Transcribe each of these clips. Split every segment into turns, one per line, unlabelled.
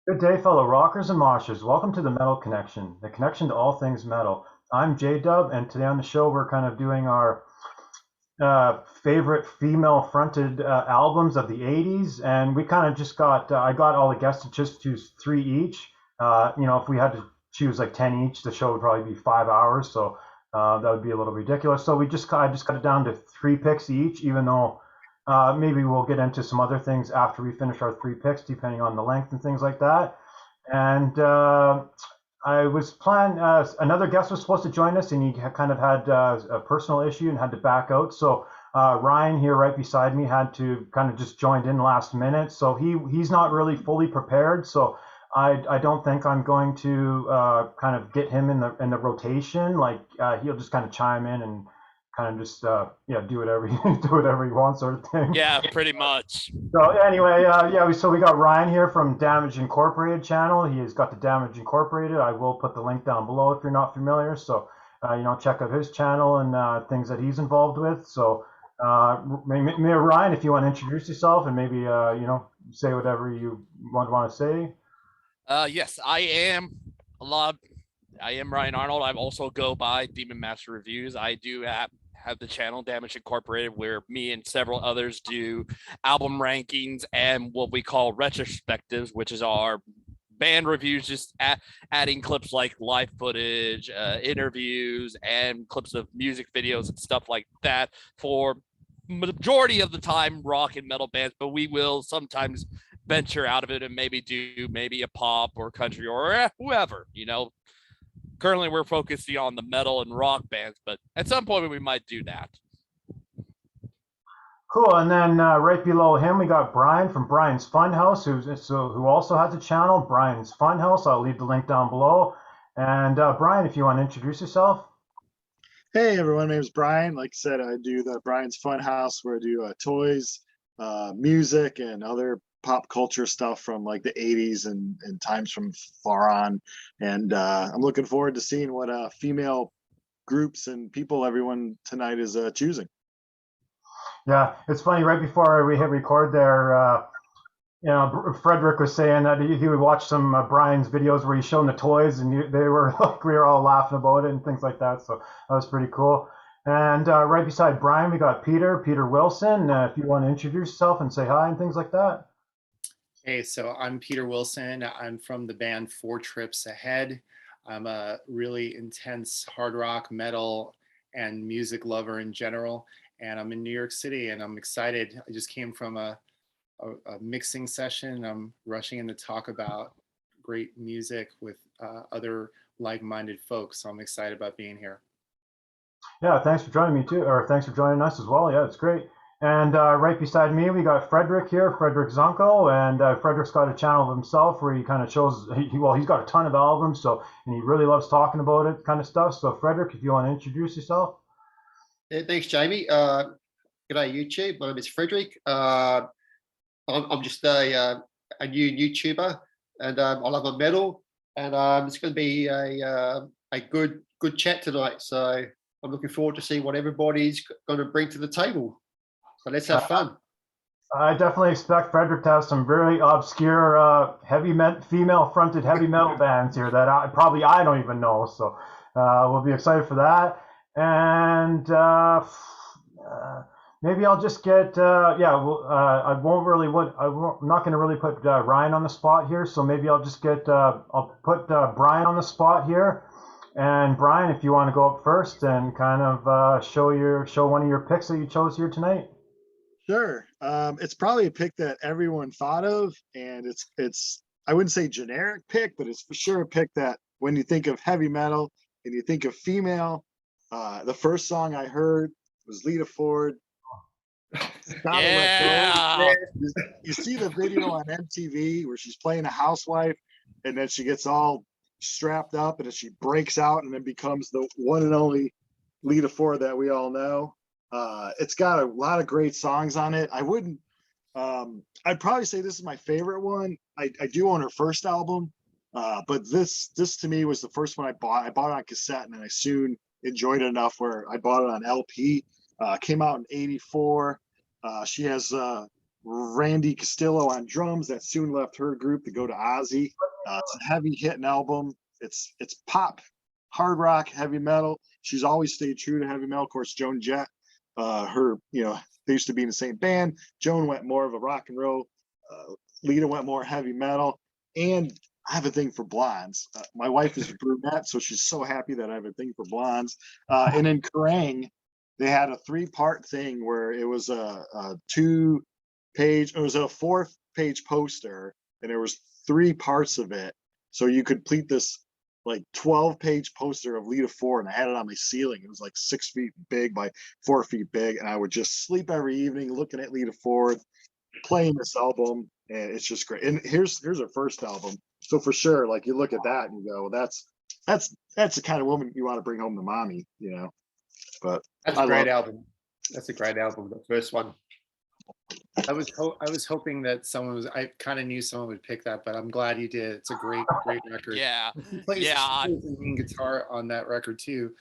Good day, fellow rockers and moshers. Welcome to the Metal Connection, the connection to all things metal. I'm J-Dub, and today on the show we're kind of doing our favorite female-fronted albums of the 80s, and we kind of just I got all the guests to just choose three each. If we had to choose like 10 each, the show would probably be 5 hours, so that would be a little ridiculous. So I just cut it down to three picks each, even though maybe we'll get into some other things after we finish our three picks, depending on the length and things like that. And I was planning, another guest was supposed to join us, and he kind of had a personal issue and had to back out. So Ryan here, right beside me, had to kind of just joined in last minute. So he's not really fully prepared. So I don't think I'm going to kind of get him in the rotation. Like he'll just kind of chime in and kind of just do whatever do whatever he wants, sort of thing.
Yeah, pretty much.
So anyway, so we got Ryan here from Damage Incorporated channel. He has got the Damage Incorporated. I will put the link down below if you're not familiar. So check out his channel and things that he's involved with. So Ryan, if you want to introduce yourself and maybe say whatever you want to say.
Yes, I am a lot. I am Ryan Arnold. I also go by Demon Master Reviews. I do have the channel Damage Incorporated, where me and several others do album rankings and what we call retrospectives, which is our band reviews, just adding clips like live footage, interviews, and clips of music videos and stuff like that for majority of the time rock and metal bands, but we will sometimes venture out of it and maybe do maybe a pop or country or whoever, Currently we're focusing on the metal and rock bands, but at some point we might do that.
Cool, and then right below him we got Brian from Brian's Funhouse, who also has a channel, Brian's Funhouse. I'll leave the link down below. And Brian, if you want to introduce yourself.
Hey everyone, my name is Brian. Like I said, I do the Brian's Funhouse, where I do toys, music, and other pop culture stuff from like the 80s and times from far on. And I'm looking forward to seeing what female groups and people everyone tonight is choosing.
Yeah, it's funny. Right before we hit record there, Frederick was saying that he would watch some Brian's videos where he's showing the toys, and they were like, we were all laughing about it and things like that. So that was pretty cool. And right beside Brian, we got Peter Wilson. If you want to introduce yourself and say hi and things like that.
Hey, so I'm Peter Wilson. I'm from the band Four Trips Ahead. I'm a really intense hard rock, metal, and music lover in general. And I'm in New York City, and I'm excited. I just came from a mixing session. I'm rushing in to talk about great music with other like-minded folks. So I'm excited about being here.
Yeah, thanks for joining me too, or thanks for joining us as well. Yeah, it's great. And right beside me, we got Frederick here, Frederick Zunko, and Frederick's got a channel of himself where he kind of shows, he's got a ton of albums, and he really loves talking about it, kind of stuff. So Frederick, if you want to introduce yourself.
Yeah, thanks, Jamie. G'day, YouTube. My name is Frederick. I'm just a new YouTuber, and I love my metal, and it's going to be a good chat tonight. So I'm looking forward to seeing what everybody's going to bring to the table. So let's have fun.
I definitely expect Frederick to have some very obscure female-fronted heavy metal bands here that I don't even know. So we'll be excited for that. And maybe I'll just get I'm not going to really put Ryan on the spot here. So maybe I'll just I'll put Brian on the spot here. And Brian, if you want to go up first and kind of show one of your picks that you chose here tonight.
Sure. It's probably a pick that everyone thought of, and it's I wouldn't say generic pick, but it's for sure a pick that when you think of heavy metal and you think of female, the first song I heard was Lita Ford.
Yeah.
You see the video on MTV where she's playing a housewife, and then she gets all strapped up, and then she breaks out and then becomes the one and only Lita Ford that we all know. It's got a lot of great songs on it. I'd probably say this is my favorite one. I do own her first album, but this to me was the first one I bought. I bought it on cassette, and then I soon enjoyed it enough where I bought it on LP. Came out in '84. She has Randy Castillo on drums that soon left her group to go to Ozzy. It's a heavy hitting album. It's pop, hard rock, heavy metal. She's always stayed true to heavy metal. Of course, Joan Jett, her, they used to be in the same band. Joan went more of a rock and roll. Lita went more heavy metal. And I have a thing for blondes. My wife is a brunette, so she's so happy that I have a thing for blondes. And in Kerrang, they had a 3-part thing where it was a 4-page poster, and there was 3 parts of it. So you could complete this like 12-page poster of Lita Ford, and I had it on my ceiling. It was like 6 feet big by 4 feet big, and I would just sleep every evening looking at Lita Ford, playing this album, and it's just great. And here's her first album. So for sure, like you look at that and you go, that's the kind of woman you want to bring home to mommy, But
that's a great album. That's a great album. The first one. I was hoping that I kind of knew someone would pick that, but I'm glad you did. It's a great record.
Yeah.
She plays the main guitar on that record too.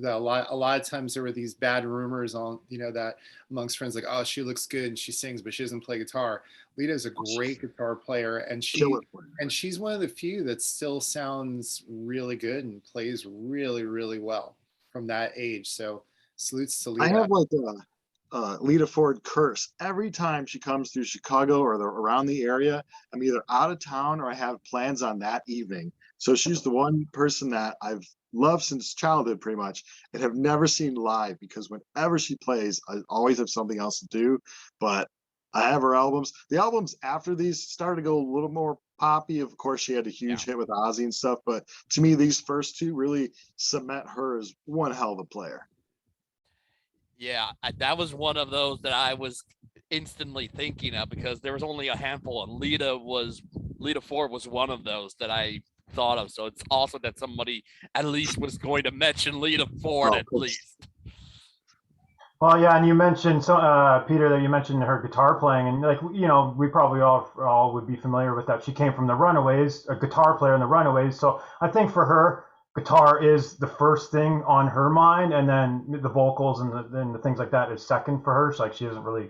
A lot of times there were these bad rumors on, that amongst friends, like, oh, she looks good and she sings, but she doesn't play guitar. Lita's a great guitar player, and she's one of the few that still sounds really good and plays really, really well from that age. So salutes to Lita.
I have like Lita Ford curse. Every time she comes through Chicago or around the area, I'm either out of town or I have plans on that evening. So she's the one person that I've loved since childhood pretty much and have never seen live, because whenever she plays, I always have something else to do. But I have her albums. The albums after these started to go a little more poppy. Of course, she had a huge hit with Ozzy and stuff. But to me, these first 2 really cement her as one hell of a player.
Yeah, that was one of those that I was instantly thinking of, because there was only a handful, and Lita Ford was one of those that I thought of. So it's awesome that somebody at least was going to mention Lita Ford at least.
Well, yeah, and you mentioned Peter, that you mentioned her guitar playing, and we probably all would be familiar with that. She came from the Runaways, a guitar player in the Runaways. So I think for her, guitar is the first thing on her mind, and then the vocals and the things like that is second for her. So she doesn't really,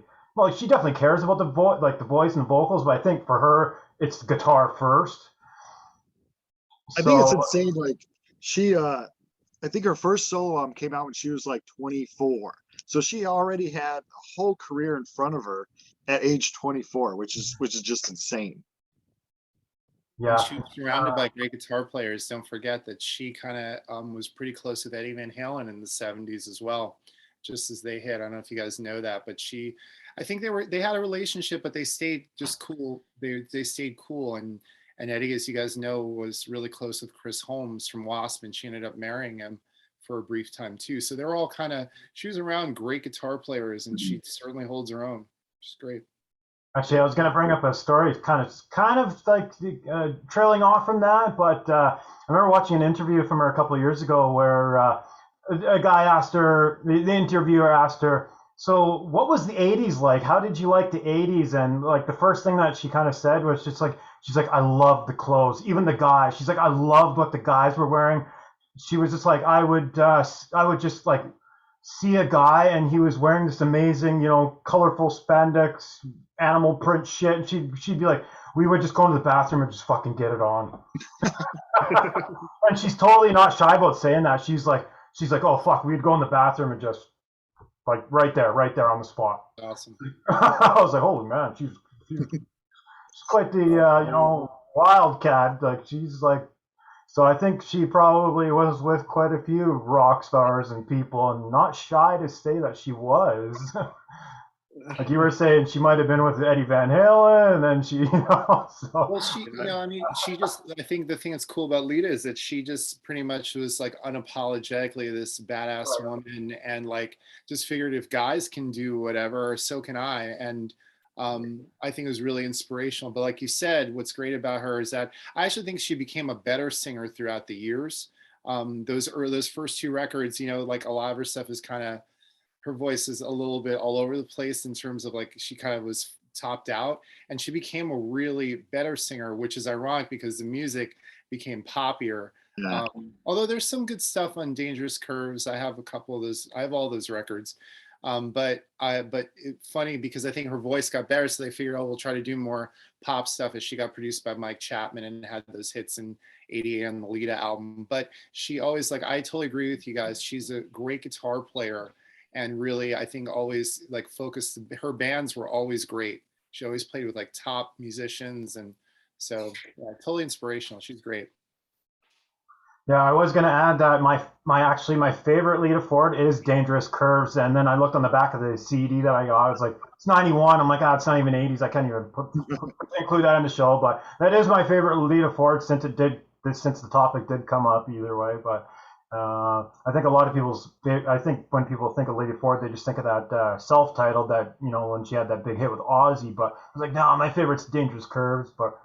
she definitely cares about the voice and the vocals, but I think for her it's the guitar first.
I think it's insane. Like I think her first solo album came out when she was like 24. So she already had a whole career in front of her at age 24, which is just insane.
Yeah,
she was surrounded by great guitar players. Don't forget that she kind of was pretty close with Eddie Van Halen in the 70s as well, just as they hit. I don't know if you guys know that, but I think they had a relationship, but they stayed just cool. They stayed cool, and Eddie, as you guys know, was really close with Chris Holmes from Wasp, and she ended up marrying him for a brief time too. So they're all she was around great guitar players, and she certainly holds her own. She's great.
Actually, I was going to bring up a story, kind of like trailing off from that, but I remember watching an interview from her a couple of years ago where a guy asked her, the interviewer asked her, so what was the 80s like? How did you like the 80s? And like the first thing that she kind of said was just like, she's like, I loved the clothes, even the guys. She's like, I loved what the guys were wearing. She was just like, I would just like see a guy and he was wearing this amazing, colorful spandex, animal print shit, and she'd be like, we would just go into the bathroom and just fucking get it on. And she's totally not shy about saying that. She's like, oh fuck, we'd go in the bathroom and just like right there on the spot.
Awesome.
I was like, holy man, she's quite the wildcat. Like she's like, so I think she probably was with quite a few rock stars and people, and not shy to say that she was. Like you were saying, she might have been with Eddie Van Halen, and then she, so.
Well, I think the thing that's cool about Lita is that she just pretty much was like unapologetically this badass woman, and like just figured if guys can do whatever, so can I. And I think it was really inspirational. But like you said, what's great about her is that I actually think she became a better singer throughout the years. Those first 2 records, like a lot of her stuff is her voice is a little bit all over the place in terms of like she kind of was topped out, and she became a really better singer, which is ironic because the music became poppier. Although there's some good stuff on Dangerous Curves. I have a couple of those. I have all those records. But it's funny because I think her voice got better, so they figured, oh, we'll try to do more pop stuff as she got produced by Mike Chapman and had those hits in '88 on the Lita album. But she always, like, I totally agree with you guys. She's a great guitar player, and really, I think always like focused. Her bands were always great. She always played with like top musicians, and so yeah, totally inspirational. She's great.
Yeah, I was going to add that my favorite Lita Ford is Dangerous Curves, and then I looked on the back of the CD that I got. I was like, it's 91. I'm like, it's not even 80s. I can't even include that in the show, but that is my favorite Lita Ford since the topic did come up either way. But I think a lot of I think when people think of Lita Ford, they just think of that self-titled that when she had that big hit with Ozzy. But I was like, no, my favorite's Dangerous Curves, but.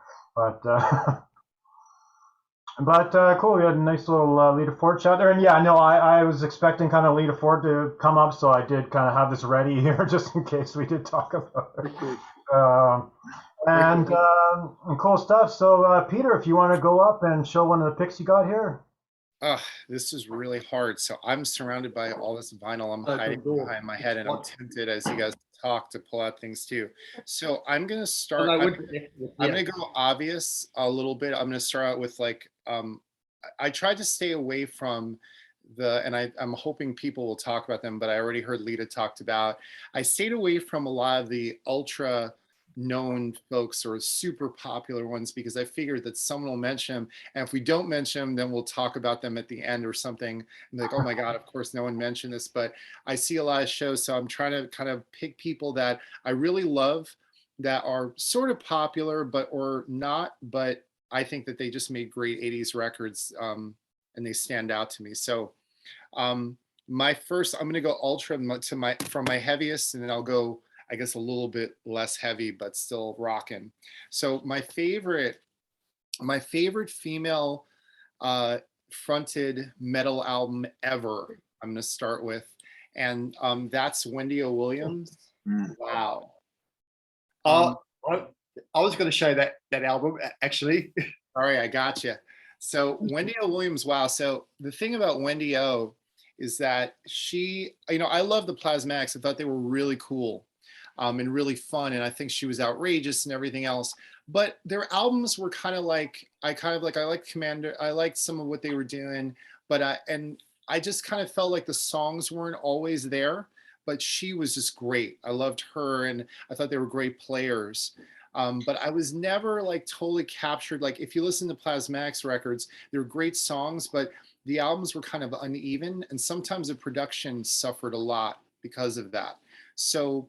But cool, we had a nice little Lita Ford shot there. And yeah, no, I was expecting kind of Lita Ford to come up, so I did kind of have this ready here just in case we did talk about her. And cool stuff. So, Peter, if you want to go up and show one of the pics you got here.
This is really hard. So I'm surrounded by all this vinyl. I'm hiding behind my head, and I'm tempted as you guys talk to pull out things too. So I'm going to start. I'm going to go obvious a little bit. I'm going to start out with like, I tried to stay away from and I'm hoping people will talk about them, but I already heard Lita talked about. I stayed away from a lot of the ultra known folks or super popular ones because I figured that someone will mention them, and if we don't mention them, then we'll talk about them at the end or something. I'm like, oh my god, of course no one mentioned this. But I see a lot of shows, so I'm trying to kind of pick people that I really love that are sort of popular or not, but I think that they just made great 80s records, and they stand out to me. So my first, I'm going to go ultra from my heaviest, and then I'll go, I guess, a little bit less heavy, but still rocking. So my favorite female fronted metal album ever, I'm going to start with, and that's Wendy O. Williams. Wow.
I was going to show that album actually.
Sorry, I got you. So Wendy O. Williams. Wow. So the thing about Wendy O is that she, I love the Plasmatics. I thought they were really cool. And really fun, and I think she was outrageous and everything else. But their albums were kind of like I liked Commander. I liked some of what they were doing, but I just kind of felt like the songs weren't always there. But she was just great. I loved her, and I thought they were great players. But I was never like totally captured. Like if you listen to Plasmatics records, they're great songs, but the albums were kind of uneven, and sometimes the production suffered a lot because of that. So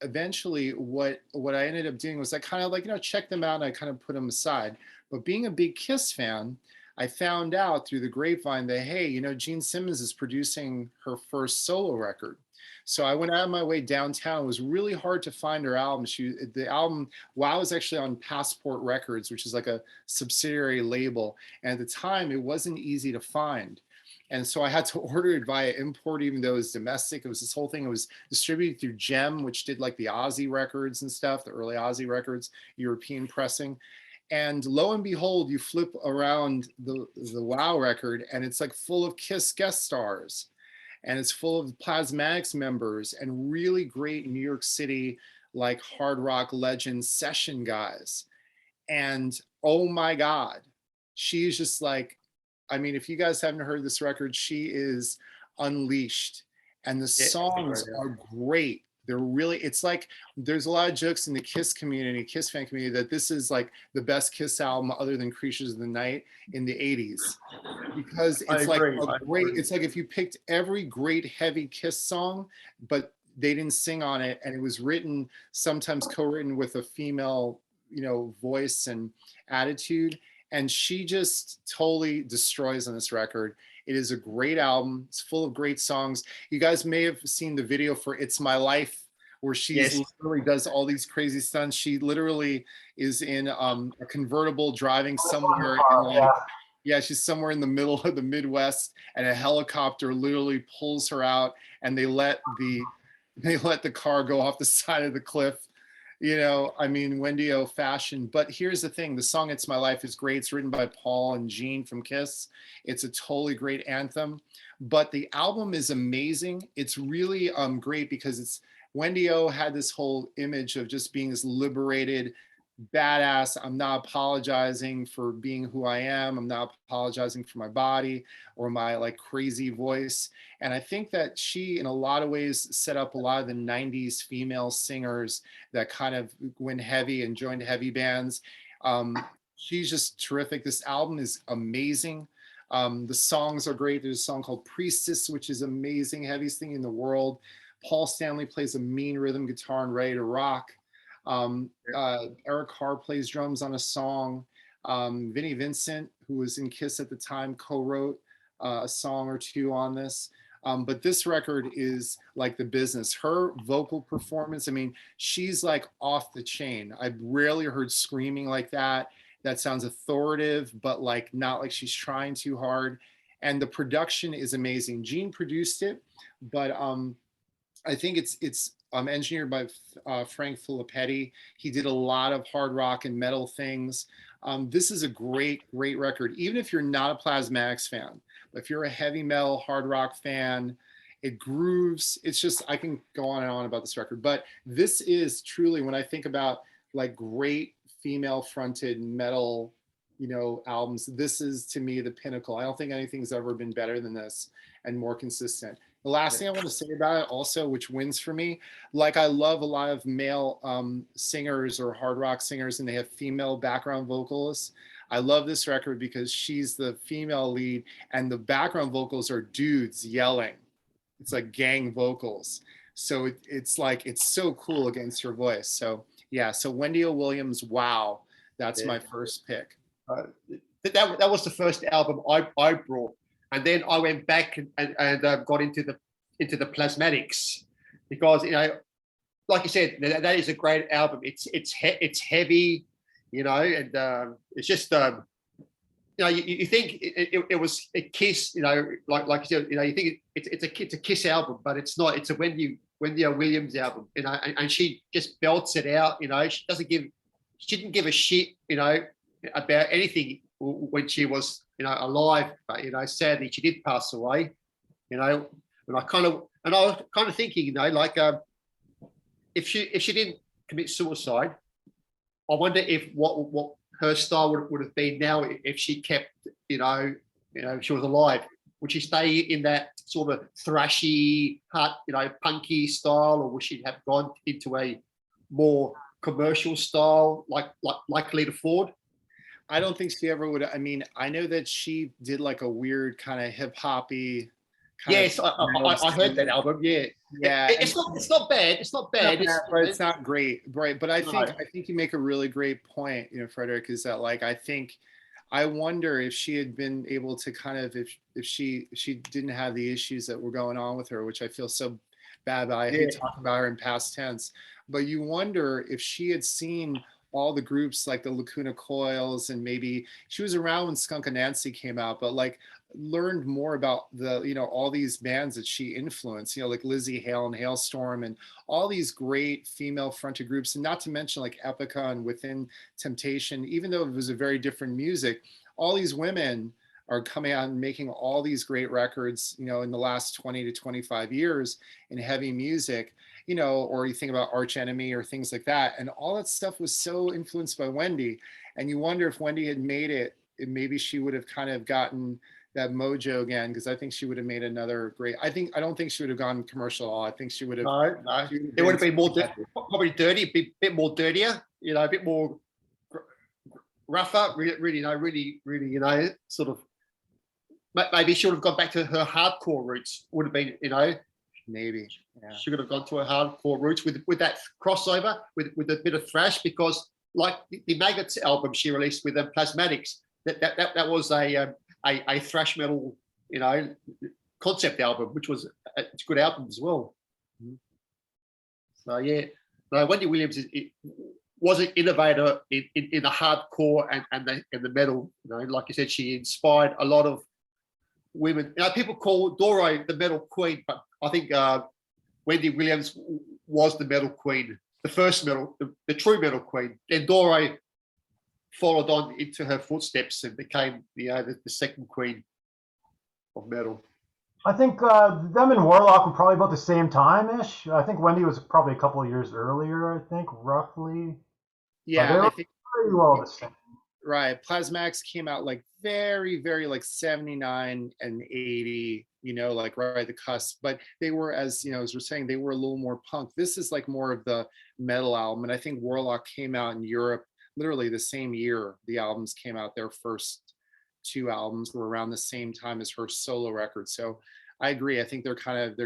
eventually what I ended up doing was I kind of like, check them out and I kind of put them aside. But being a big Kiss fan, I found out through the grapevine that, hey, Gene Simmons is producing her first solo record. So I went out of my way downtown. It was really hard to find her album. The album, Wow, was actually on Passport Records, which is like a subsidiary label. And at the time, it wasn't easy to find. And so I had to order it via import, even though it was domestic. It was this whole thing. It was distributed through Gem, which did like the Ozzy records and stuff, the early Ozzy records, European pressing. And lo and behold, you flip around the Wow record, and it's like full of Kiss guest stars. And it's full of Plasmatics members and really great New York City, like hard rock legend session guys. And oh my God, she's just like, if you guys haven't heard this record, she is unleashed, and the songs are great. They're really, it's like, there's a lot of jokes in the Kiss community, Kiss fan community, that this is like the best Kiss album other than Creatures of the Night in the 80s. Because it's it's like if you picked every great heavy Kiss song, but they didn't sing on it, and it was written, sometimes co-written with a female, voice and attitude. And she just totally destroys on this record. It is a great album. It's full of great songs. You guys may have seen the video for It's My Life, where she literally does all these crazy stunts. She literally is in a convertible driving somewhere. She's somewhere in the middle of the Midwest, and a helicopter literally pulls her out, and they let the car go off the side of the cliff. I mean, Wendy O fashion. But here's the thing, the song It's My Life is great. It's written by Paul and Gene from Kiss. It's a totally great anthem. But the album is amazing. It's really great because Wendy O had this whole image of just being this liberated, badass. I'm not apologizing for being who I am. I'm not apologizing for my body or my like crazy voice. And I think that she, in a lot of ways, set up a lot of the 90s female singers that kind of went heavy and joined heavy bands. She's just terrific. This album is amazing. The songs are great. There's a song called Priestess, which is amazing, heaviest thing in the world. Paul Stanley plays a mean rhythm guitar and Ready to Rock. Eric Carr plays drums on a song. Vinnie Vincent, who was in Kiss at the time, co-wrote a song or two on this. But this record is like the business. Her vocal performance, I mean, she's like off the chain. I've rarely heard screaming like that. That sounds authoritative, but like not like she's trying too hard. And the production is amazing. Gene produced it, but I think it's engineered by Frank Filippetti. He did a lot of hard rock and metal things. This is a great record, even if you're not a Plasmatics fan. But if you're a heavy metal, hard rock fan, it grooves. It's just, I can go on and on about this record. But this is truly, when I think about like great female fronted metal, albums, this is to me the pinnacle. I don't think anything's ever been better than this and more consistent. The last thing I want to say about it also, which wins for me, like I love a lot of male singers or hard rock singers and they have female background vocalists. I love this record because she's the female lead and the background vocals are dudes yelling. It's like gang vocals. So it's like, it's so cool against her voice. So yeah, so Wendy O. Williams, wow. That's my first pick.
That was the first album I brought. And then I went back and got into the Plasmatics because like you said, that is a great album. It's heavy, and it's just you think it was a Kiss, like you said, you think it's a Kiss album, but it's not. It's a Wendy O. Williams album, and she just belts it out. She didn't give a shit, about anything when she was alive, but sadly she did pass away, and I was kind of thinking, like if she didn't commit suicide, I wonder if what her style would have been now if she kept, if she was alive. Would she stay in that sort of thrashy, hard, punky style, or would she have gone into a more commercial style like Lita Ford?
I don't think she ever would. I mean, I know that she did like a weird kind of hip hoppy.
Yes, I heard that album. Yeah,
yeah.
It's not bad. It's not bad.
But it's not great, right? But I think you make a really great point, Frederick. Is that like I wonder if she had been able to kind of if she didn't have the issues that were going on with her, which I feel so bad about. I hate talking about her in past tense, but you wonder if she had seen all the groups like the Lacuna Coils, and maybe she was around when Skunk Anansie came out, but like learned more about the all these bands that she influenced, like Lizzie Hale and Hailstorm and all these great female fronted groups, and not to mention like Epica and Within Temptation. Even though it was a very different music, all these women are coming out and making all these great records, in the last 20 to 25 years in heavy music. Or you think about Arch Enemy or things like that. And all that stuff was so influenced by Wendy. And you wonder if Wendy had made it, maybe she would have kind of gotten that mojo again, because I think she would have made another great, I don't think she would have gone commercial at all. I think she would have.
No. It would have been more, probably dirty, a bit more dirtier, a bit more rougher, really, sort of, maybe she would have gone back to her hardcore roots, would have been,
maybe. Yeah.
She could have gone to her hardcore roots with that crossover with a bit of thrash, because like the Maggots album she released with the Plasmatics, that was a thrash metal, concept album, which was a good album as well. So yeah, Wendy Williams was an innovator in the hardcore and the metal. Like you said, she inspired a lot of women. People call Doro the metal queen, but I think Wendy Williams was the metal queen the first metal, the true metal queen. Then Dore followed on into her footsteps and became, the second queen of metal.
I think them and Warlock were probably about the same time-ish. I think Wendy was probably a couple of years earlier, I think, roughly.
Yeah, I think
pretty well the same.
right. Plasmax came out like very, very like 79 and 80, like right at the cusp. But they were, as we're saying, they were a little more punk. This is like more of the metal album. And I think Warlock came out in Europe literally the same year the albums came out. Their first two albums were around the same time as her solo record. So I agree. I think they're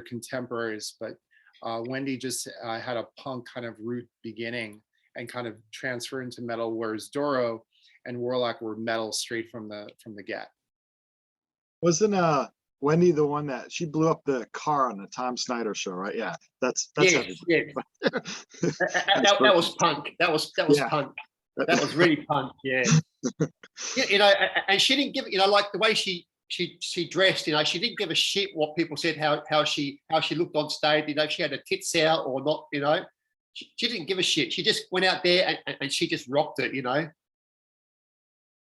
contemporaries, but Wendy just had a punk kind of root beginning and kind of transfer into metal, whereas Doro and Warlock were metal straight from the get.
Wasn't Wendy the one that she blew up the car on the Tom Snyder show, right? Yeah, that's
Yeah. that was punk. That was
Yeah.
punk. That was really punk. Yeah. And she didn't give, like the way she dressed, she didn't give a shit what people said, how she looked on stage, if she had her tits out or not, she didn't give a shit. She just went out there and she just rocked it,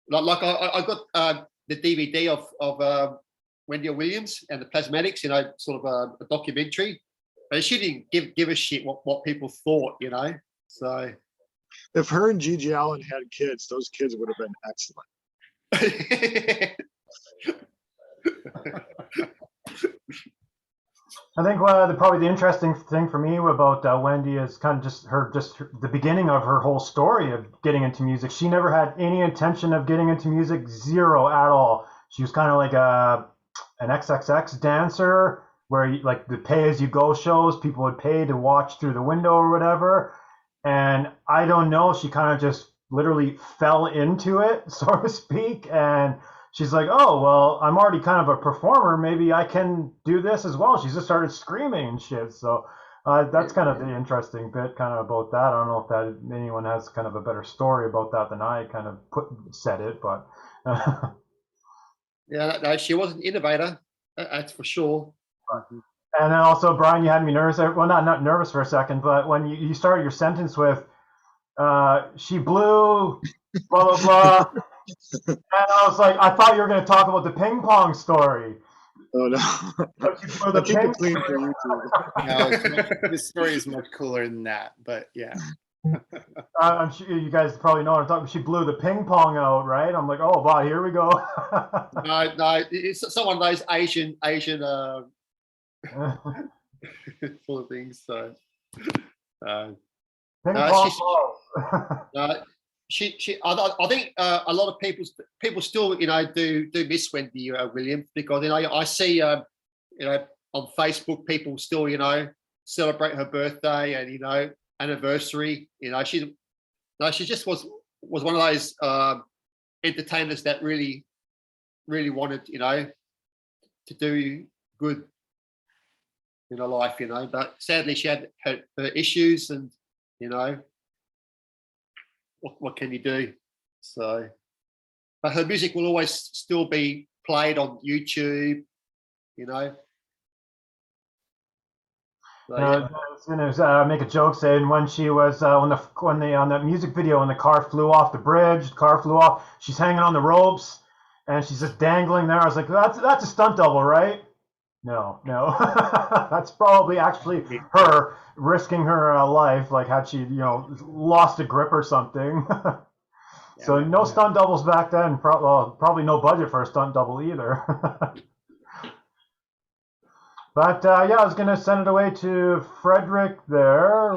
Like I got the DVD of Wendy Williams and the Plasmatics, sort of a documentary, and she didn't give a shit what people thought, So
if her and Gigi Allen had kids, those kids would have been excellent.
I think probably the interesting thing for me about Wendy is kind of just the beginning of her whole story of getting into music. She never had any intention of getting into music, zero at all. She was kind of like an XXX dancer, where like the pay-as-you-go shows, people would pay to watch through the window or whatever. And I don't know, she kind of just literally fell into it, so to speak, and she's like, oh, well, I'm already kind of a performer. Maybe I can do this as well. She just started screaming and shit. So that's kind of the interesting bit kind of about that. I don't know if anyone has kind of a better story about that than I kind of said it, but.
Yeah, no, she was an innovator, that's for sure.
And then also, Brian, you had me nervous. Well, not nervous for a second, but when you started your sentence with, she blew, blah, blah, blah. And I was like, I thought you were going to talk about the ping pong story.
Oh no!
The
keep it clean for YouTube.
No, this story is much cooler than that. But yeah,
I'm sure you guys probably know what I'm talking about. She blew the ping pong out, right? I'm like, oh wow, here we go.
No, it's someone of those Asian full of things. So,
ping pong.
I think a lot of people still, do miss Wendy Williams, because I see on Facebook people still celebrate her birthday and anniversary. She just was one of those entertainers that really wanted to do good in her life, but sadly she had her issues, and what can you do? So, but her music will always still be played on YouTube, So,
I was gonna make a joke saying when she was on that music video, when the car flew off the bridge, she's hanging on the ropes and she's just dangling there. I was like, that's a stunt double, right? No, that's probably actually her risking her life, like had she, lost a grip or something. So no stunt doubles back then. Probably no budget for a stunt double either. But I was going to send it away to Frederick there.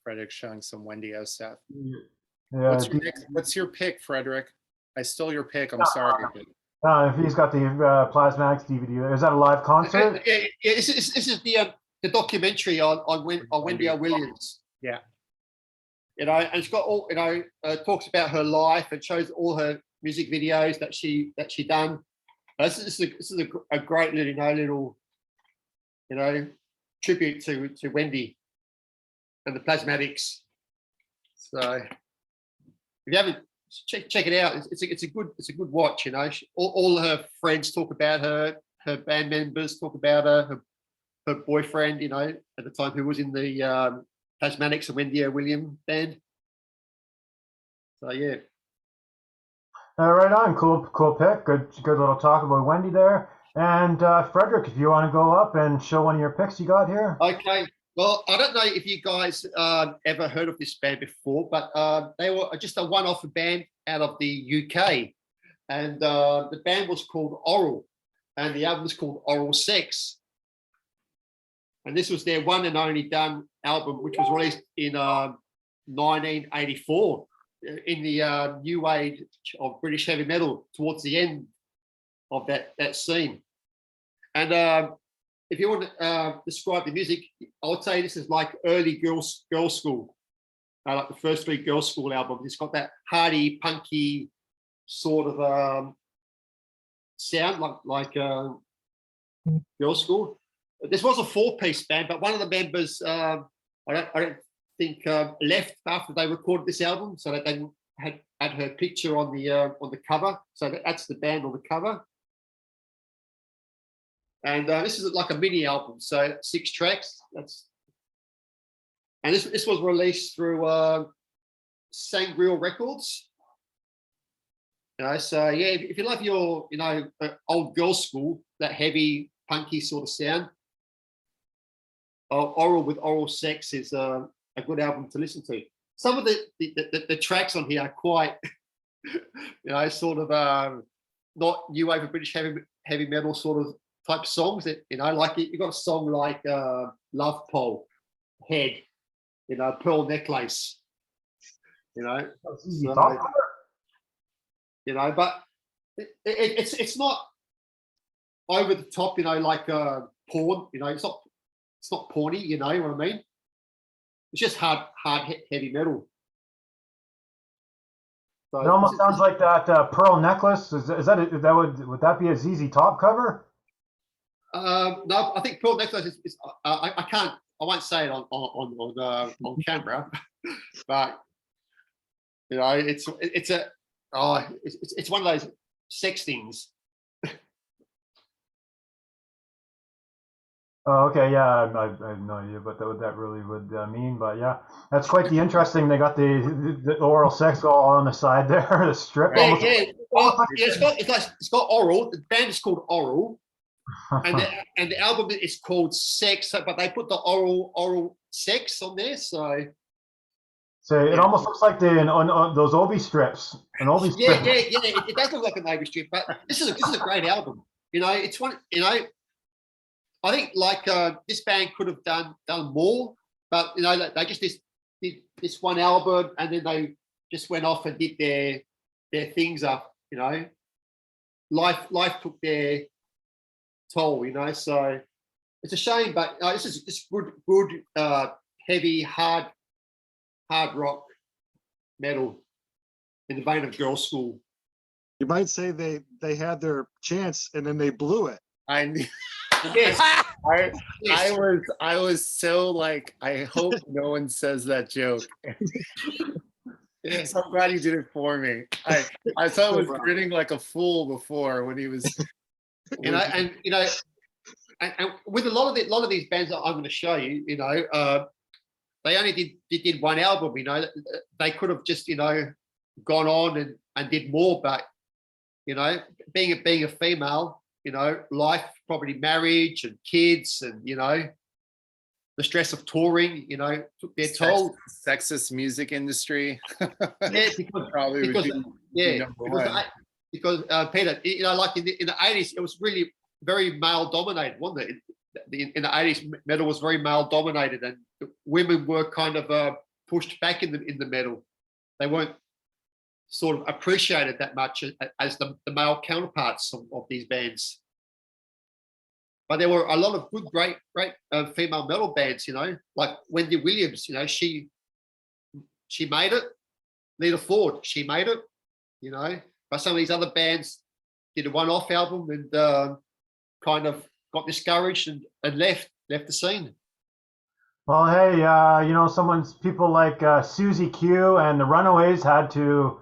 Frederick showing some Wendy stuff.
Yeah,
what's your pick, Frederick? I stole your pick. I'm sorry.
If he's got the Plasmax DVD, is that a live concert?
Yeah, this is the documentary on Wendy Williams.
Yeah.
And it's got all, talks about her life and shows all her music videos that she done. This is a great little tribute to Wendy and the Plasmatics. So if you haven't, check it out. It's a good watch. All her friends talk about her band members talk about her her boyfriend, at the time, who was in the Tasmanics and Wendy William band. So yeah.
Right on, cool pick. Good little talk about Wendy there. And Frederick, if you want to go up and show one of your picks you got here.
Okay. Well, I don't know if you guys ever heard of this band before, but they were just a one-off band out of the UK, and the band was called Oral, and the album was called Oral Sex. And this was their one and only done album, which was released in 1984 in the new age of British heavy metal, towards the end of that scene. And if you want to describe the music, I would say this is like early girls school, like the first three girls school albums. It's got that hardy, punky sort of sound, like girls school. This was a four-piece band, but one of the members, I don't think, left after they recorded this album, so that they had her picture on the cover. So that's the band on the cover. And this is like a mini album, so 6 tracks. And this was released through Sangreal Records. So yeah, if you love your old girls school, that heavy punky sort of sound, Oral with Oral Sex is a good album to listen to. Some of the tracks on here are quite sort of not new wave of British heavy metal sort of type songs that like you got a song like Love Pole, Head, Pearl Necklace, so, but it's not over the top, like porn, it's not porny, you know what I mean? It's just hard heavy metal. So
It almost sounds like that Pearl Necklace. Would that be a ZZ Top cover?
No, I think Pearl Necklace is I won't say it on camera, but it's one of those sex things.
Oh, okay, yeah, I have no idea what that really would mean, but yeah, that's quite the interesting. They got the oral sex all on the side there, the strip.
Yeah,
almost,
yeah. Well, yeah, it's got Oral. The band is called Oral, and the album is called Sex, but they put the oral sex on there, so.
So it almost looks like those Obi strips. An Obi strip.
Yeah. It does look like an Obi strip, but this is a great album. It's one. I think this band could have done more, but they just did this one album, and then they just went off and did their things up. Life took their toll. So it's a shame, but this is good heavy hard rock metal in the vein of girls' school.
You might say they had their chance and then they blew it.
Yes.
I was so like, I hope no one says that joke. So I'm glad you did it for me. I thought I was grinning like a fool before when he was.
And with a lot of these bands that I'm going to show you, they only did one album. They could have just gone on and did more, but being a female. Life, probably marriage and kids, and the stress of touring, took their toll.
Sexist music industry.
Yeah, because Peter, like in the 80s, it was really very male dominated, wasn't it? In the 80s, metal was very male dominated, and women were kind of pushed back in the metal. They weren't sort of appreciated that much as the male counterparts of these bands. But there were a lot of good, great female metal bands, like Wendy Williams, she made it. Lita Ford, she made it, But some of these other bands did a one-off album and kind of got discouraged and left the scene.
Well, hey, people like Susie Q and the Runaways had to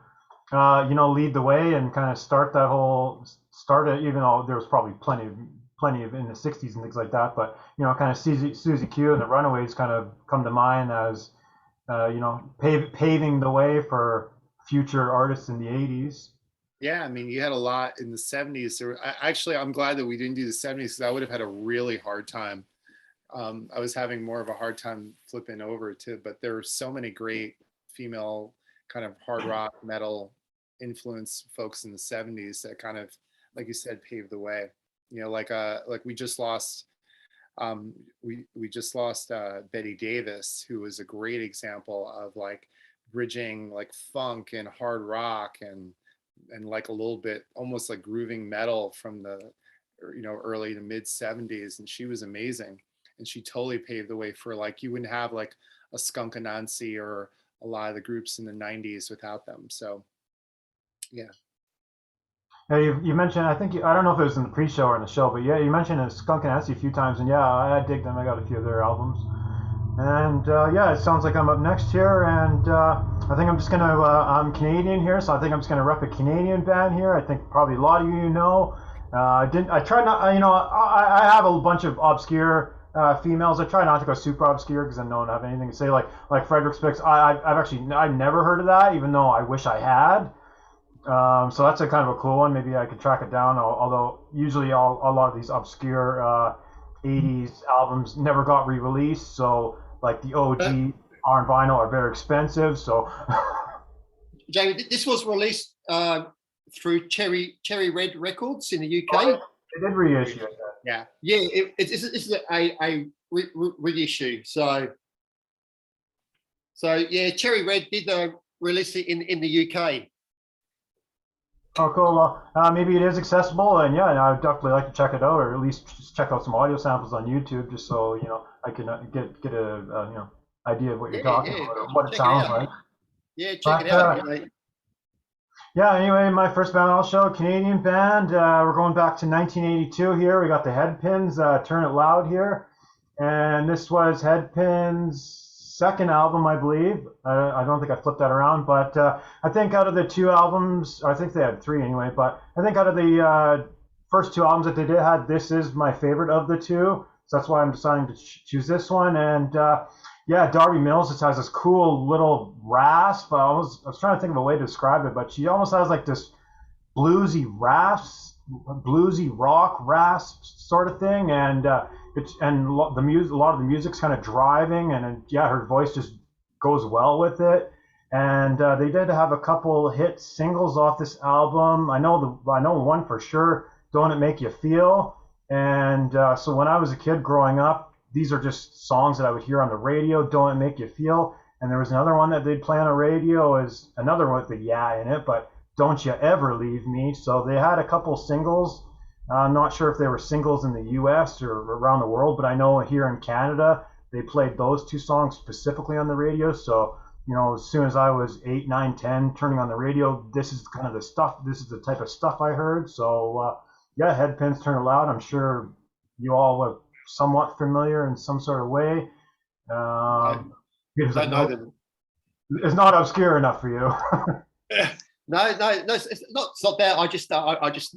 lead the way and kind of start it, even though there was probably plenty of plenty of in the 60s and things like that. But, you know, kind of Susie Q and the Runaways kind of come to mind as, you know, paving the way for future artists in the 80s.
Yeah, I mean, you had a lot in the 70s. Actually, I'm glad that we didn't do the 70s because I would have had a really hard time. I was having more of a hard time flipping over to, but there were so many great female kind of hard rock metal influence folks in the 70s that kind of, like you said, paved the way. You know, like we just lost we just lost Betty Davis, who was a great example of like bridging like funk and hard rock and like a little bit almost like grooving metal from the, you know, early to mid 70s. And she was amazing, and she totally paved the way for like, you wouldn't have like a Skunk Anansi or a lot of the groups in the 90s without them. So yeah.
Yeah, you mentioned, I think, I don't know if it was in the pre-show or in the show, but yeah, you mentioned Skunk Anansi a few times, and yeah, I dig them. I got a few of their albums. And yeah, it sounds like I'm up next here, and I think I'm just gonna, I'm Canadian here, so I think I'm just gonna rep a Canadian band here. I think probably a lot of you know. I try not, you know, I have a bunch of obscure females. I try not to go super obscure because I don't have anything to say. Like Frederick Spix, I've never heard of that, even though I wish I had. So that's a kind of a cool one. Maybe I could track it down. Although usually a lot of these obscure 80s albums never got re-released. So like the OG on vinyl are very expensive. So
Jamie, this was released through Cherry Red Records in the UK.
They did reissue it.
Yeah.
Yeah, it's a reissue. So yeah, Cherry Red did release it in the UK.
Oh, cool. Well, maybe it is accessible, and yeah, I would definitely like to check it out, or at least just check out some audio samples on YouTube, just so you know I can get a you know, idea of what you're talking about, or what it sounds like.
Yeah, check it out.
Yeah. Anyway, my first band I'll show, Canadian band. We're going back to 1982 here. We got the Headpins, Turn It Loud here, and this was Headpins' second album, I believe. I don't think I flipped that around, but I think out of the two albums, I think they had three anyway, but I think out of the first two albums that they did had, this is my favorite of the two. So that's why I'm deciding to choose this one. And yeah, Darby Mills just has this cool little rasp. I was trying to think of a way to describe it, but she almost has like this bluesy rock rasp sort of thing, and the music, a lot of the music's kind of driving, and yeah, her voice just goes well with it. And they did have a couple hit singles off this album. I know one for sure, Don't It Make You Feel? And so when I was a kid growing up, these are just songs that I would hear on the radio, Don't It Make You Feel? And there was another one that they'd play on the radio, is another one with the yeah in it, but Don't You Ever Leave Me. So they had a couple singles. I'm not sure if they were singles in the US or around the world, but I know here in Canada, they played those two songs specifically on the radio. So, you know, as soon as I was 8, 9, 10, turning on the radio, this is kind of the stuff, this is the type of stuff I heard. So, yeah, Headpins, Turn It Loud. I'm sure you all are somewhat familiar in some sort of way. It's not obscure enough for you.
No, it's not that. I just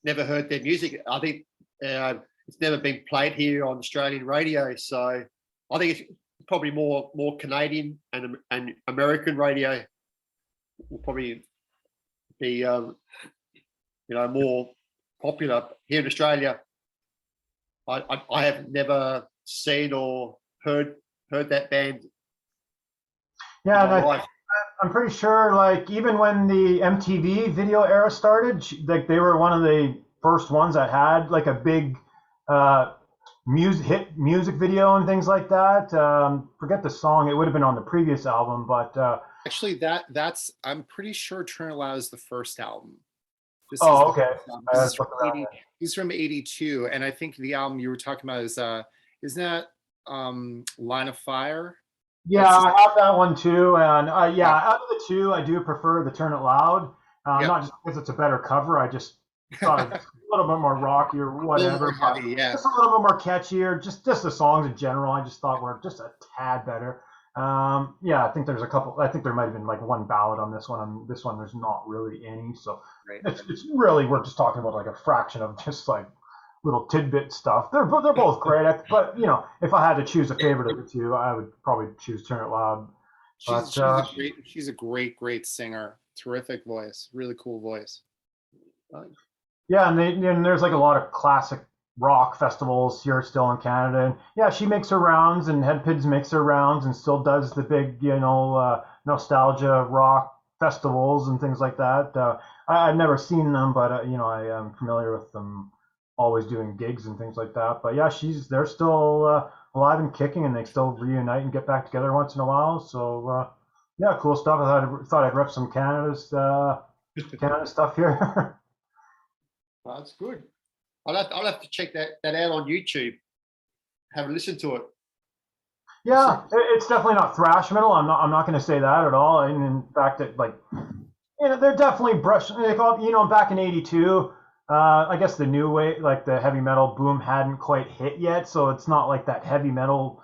never heard their music. I think it's never been played here on Australian radio, so I think it's probably more Canadian and American radio will probably be you know, more popular here in Australia. I have never seen or heard that band.
Yeah, and I'm pretty sure, like, even when the MTV video era started, like, they were one of the first ones that had like a big music video and things like that. Forget the song; it would have been on the previous album, but
actually, that's I'm pretty sure Turn It Loud is the first album.
Okay.
He's from '82, and I think the album you were talking about is isn't that Line of Fire?
Yeah, I have that one too, and yeah, out of the two, I do prefer the Turn It Loud. Not just because it's a better cover. I just thought it's a little bit more rocky or whatever. Just a little bit more catchier. Just the songs in general, I just thought were just a tad better. Yeah, I think there's a couple. I think there might have been like one ballad on this one. On this one, there's not really any. So it's really, we're just talking about like a fraction of just like little tidbit stuff. They're both great, but you know, if I had to choose a favorite of the two, I would probably choose Turn It Loud. But
She's a great singer. Terrific voice, really cool voice.
yeah, and there's like a lot of classic rock festivals here still in Canada, and yeah, she makes her rounds, and Headpins makes her rounds, and still does the big, you know, nostalgia rock festivals and things like that. I've never seen them, but you know, I am familiar with them, always doing gigs and things like that. But yeah, they're still alive and kicking, and they still reunite and get back together once in a while. So yeah, cool stuff. I thought I'd rep some Canada's Canada stuff here.
That's good. I'll have to check that out on YouTube. Have a listen to it.
Yeah, it's definitely not thrash metal. I'm not going to say that at all. And in fact, like, you know, they're definitely you know, back in '82. I guess the new way, like the heavy metal boom, hadn't quite hit yet, so it's not like that heavy metal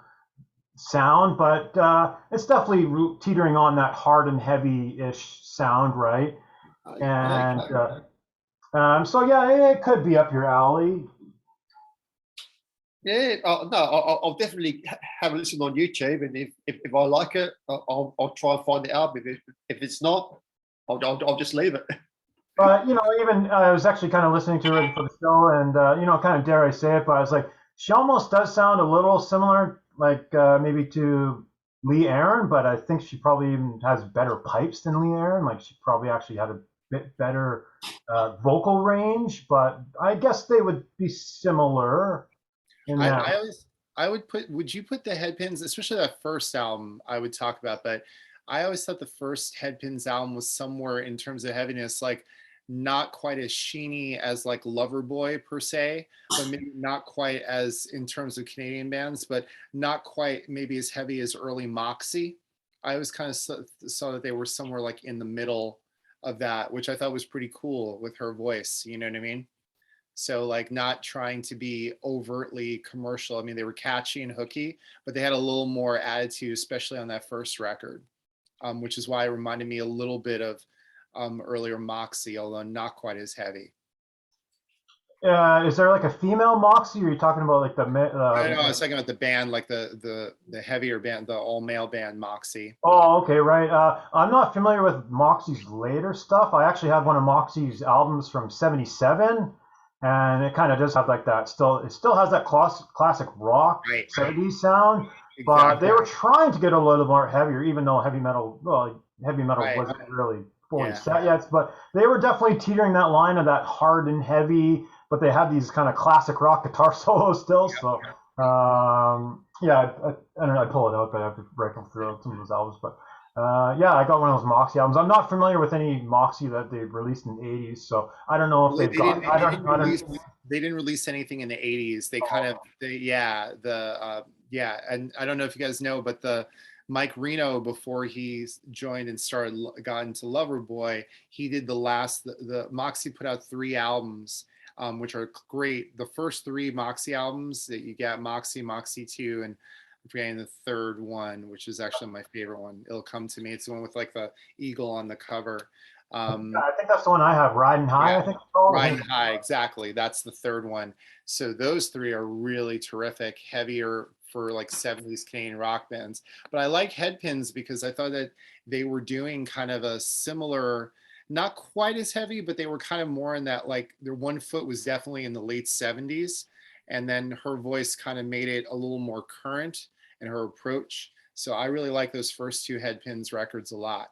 sound, but it's definitely teetering on that hard and heavy-ish sound, right? And so yeah, it could be up your alley.
Yeah, no, I'll definitely have a listen on YouTube, and if I like it, I'll try and find the album. If it's not, I'll just leave it.
But you know, even I was actually kind of listening to it for the show, and you know, kind of dare I say it, but I was like, she almost does sound a little similar, like maybe to Lee Aaron, but I think she probably even has better pipes than Lee Aaron. Like she probably actually had a bit better vocal range, but I guess they would be similar.
Would you put the Headpins, especially that first album I would talk about, but I always thought the first Headpins album was somewhere in terms of heaviness, like not quite as sheeny as like Loverboy per se, but maybe not quite as in terms of Canadian bands, but not quite maybe as heavy as early Moxie. I always kind of saw that they were somewhere like in the middle of that, which I thought was pretty cool with her voice, you know what I mean? So like not trying to be overtly commercial. I mean, they were catchy and hooky, but they had a little more attitude, especially on that first record, which is why it reminded me a little bit of earlier Moxie, although not quite as heavy.
Is there like a female Moxie? Or are you talking about like the?
I know, I was talking about the band, like the heavier band, the all male band Moxie.
Oh, okay, right. I'm not familiar with Moxie's later stuff. I actually have one of Moxie's albums from '77. And it kind of does have like that. It still has that classic rock 70s sound, but they were trying to get a little more heavier, even though heavy metal wasn't really fully set yet. But they were definitely teetering that line of that hard and heavy, but they had these kind of classic rock guitar solos still. So yeah, I don't know. I pull it out, but I have to rifle through some of those albums. But yeah, I got one of those Moxie albums. I'm not familiar with any Moxie that they released in the '80s, so I don't know if
they didn't release anything in the '80s. They kind of, and I don't know if you guys know, but the Mike Reno, before he joined and got into Loverboy, he did the Moxie put out 3 albums, which are great. The first 3 Moxie albums that you get, Moxie 2, and I'm forgetting the third one, which is actually my favorite one. It'll Come to Me. It's the one with like the eagle on the cover.
I think that's the one I have, Riding High, I think it's called.
Riding High, exactly. That's the third one. So those 3 are really terrific, heavier for like 70s Canadian rock bands. But I like Headpins because I thought that they were doing kind of a similar, not quite as heavy, but they were kind of more in that, like their one foot was definitely in the late 70s. And then her voice kind of made it a little more current in her approach. So I really like those first 2 Headpins records a lot.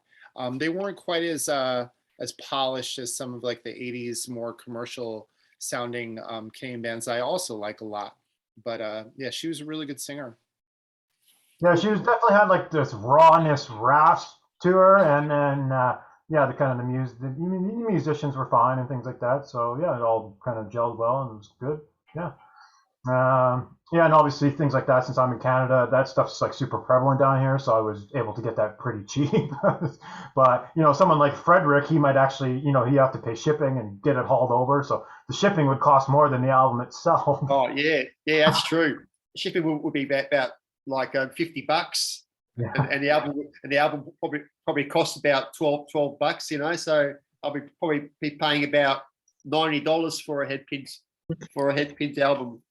They weren't quite as polished as some of like the '80s more commercial sounding Canadian bands I also like a lot. But yeah, she was a really good singer.
Yeah, she was definitely had like this rawness, rasp to her, and then yeah, the kind of the musicians were fine and things like that. So yeah, it all kind of gelled well and it was good. Yeah. Yeah, and obviously things like that, since I'm in Canada, that stuff's like super prevalent down here, so I was able to get that pretty cheap. But, you know, someone like Frederick, he might actually, you know, he have to pay shipping and get it hauled over, so the shipping would cost more than the album itself.
Oh, yeah, that's true. Shipping would be about like $50. Yeah. And the album probably costs about $12, you know, so I'll probably be paying about $90 for a Headpins for a Headpins album.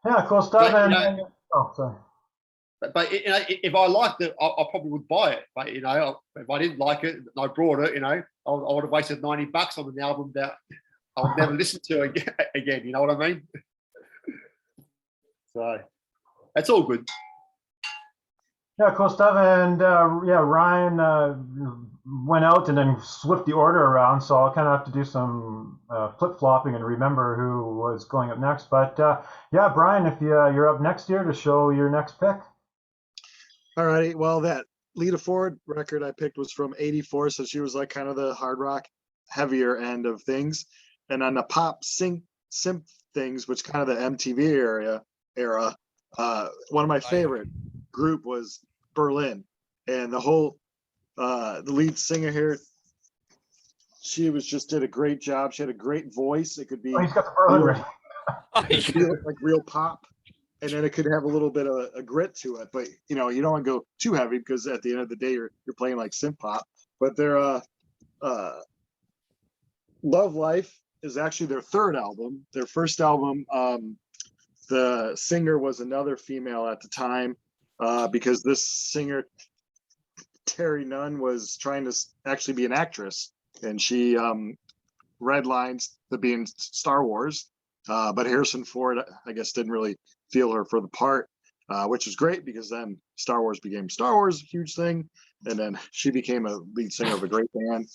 Yeah, cool stuff.
But,
Oh, sorry.
but if I liked it, I probably would buy it. But if I didn't like it, and I brought it. I would have wasted $90 on an album that I'll never listen to again. You know what I mean? So that's all good.
Yeah, cool stuff. And Ryan went out and then flipped the order around, so I'll kind of have to do some flip flopping and remember who was going up next. But Brian, if you're up next here to show your next pick.
All righty. Well, that Lita Ford record I picked was from '84, so she was like kind of the hard rock, heavier end of things. And on the pop synth things, which kind of the MTV era, one of my favorite group was Berlin, and the lead singer here, she did a great job. She had a great voice. It could be
He's got the Berlin ready.
like real pop, and then it could have a little bit of a grit to it. But you don't want to go too heavy because at the end of the day, you're playing like synth pop. But their Love Life is actually their third album. Their first album, the singer was another female at the time, because this singer Terry Nunn was trying to actually be an actress, and she redlined to be in Star Wars, but Harrison Ford, I guess, didn't really feel her for the part, which is great because then Star Wars became Star Wars, huge thing, and then she became a lead singer of a great band.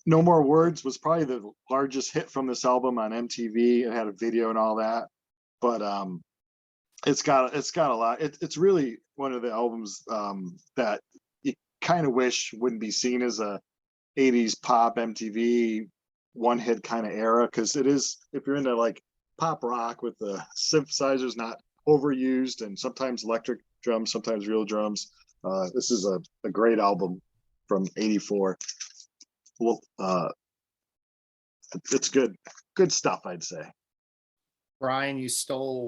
No More Words was probably the largest hit from this album on MTV. It had a video and all that, but it's got a lot. It's really one of the albums that you kind of wish wouldn't be seen as a 80s pop MTV one hit kind of era, because it is, if you're into like pop rock with the synthesizers not overused and sometimes electric drums, sometimes real drums. This is a great album from '84. Well, it's good stuff, I'd say.
Brian, you stole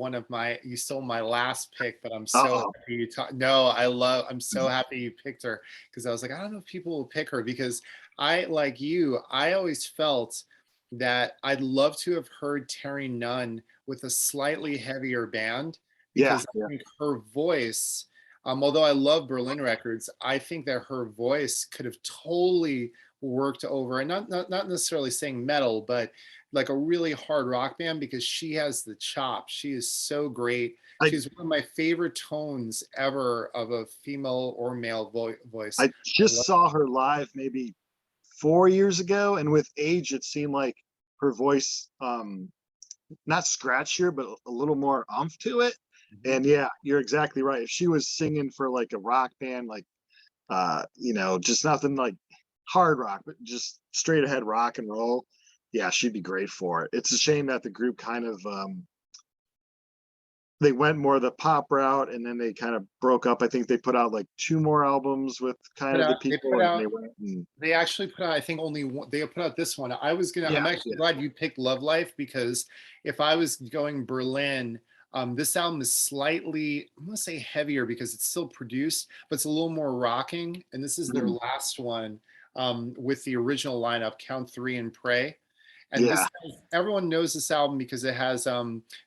my last pick, but I'm so happy you talk. No, I'm so happy you picked her, because I was like, I don't know if people will pick her, because I, like you, I always felt that I'd love to have heard Terry Nunn with a slightly heavier band, because I think her voice, although I love Berlin Records, I think that her voice could have totally worked over, and not necessarily saying metal, but like a really hard rock band, because she has the chops. She is so great. She's one of my favorite tones ever of a female or male voice.
I just saw her live maybe 4 years ago, and with age, it seemed like her voice, not scratchier, but a little more oomph to it. And yeah, you're exactly right. If she was singing for like a rock band, like just nothing like hard rock, but just straight ahead rock and roll, yeah, she'd be great for it. It's a shame that the group kind of they went more the pop route, and then they kind of broke up. I think they put out like 2 more albums with kind of the people,
they actually put out, I think, only one. They put out this one. I'm actually glad you picked Love Life, because if I was going Berlin, this album is slightly, I'm gonna say heavier, because it's still produced, but it's a little more rocking. And this is their last one with the original lineup, Count 3 and Pray. And everyone knows this album because it has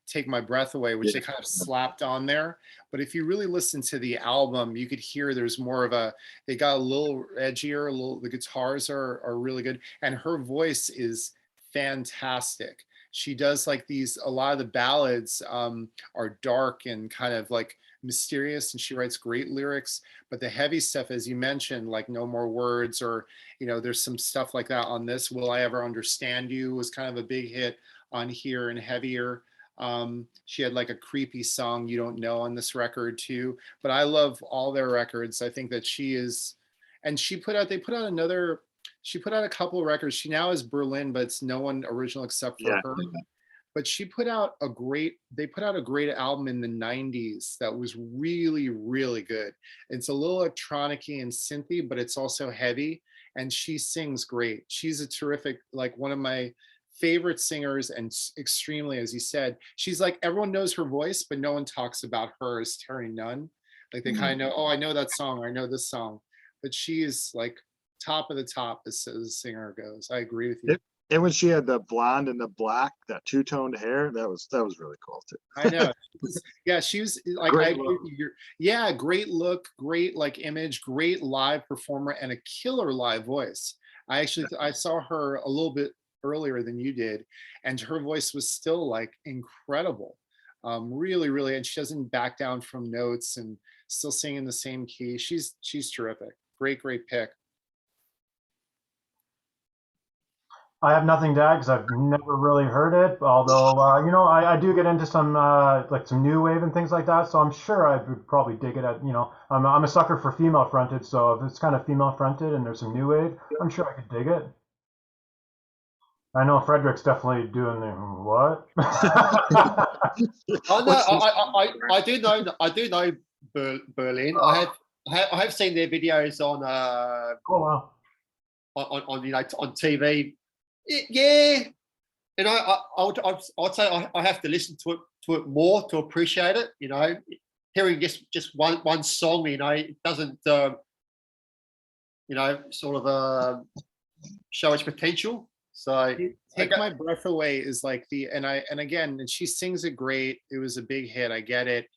Take My Breath Away, which they kind of slapped on there. But if you really listen to the album, you could hear there's more of they got a little edgier, the guitars are really good. And her voice is fantastic. She does like a lot of the ballads are dark and kind of like mysterious, and she writes great lyrics. But the heavy stuff, as you mentioned, like No More Words, or there's some stuff like that on this. Will I Ever Understand You was kind of a big hit on here, and heavier. She had like a creepy song, You Don't Know, on this record too. But I love all their records. I think that she is, and she put out a couple of records. She now is Berlin, but it's no one original except for her. But they put out a great album in the 90s that was really, really good. It's a little electronic-y and synthy, but it's also heavy. And she sings great. She's a terrific, like one of my favorite singers, and extremely, as you said, she's like, everyone knows her voice, but no one talks about her as Terry Nunn. Like they kind of know, oh, I know that song, or I know this song. But she is like top of the top as a singer goes. I agree with you.
Yep. And when she had the blonde and the black, that two-toned hair, that was really cool too.
I know. Yeah, she was like,
Great
I agree
look.
with you. Yeah, great look, great like image, great live performer, and a killer live voice. I saw her a little bit earlier than you did, and her voice was still like incredible. Really, really, and she doesn't back down from notes and still singing the same key. She's terrific. Great, great pick.
I have nothing to add because I've never really heard it. Although, I do get into some like some new wave and things like that. So I'm sure I would probably dig it. I'm a sucker for female fronted. So if it's kind of female fronted and there's some new wave, I'm sure I could dig it. I know Frederick's definitely doing the what?
Oh no, I do know Berlin. I have seen their videos on
Oh wow.
on on TV. Yeah, I'd say I have to listen to it more to appreciate it. Hearing just one song, it doesn't sort of show its potential. So
Take My Breath Away is like and she sings it great. It was a big hit. I get it.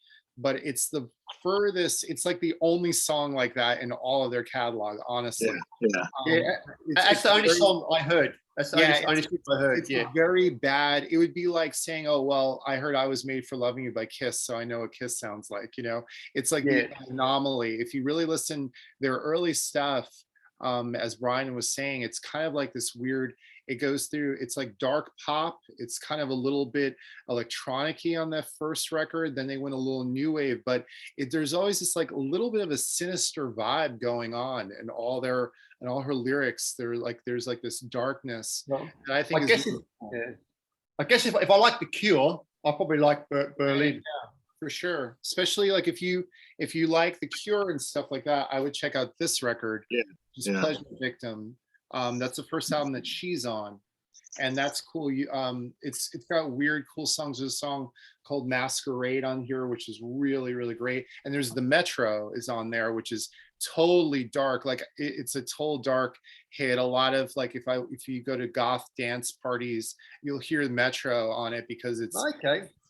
But it's the furthest, it's like the only song like that in all of their catalog, honestly.
Yeah.
That's the only song I heard. That's the only song I heard.
It's very bad. It would be like saying, oh, well, I heard I Was Made for Loving You by Kiss, so I know what Kiss sounds like, It's like the anomaly. If you really listen, their early stuff, as Brian was saying, it's kind of like this weird, it goes through, it's like dark pop. It's kind of a little bit electronic-y on that first record. Then they went a little new wave, but there's always this like a little bit of a sinister vibe going on and all her lyrics. There's like this darkness that I think
I guess if I like The Cure, I'll probably like Berlin.
Yeah, for sure. Especially like if you like The Cure and stuff like that, I would check out this record. Just Pleasure Victim. That's the first album that she's on, and that's cool. It's got weird, cool songs. There's a song called Masquerade on here, which is really, really great. And there's The Metro is on there, which is totally dark. Like it's a total dark hit. A lot of like if you go to goth dance parties, you'll hear The Metro on it because it's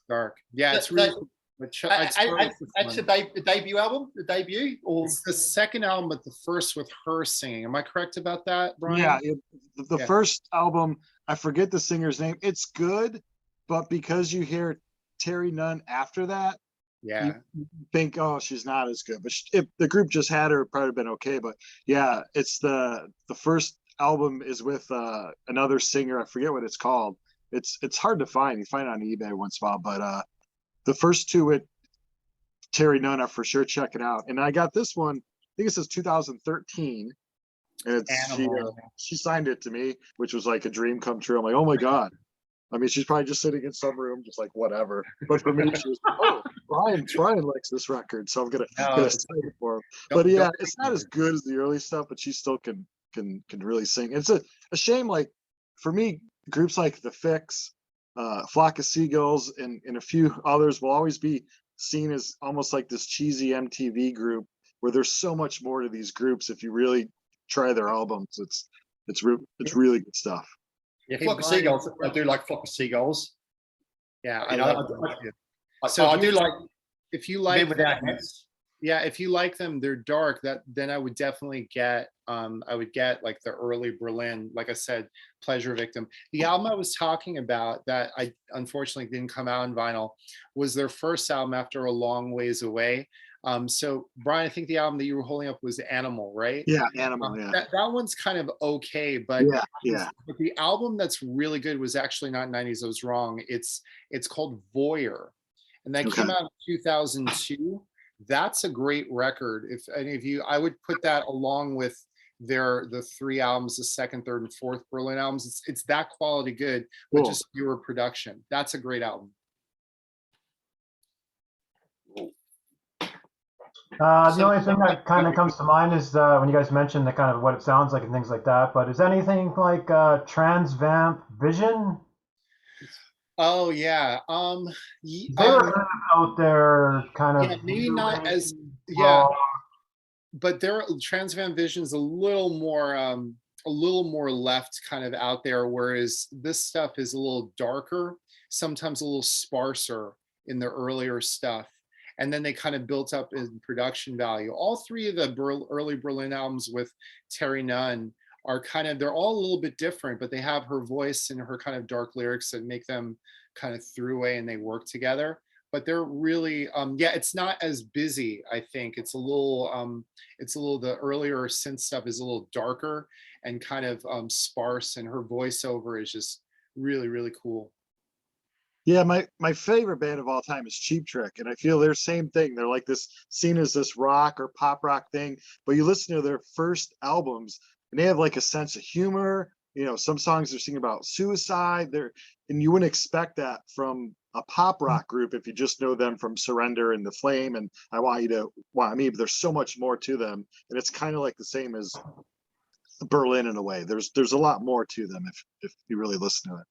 dark. Yeah, it's really.
It's the debut album, or
it's the second album, but the first with her singing. Am I correct about that, Brian?
Yeah, the first album, I forget the singer's name. It's good, but because you hear Terry Nunn after that, you think, oh, she's not as good. But if the group just had her, it'd probably been okay. But yeah, it's the first album is with another singer. I forget what it's called. It's hard to find. You find it on eBay once in a while, but the first two with Terry Nunn are for sure. Check it out. And I got this one. I think it says 2013, and she signed it to me, which was like a dream come true. I'm like, oh my god. I mean, she's probably just sitting in some room, just like whatever. But for me, she was like, oh, Brian likes this record, so I'm gonna sing it for him. But yeah, it's not as good as the early stuff, but she still can really sing. It's a shame. Like for me, groups like The Fix, Flock of Seagulls, and a few others will always be seen as almost like this cheesy MTV group, where there's so much more to these groups. If you really try their albums, it's really good stuff.
Yeah, Flock of Seagulls. I do like Flock of Seagulls.
Yeah,
I do like.
If you like
Without Hats.
Yeah, if you like them, they're dark. Then I would definitely get. I would get like the early Berlin, like I said, Pleasure Victim. The album I was talking about that I unfortunately didn't come out on vinyl was their first album after a long ways away. So Brian, I think the album that you were holding up was Animal, right?
Yeah, Animal.
That one's kind of okay, but but the album that's really good was actually not 90s. I was wrong. It's called Voyeur, and that came out in 2002. That's a great record. If any of you, I would put that along with the three albums, the second, third, and fourth Berlin albums. It's that quality good, but just fewer production. That's a great album.
The only thing that kind of comes to mind is when you guys mentioned the kind of what it sounds like and things like that. But is anything like Trans Vamp Vision?
Oh yeah,
they were kind of out there, kind of.
Yeah, maybe not as but their Trans Van Vision's a little more left kind of out there, whereas this stuff is a little darker, sometimes a little sparser in the earlier stuff. And then they kind of built up in production value. All three of the early Berlin albums with Terry Nunn are kind of, they're all a little bit different, but they have her voice and her kind of dark lyrics that make them kind of throughway, and they work together. But they're really, yeah, it's not as busy. I think it's a little, the earlier synth stuff is a little darker and kind of sparse, and her voiceover is just really, really cool.
Yeah, my favorite band of all time is Cheap Trick, and I feel they're same thing. They're like this, seen as this rock or pop rock thing, but you listen to their first albums and they have like a sense of humor. You know, some songs they're singing about suicide. And you wouldn't expect that from a pop rock group if you just know them from Surrender and The Flame and I Want You to Want Me. But there's so much more to them, and it's kind of like the same as Berlin in a way. There's a lot more to them if you really listen to it.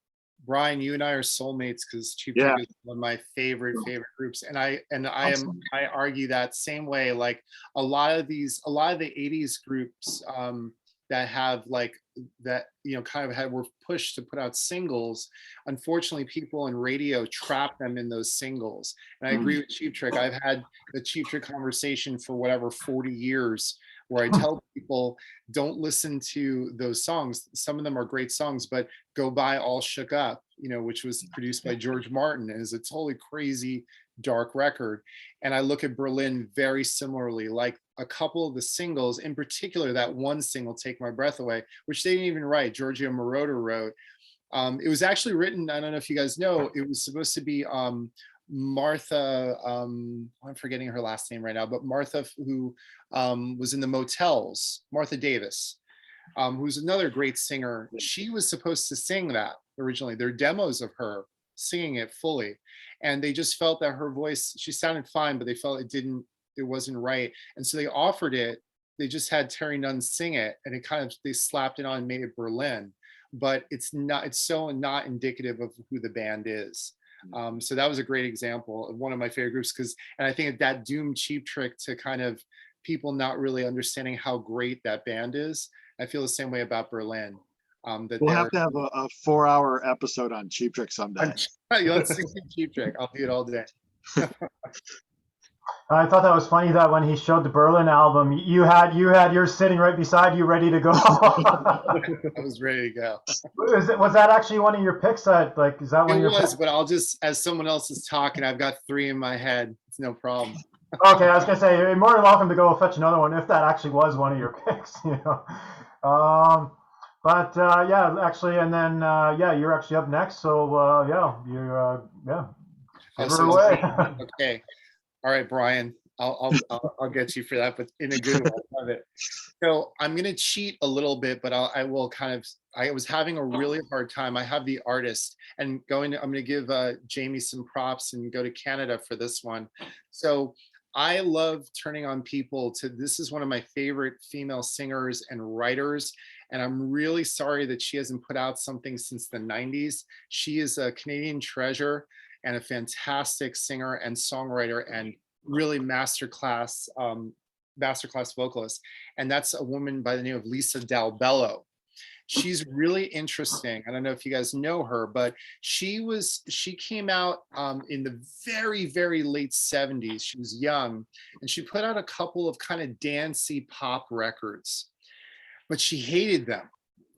Brian, you and I are soulmates because Cheap
Yeah.
Trick is one of my favorite groups, and I
Awesome.
argue that same way. Like a lot of the 80s groups that have like that, you know, kind of were pushed to put out singles. Unfortunately, people on radio trap them in those singles. And I agree with Cheap Trick. I've had the Cheap Trick conversation for whatever 40 years, where I tell people, don't listen to those songs. Some of them are great songs, but go buy All Shook Up, you know, which was produced by George Martin, and is a totally crazy, dark record. And I look at Berlin very similarly. Like a couple of the singles, in particular, that one single, Take My Breath Away, which they didn't even write, Giorgio Moroder wrote. It was actually written, I don't know if you guys know, it was supposed to be Martha, I'm forgetting her last name right now, but Martha, who was in the Motels, Martha Davis, who's another great singer. She was supposed to sing that originally. There are demos of her singing it fully, and they just felt that her voice, she sounded fine, but they felt it wasn't right. And so they offered it. They just had Terry Nunn sing it, and they slapped it on and made it Berlin. But it's so not indicative of who the band is. So that was a great example of one of my favorite groups, and I think that doomed Cheap Trick to kind of people not really understanding how great that band is. I feel the same way about Berlin.
We'll have to have a 4-hour episode on Cheap Trick someday.
Let's see Cheap Trick. I'll do it all day.
I thought that was funny that when he showed the Berlin album, you had yours sitting right beside you, ready to go.
I was ready to go.
Was that actually one of your picks? Is that one of your picks?
But I'll just, as someone else is talking, I've got 3 in my head. It's no problem.
Okay, I was gonna say you're more than welcome to go fetch another one if that actually was one of your picks. You know, yeah, actually, and then you're actually up next. So give her away.
Okay. All right, Brian, I'll get you for that, but in a good way. I love it. So I'm going to cheat a little bit, but I will kind of, I was having a really hard time. I have the artist, and I'm going to give Jamie some props and go to Canada for this one. So I love turning on people this is one of my favorite female singers and writers. And I'm really sorry that she hasn't put out something since the 90s. She is a Canadian treasure and a fantastic singer and songwriter and really masterclass vocalist. And that's a woman by the name of Lisa Dalbello. She's really interesting. I don't know if you guys know her, but she came out in the very, very late 70s. She was young, and she put out a couple of kind of dancey pop records, but she hated them.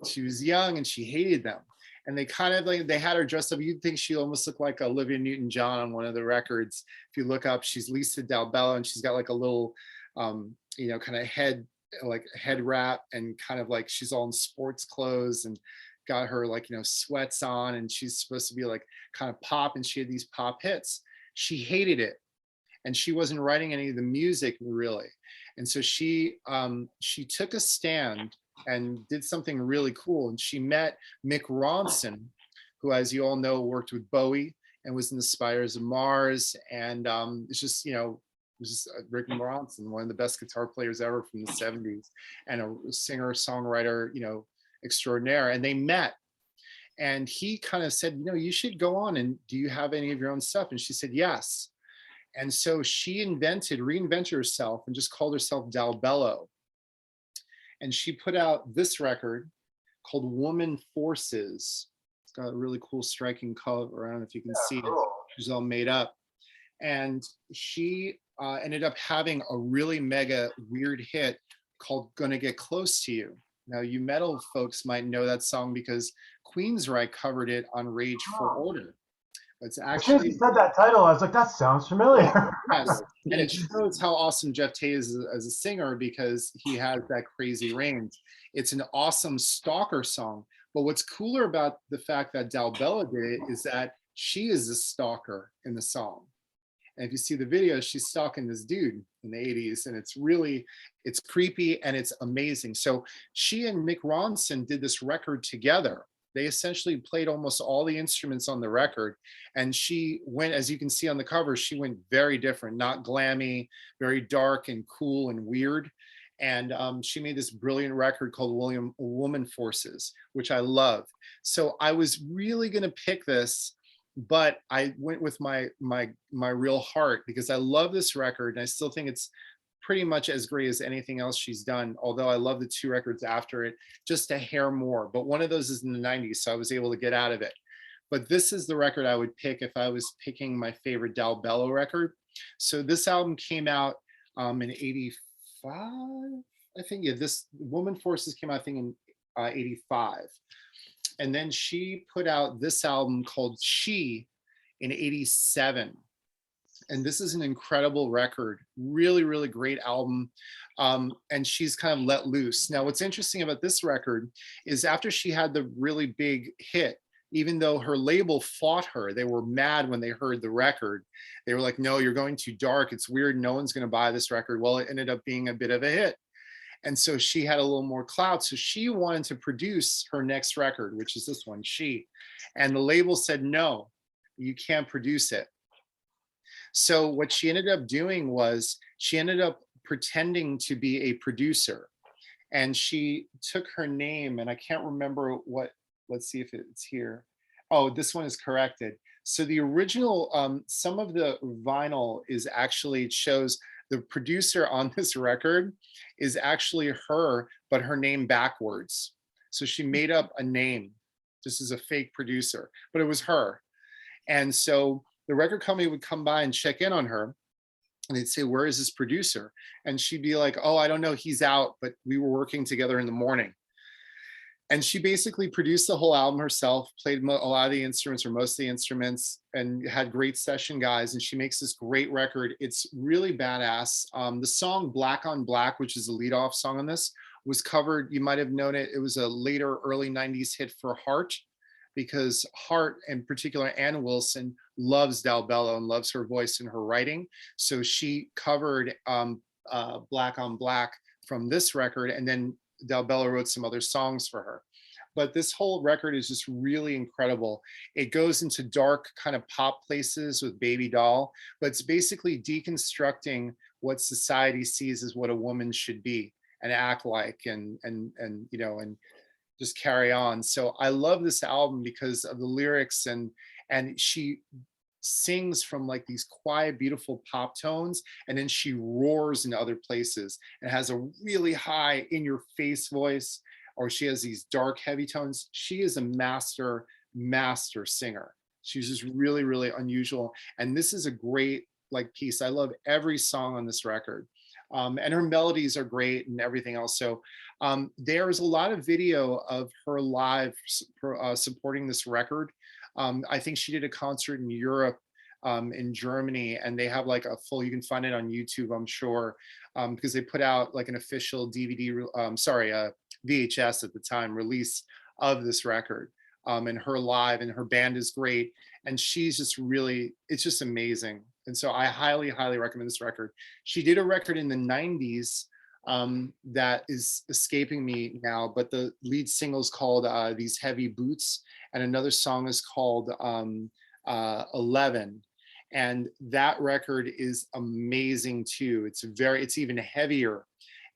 She was young and she hated them. And they kind of they had her dressed up. You'd think she almost looked like Olivia Newton-John on one of the records. If you look up, she's Lisa Dalbello, and she's got like a little, kind of head wrap, and kind of like she's all in sports clothes and got her sweats on, and she's supposed to be like kind of pop, and she had these pop hits. She hated it, and she wasn't writing any of the music really. And so she took a stand and did something really cool. And she met Mick Ronson, who, as you all know, worked with Bowie and was in the Spiders of Mars. And it's just, Rick Ronson, one of the best guitar players ever from the 70s, and a singer, songwriter, extraordinaire. And they met. And he kind of said, you should go on, and do you have any of your own stuff? And she said, yes. And so she reinvented herself and just called herself Dalbello. And she put out this record called Woman Forces. It's got a really cool striking cover. I don't know if you can see it. She's all made up. And she ended up having a really mega weird hit called Gonna Get Close to You. Now, you metal folks might know that song because Queensryche covered it on Rage for Order. It's
As soon as you
actually,
said that title, I was like, that sounds familiar.
yes, and it shows how awesome Jeff Tate is as a singer because he has that crazy range. It's an awesome stalker song. But what's cooler about the fact that Dalbella did it is that she is the stalker in the song. And if you see the video, she's stalking this dude in the 80s, and it's creepy and it's amazing. So she and Mick Ronson did this record together. They essentially played almost all the instruments on the record. And she went, as you can see on the cover, she went very different, not glammy, very dark and cool and weird. And she made this brilliant record called Woman Forces, which I love. So I was really going to pick this, but I went with my real heart because I love this record. And I still think it's pretty much as great as anything else she's done, although I love the two records after it just a hair more. But one of those is in the 90s, so I was able to get out of it. But this is the record I would pick if I was picking my favorite Dalbello record. So this album came out in 85, I think. Yeah, this Woman Forces came out, I think, in 85. And then she put out this album called She in 87. And this is an incredible record, really, really great album. And she's kind of let loose. Now, what's interesting about this record is after she had the really big hit, even though her label fought her, they were mad when they heard the record. They were like, no, you're going too dark. It's weird. No one's going to buy this record. Well, it ended up being a bit of a hit. And so she had a little more clout. So she wanted to produce her next record, which is this one, She. And the label said, no, you can't produce it. So what she ended up doing was she ended up pretending to be a producer. And she took her name, and I can't remember what, let's see if it's here. Oh, this one is corrected. So the original, some of the vinyl is actually, it shows the producer on this record is actually her, but her name backwards. So she made up a name. This is a fake producer, but it was her. And so the record company would come by and check in on her, and they'd say, where is this producer? And she'd be like, oh, I don't know, he's out, but we were working together in the morning. And she basically produced the whole album herself, played a lot of the instruments or most of the instruments, and had great session guys. And she makes this great record. It's really badass. The song Black on Black, which is the leadoff song on this, was covered. You might have known it. It was a later early 90s hit for Heart, because Hart, in particular, Ann Wilson, loves Dalbello and loves her voice and her writing. So she covered Black on Black from this record, and then Dalbello wrote some other songs for her. But this whole record is just really incredible. It goes into dark kind of pop places with Baby Doll, but it's basically deconstructing what society sees as what a woman should be and act like, and you know, and just carry on. So I love this album because of the lyrics, and she sings from like these quiet, beautiful pop tones, and then she roars in other places and has a really high in your face voice, or she has these dark, heavy tones. She is a master singer. She's just really, really unusual. And this is a great like piece. I love every song on this record. And her melodies are great and everything else. So there's a lot of video of her live supporting this record. I think she did a concert in Europe, in Germany, and they have like a full, you can find it on YouTube, I'm sure, because they put out like an official DVD, VHS at the time release of this record, and her live, and her band is great. And she's just really, it's just amazing. And so I highly, highly recommend this record. She did a record in the 90s that is escaping me now, but the lead single is called These Heavy Boots, and another song is called 11. And that record is amazing too. It's even heavier.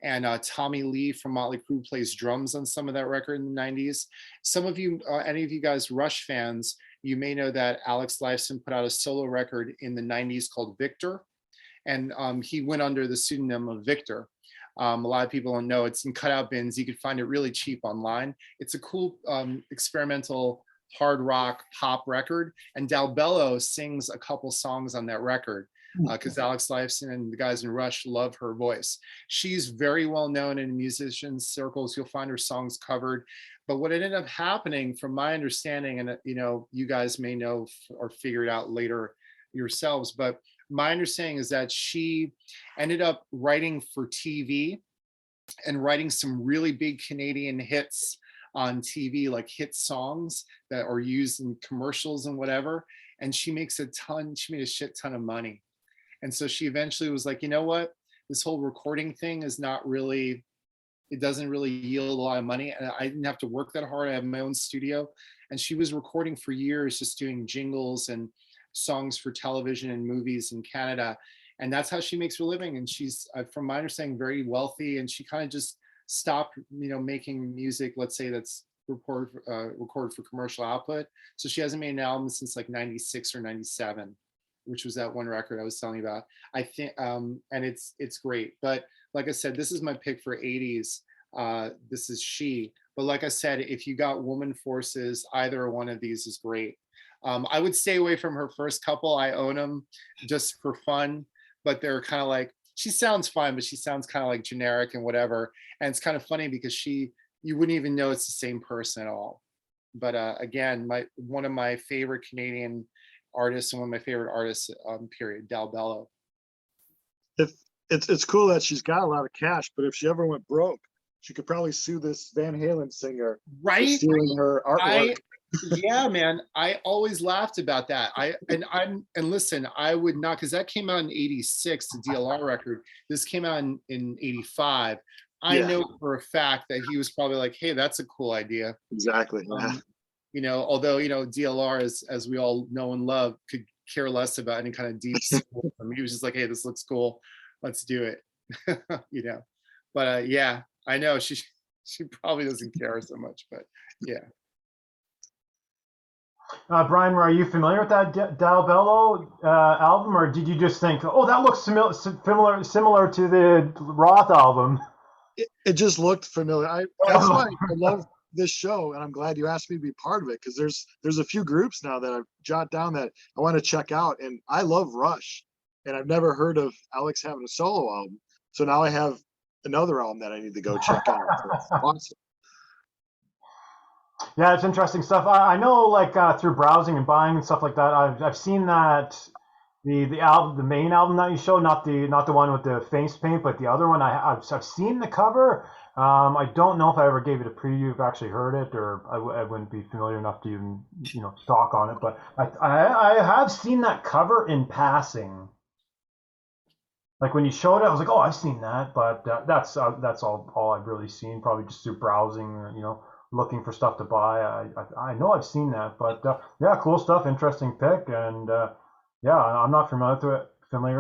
and Tommy Lee from Motley Crue plays drums on some of that record in the 90s. Some of you, any of you guys Rush fans, you may know that Alex Lifeson put out a solo record in the 90s called Victor, and he went under the pseudonym of Victor. A lot of people don't know, it's in cutout bins. You can find it really cheap online. It's a cool experimental hard rock pop record, and Dal Bello sings a couple songs on that record because Alex Lifeson and the guys in Rush love her voice. She's very well known in musician circles. You'll find her songs covered. But what ended up happening, from my understanding, and you guys may know or figure it out later yourselves, but my understanding is that she ended up writing for TV and writing some really big Canadian hits on TV, like hit songs that are used in commercials and whatever. And she made a shit ton of money. And so she eventually was like, you know what? This whole recording thing is not really, it doesn't really yield a lot of money. And I didn't have to work that hard. I have my own studio. And she was recording for years, just doing jingles and songs for television and movies in Canada. And that's how she makes her living. And she's, from my understanding, very wealthy. And she kind of just stopped, making music, let's say, that's recorded for commercial output. So she hasn't made an album since like 96 or 97, which was that one record I was telling you about. I think, and it's great. But like I said, this is my pick for 80s. This is She. But like I said, if you got Woman Forces, either one of these is great. I would stay away from her first couple. I own them just for fun, but they're kind of like, she sounds fine, but she sounds kind of like generic and whatever. And it's kind of funny because you wouldn't even know it's the same person at all. But again, one of my favorite Canadian artists and one of my favorite artists, period, Dal Bello.
It's cool that she's got a lot of cash, but if she ever went broke, she could probably sue this Van Halen singer for stealing her artwork.
Yeah, man, I always laughed about that. And listen, I would not, because that came out in 86, the DLR record. This came out in 85. I know for a fact that he was probably like, hey, that's a cool idea.
Exactly.
Although DLR, as we all know and love, could care less about any kind of deep school. I mean, he was just like, hey, this looks cool, let's do it. But yeah, I know she probably doesn't care so much, but yeah.
Brian, are you familiar with that Dal Bello album, or did you just think, oh, that looks similar to the Roth album?
It just looked familiar. That's why I love this show, and I'm glad you asked me to be part of it, because there's a few groups now that I've jotted down that I want to check out, and I love Rush, and I've never heard of Alex having a solo album, so now I have another album that I need to go check out. Awesome.
Yeah, it's interesting stuff. I know, like through browsing and buying and stuff like that, I've seen that the album, the main album that you showed, not the one with the face paint, but the other one. I've seen the cover. I don't know if I ever gave it a preview, if I actually heard it, or I wouldn't be familiar enough to even talk on it. But I have seen that cover in passing. Like when you showed it, I was like, oh, I've seen that, but that's all I've really seen. Probably just through browsing, or, looking for stuff to buy. I know I've seen that, but yeah, cool stuff, interesting pick, and yeah, I'm not familiar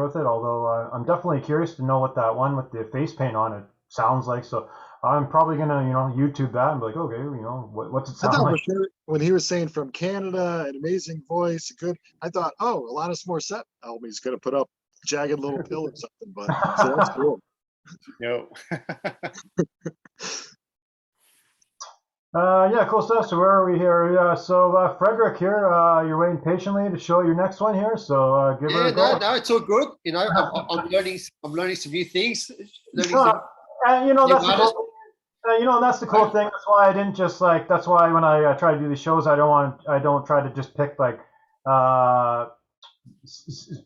with it, although I'm definitely curious to know what that one with the face paint on it sounds like. So I'm probably gonna YouTube that and be like, okay, what's it sound like?
When he was saying from Canada, an amazing voice, good, I thought, oh, Alanis Morissette album, he's gonna put up Jagged Little Pill or something, but so that's cool.
No.
Yeah, cool stuff. So where are we here? So Frederick here, you're waiting patiently to show your next one here. So give her a go.
No, it's all good. I'm learning some new things.
That's the cool thing. That's why I didn't just that's why when I try to do these shows, I don't try to just pick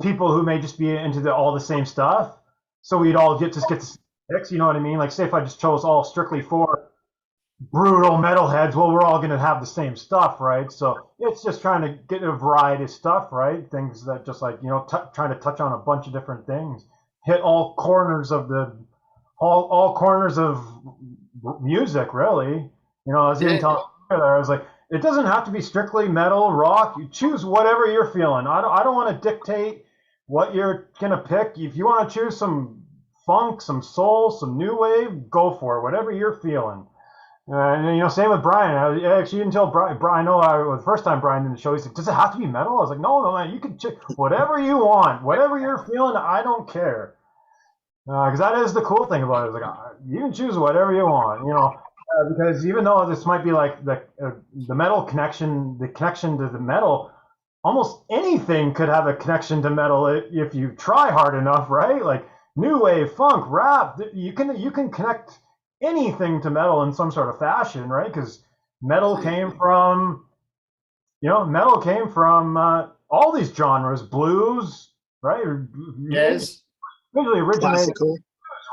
people who may just be into all the same stuff. So we'd all get the same picks. You know what I mean? Like, say if I just chose all strictly for brutal metalheads, well, we're all going to have the same stuff, right? So it's just trying to get a variety of stuff, right? Things that just trying to touch on a bunch of different things, hit all corners of all corners of music, really. I was even telling you there, I was like, it doesn't have to be strictly metal, rock. You choose whatever you're feeling. I don't want to dictate what you're going to pick. If you want to choose some funk, some soul, some new wave, go for it. Whatever you're feeling. And same with Brian. Actually, until Brian, I know the first time Brian did the show, he's like, "Does it have to be metal?" I was like, "No, man. You can check whatever you want, whatever you're feeling. I don't care." Because that is the cool thing about it. It's like you can choose whatever you want. Because even though this might be like the metal connection, the connection to the metal, almost anything could have a connection to metal if you try hard enough, right? Like new wave, funk, rap. You can connect anything to metal in some sort of fashion, right? Because metal came from all these genres, blues, right?
Yes.
Usually originated,
Classical.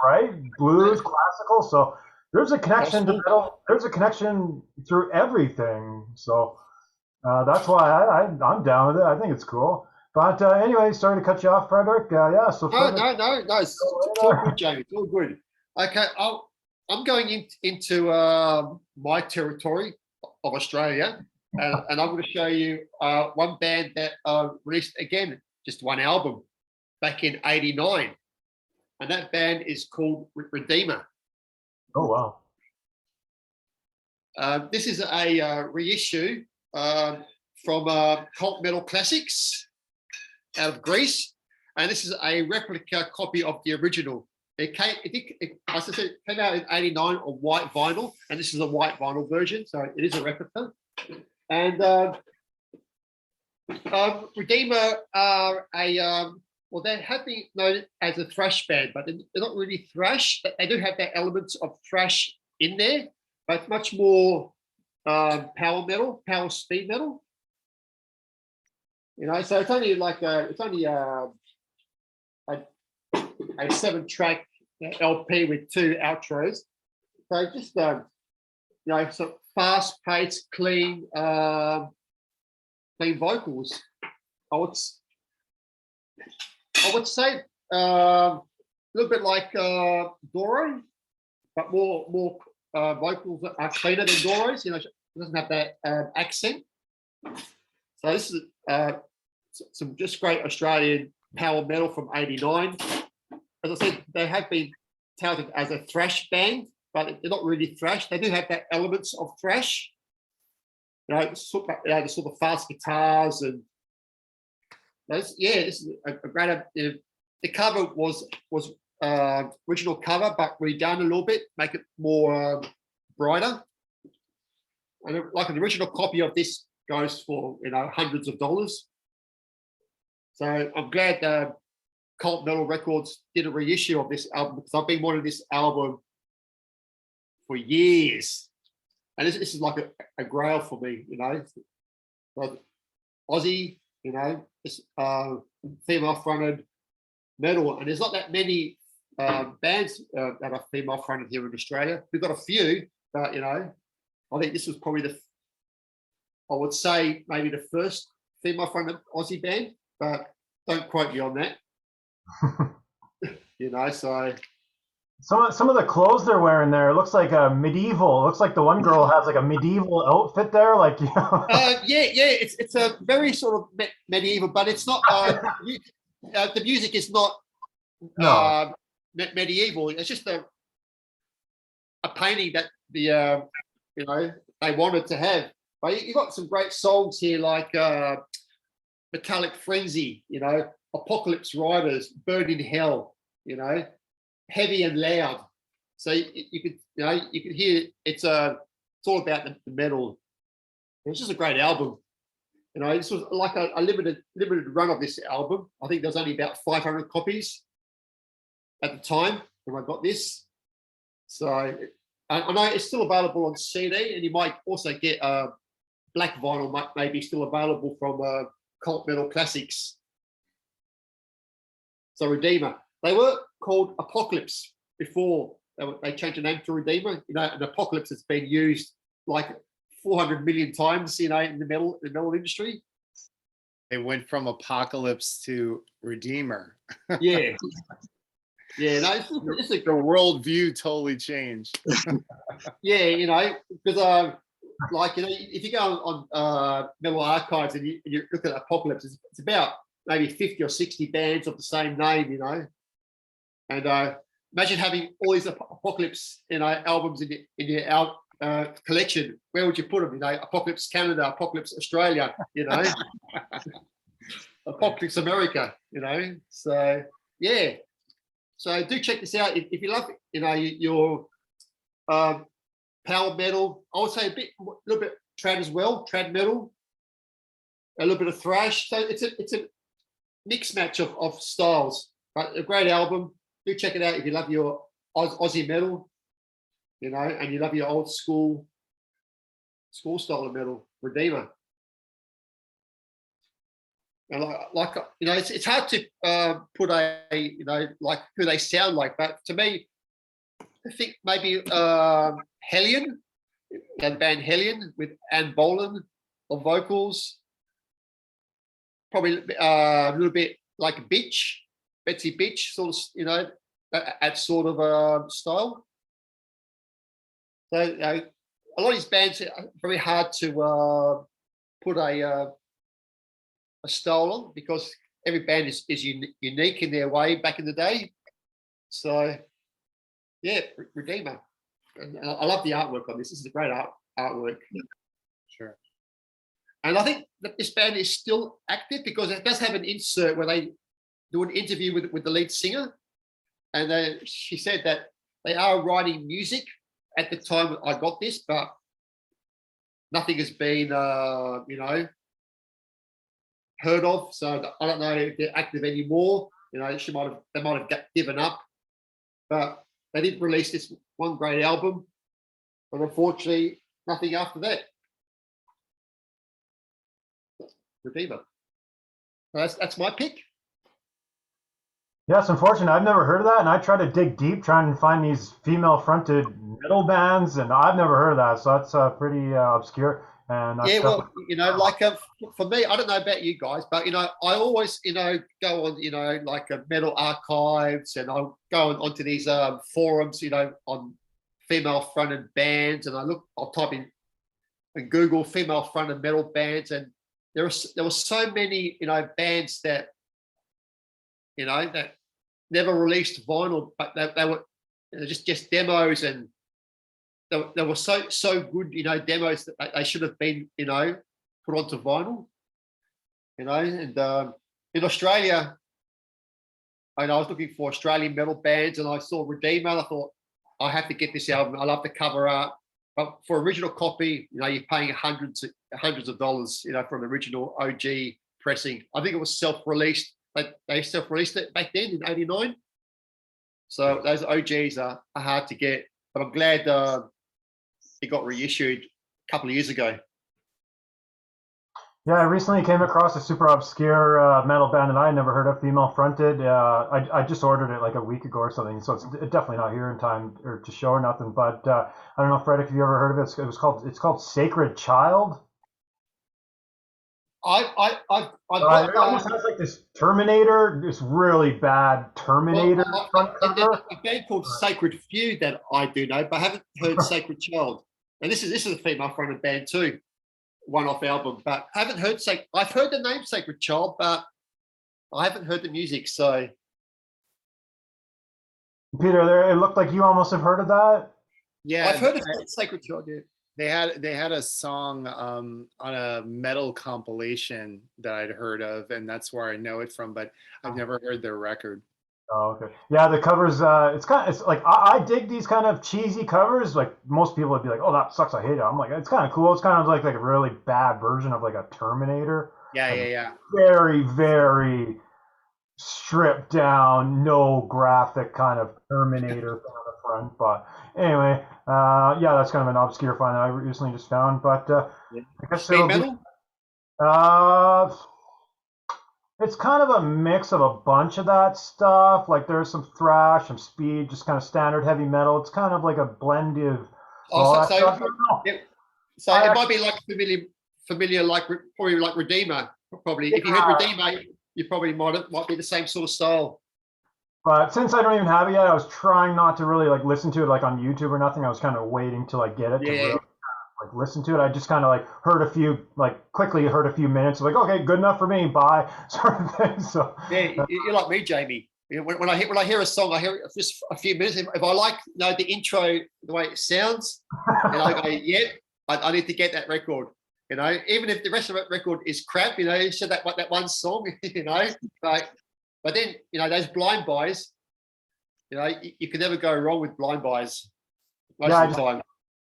right? Blues, classical. So there's a connection to metal. There's a connection through everything. So that's why I'm down with it. I think it's cool. But anyway, sorry to cut you off, Frederick. Yeah. So Frederick,
No. It's all good, Jamie. It's all good. Okay, I'm going into my territory of Australia, and I'm going to show you one band that released again just one album back in '89, and that band is called Redeemer.
Oh wow.
This is a reissue from Cult Metal Classics out of Greece, and this is a replica copy of the original. It came out in '89 on white vinyl, and this is a white vinyl version, so it is a replica. And Redeemer are they have been known as a thrash band, but they're not really thrash. They do have that elements of thrash in there, but much more power metal, power speed metal. So it's only like a 7-track LP with 2 outros. So just some fast-paced, clean vocals. I would say a little bit like Doro, but more vocals are cleaner than Doro's. It doesn't have that accent. So this is some just great Australian power metal from '89. As I said, they have been touted as a thrash band, but they're not really thrash. They do have that elements of thrash. The sort of fast guitars and this is a great. The cover was original cover, but redone a little bit, make it more brighter. And like an original copy of this goes for hundreds of dollars. So I'm glad Cult Metal Records did a reissue of this album, because I've been wanting this album for years, and this is like a grail for me. Like Aussie, this female-fronted metal, and there's not that many bands that are female-fronted here in Australia. We've got a few, but I think this was probably I would say maybe the first female-fronted Aussie band, but don't quote me on that. So
some of the clothes they're wearing there, it looks like a medieval. It looks like the one girl has like a medieval outfit there, like
yeah, it's a very sort of medieval, but it's not. The music is not medieval. It's just a painting that they wanted to have. But you got some great songs here, like Metallic Frenzy, Apocalypse Riders, Burn in Hell, Heavy and Loud. So you could hear it's all about the metal. It's just a great album. This was like a limited run of this album. I think there's only about 500 copies at the time when I got this. So I know it's still available on CD, and you might also get black vinyl, maybe still available from Cult Metal Classics. So Redeemer, they were called Apocalypse before they changed the name to Redeemer. And Apocalypse has been used like 400 million times, in the metal industry.
They went from Apocalypse to Redeemer.
Yeah. Yeah, no, it's
The worldview totally changed.
Yeah, because if you go on Metal Archives and you look at Apocalypse, it's about maybe 50 or 60 bands of the same name, and imagine having all these Apocalypse, albums in your collection. Where would you put them? Apocalypse Canada, Apocalypse Australia, Apocalypse America, So yeah. So do check this out if you love, your power metal. I would say a little bit trad as well, trad metal, a little bit of thrash. So it's a mixed match of styles, but a great album. Do check it out if you love your Aussie metal, and you love your old school style of metal, Redeemer. And it's hard to put like who they sound like, but to me, I think maybe Hellion, the band Hellion with Anne Bolan on vocals. Probably a little bit like Betsy Bitch, sort of, that sort of style. So a lot of these bands are very hard to put a style on because every band is unique in their way back in the day. So yeah, Redeemer. And I love the artwork on this. This is a great artwork.
Sure.
And I think that this band is still active because it does have an insert where they do an interview with the lead singer. And she said that they are writing music at the time I got this, but nothing has been, heard of. So I don't know if they're active anymore. They might have given up, but they did release this one great album, but unfortunately, nothing after that. Redeemer. That's my pick.
Yes, unfortunately, I've never heard of that, and I try to dig deep trying to find these female-fronted metal bands, and I've never heard of that, so that's pretty obscure. And that's
for me, I don't know about you guys, but I always go on like a metal archives, and I'll go onto these forums, on female-fronted bands, and I'll type in Google female-fronted metal bands, and there were so many bands that that never released vinyl, but they were just demos, and they were so good, demos that they should have been, put onto vinyl, and in Australia, I was looking for Australian metal bands, and I saw Redeemer, and I thought, I have to get this album. I love the cover art, but for original copy, you're paying hundreds of dollars, for the original OG pressing. I think it was self-released. They self-released it back then in '89. So those OGs are hard to get, but I'm glad it got reissued a couple of years ago.
Yeah, I recently came across a super obscure metal band that I had never heard of, female-fronted. I just ordered it like a week ago or something, so it's definitely not here in time or to show or nothing. But I don't know, Frederick, if you ever heard of it. It's called Sacred Child.
It
almost has like this Terminator, this really bad Terminator front cover.
A band called Sacred Feud that I do know, but I haven't heard Sacred Child. And this is a female-fronted band too, one-off album. But I haven't heard I've heard the name Sacred Child, but I haven't heard the music. So,
Peter, it looked like you almost have heard of that.
Yeah,
I've heard of Sacred Child. Yeah.
They had a song on a metal compilation that I'd heard of, and that's where I know it from. But I've never heard their record.
Oh, okay. Yeah, the covers. It's like I dig these kind of cheesy covers. Like most people would be like, "Oh, that sucks. I hate it." I'm like, it's kind of cool. It's kind of like a really bad version of like a Terminator.
Yeah.
Very, very stripped down, no graphic kind of Terminator on the front. But anyway, that's kind of an obscure find that I recently just found. But I guess
Speed metal.
It's kind of a mix of a bunch of that stuff. Like there's some thrash, some speed, just kind of standard heavy metal. It's kind of like a blend of all that stuff.
So it might be like familiar, like probably like Redeemer. Probably if you heard Redeemer, you probably might be the same sort of style.
But since I don't even have it yet, I was trying not to really like listen to it like on YouTube or nothing. I was kind of waiting till I get it to really like listen to it. I just kind of like quickly heard a few minutes, like, okay, good enough for me, bye, sort of thing. So
yeah, you're like me, Jamie. You know, when I hear a song, I hear it just a few minutes. If I like, you know, the intro, the way it sounds, and I go, yeah, I need to get that record. You know, even if the rest of the record is crap, you know, it's just that one song, you know. But then, you know, those blind buys, you know, you can never go wrong with blind buys most
Yeah,
of the time.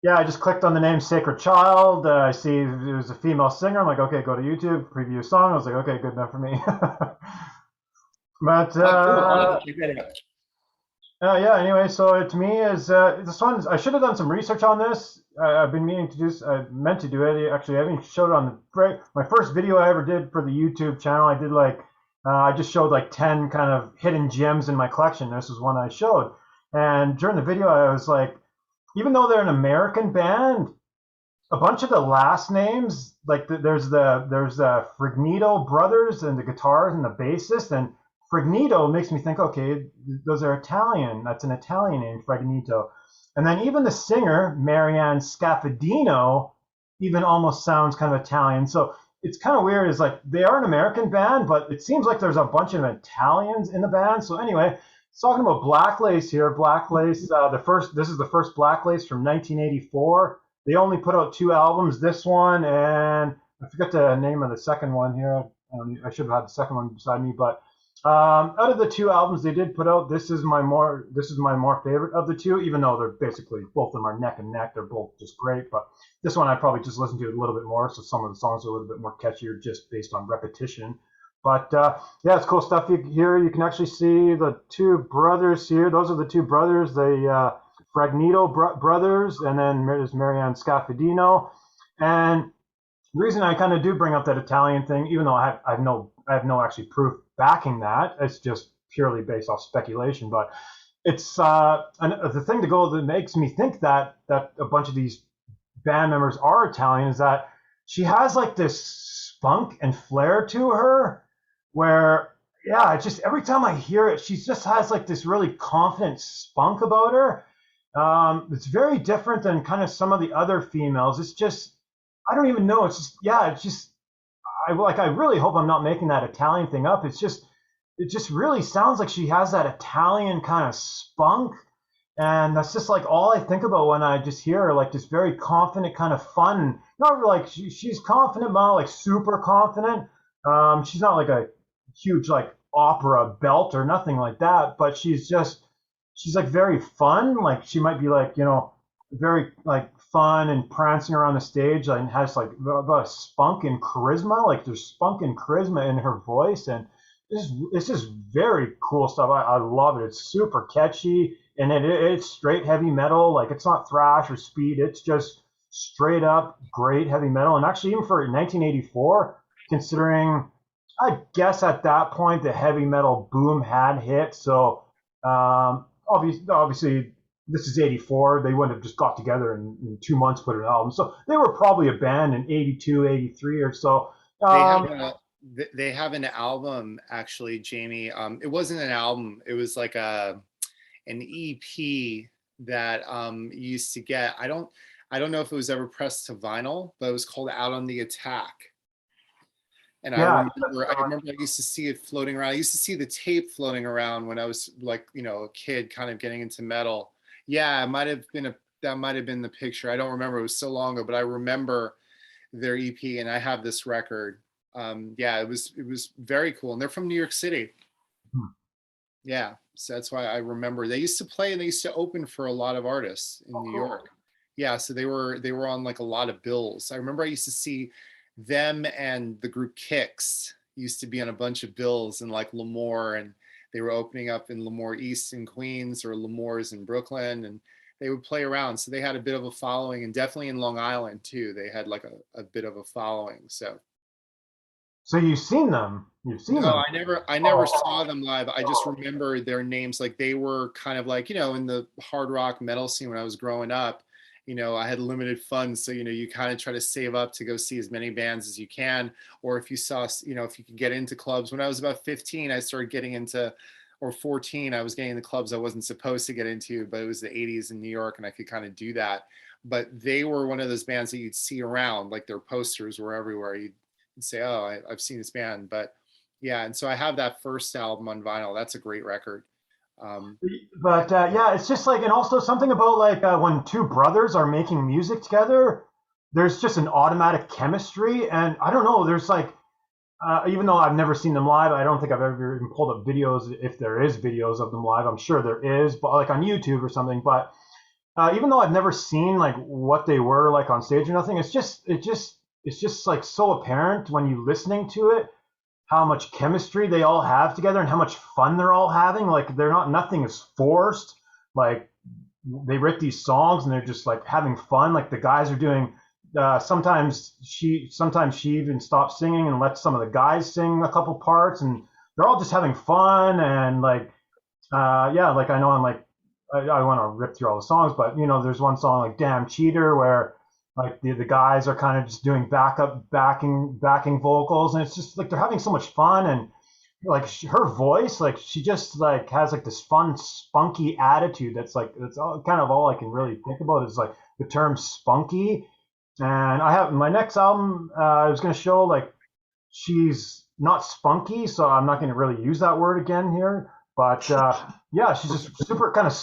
Yeah, I just clicked on the name Sacred Child. I see it was a female singer. I'm like, okay, go to YouTube, preview a song. I was like, okay, good enough for me. But
Oh, cool. I'll have to check that out.
yeah, anyway, so to me is this one. I should have done some research on this. I've been meaning to do. I meant to do it. Actually, I haven't showed it on my first video I ever did for the YouTube channel. I did like I just showed like 10 kind of hidden gems in my collection. This was one I showed, and during the video, I was like, even though they're an American band, a bunch of the last names, like there's the Frignito brothers and the guitars and the bassist, and Frignito makes me think, okay, those are Italian. That's an Italian name, Frignito. And then even the singer, Marianne Scaffidino, even almost sounds kind of Italian. So it's kind of weird. It's like they are an American band, but it seems like there's a bunch of Italians in the band. So anyway, talking about Black Lace here. Black Lace, this is the first Black Lace from 1984. They only put out 2 albums, this one, and I forget the name of the second one here. I should have had the second one beside me, but out of the 2 albums they did put out, this is my more favorite of the 2, even though they're basically, both of them are neck and neck. They're both just great, but this one I probably just listened to a little bit more, so some of the songs are a little bit more catchier just based on repetition. But yeah, it's cool stuff here. You can actually see the 2 brothers here. Those are the 2 brothers, the Fragnito brothers, and then there's Marianne Scaffidino. And the reason I kind of do bring up that Italian thing, even though I have no actually proof backing that, it's just purely based off speculation. But it's the thing to go that makes me think that a bunch of these band members are Italian is that she has like this spunk and flair to her, where yeah, it's just every time I hear it, she just has like this really confident spunk about her. It's very different than kind of some of the other females. It's just I don't even know. It's just yeah, it's just I really hope I'm not making that Italian thing up. It just really sounds like she has that Italian kind of spunk, and that's just like all I think about when I just hear her, like this very confident, kind of fun. Not like she's confident, but not like super confident. She's not like a huge like opera belt or nothing like that, but she's like very fun. Like she might be like, you know, very like fun and prancing around the stage and has like a spunk and charisma. Like there's spunk and charisma in her voice, and it's just very cool stuff. I love it. It's super catchy, and it's straight heavy metal. Like it's not thrash or speed. It's just straight up great heavy metal. And actually, even for 1984, considering I guess at that point the heavy metal boom had hit. So obviously this is 84. They wouldn't have just got together in 2 months, put an album. So they were probably a band in 82, 83 or so.
They have an album actually, Jamie. It wasn't an album. It was like an EP that you used to get. I don't know if it was ever pressed to vinyl, but it was called Out on the Attack. And yeah. I remember I used to see it floating around. I used to see the tape floating around when I was like, you know, a kid kind of getting into metal. Yeah, that might have been the picture. I don't remember. It was so long ago, but I remember their EP, and I have this record. Yeah, it was very cool. And they're from New York City. Yeah, so that's why I remember. They used to play and they used to open for a lot of artists in New York. Yeah, so they were on like a lot of bills. I remember I used to see them, and the group Kicks used to be on a bunch of bills in like Lemoore, and they were opening up in Lemoore East in Queens or Lemoore's in Brooklyn, and they would play around. So they had a bit of a following, and definitely in Long Island too. They had like a bit of a following.
So you've seen them?
No, I never saw them live. I just remember their names. Like they were kind of like, you know, in the hard rock metal scene when I was growing up, you know, I had limited funds. So, you know, you kind of try to save up to go see as many bands as you can. Or if you saw, you know, if you could get into clubs. When I was about 15, I started getting into, or 14, I was getting into clubs I wasn't supposed to get into, but it was the 80s in New York and I could kind of do that. But they were one of those bands that you'd see around, like their posters were everywhere. You'd say, oh, I've seen this band. But Yeah, and so I have that first album on vinyl. That's a great record.
But yeah, it's just like, and also something about like when two brothers are making music together, there's just an automatic chemistry. And I don't know, there's like, even though I've never seen them live, I don't think I've ever even pulled up videos, if there is videos of them live. I'm sure there is, but like on YouTube or something. But even though I've never seen like what they were like on stage or nothing, it's just like so apparent when you listening to it how much chemistry they all have together and how much fun they're all having. Like they're not, nothing is forced. Like they write these songs and they're just like having fun. Like the guys are doing. Sometimes she even stops singing and lets some of the guys sing a couple parts, and they're all just having fun. And like yeah, like I know I'm like I want to rip through all the songs, but you know, there's one song like "Damn Cheater" where like the guys are kind of just doing backing vocals, and it's just like they're having so much fun. And like her voice, like she just like has like this fun spunky attitude that's like that's all, kind of all I can really think about is like the term spunky. And I have my next album, I was going to show like she's not spunky, so I'm not going to really use that word again here. But yeah, she's just super kind of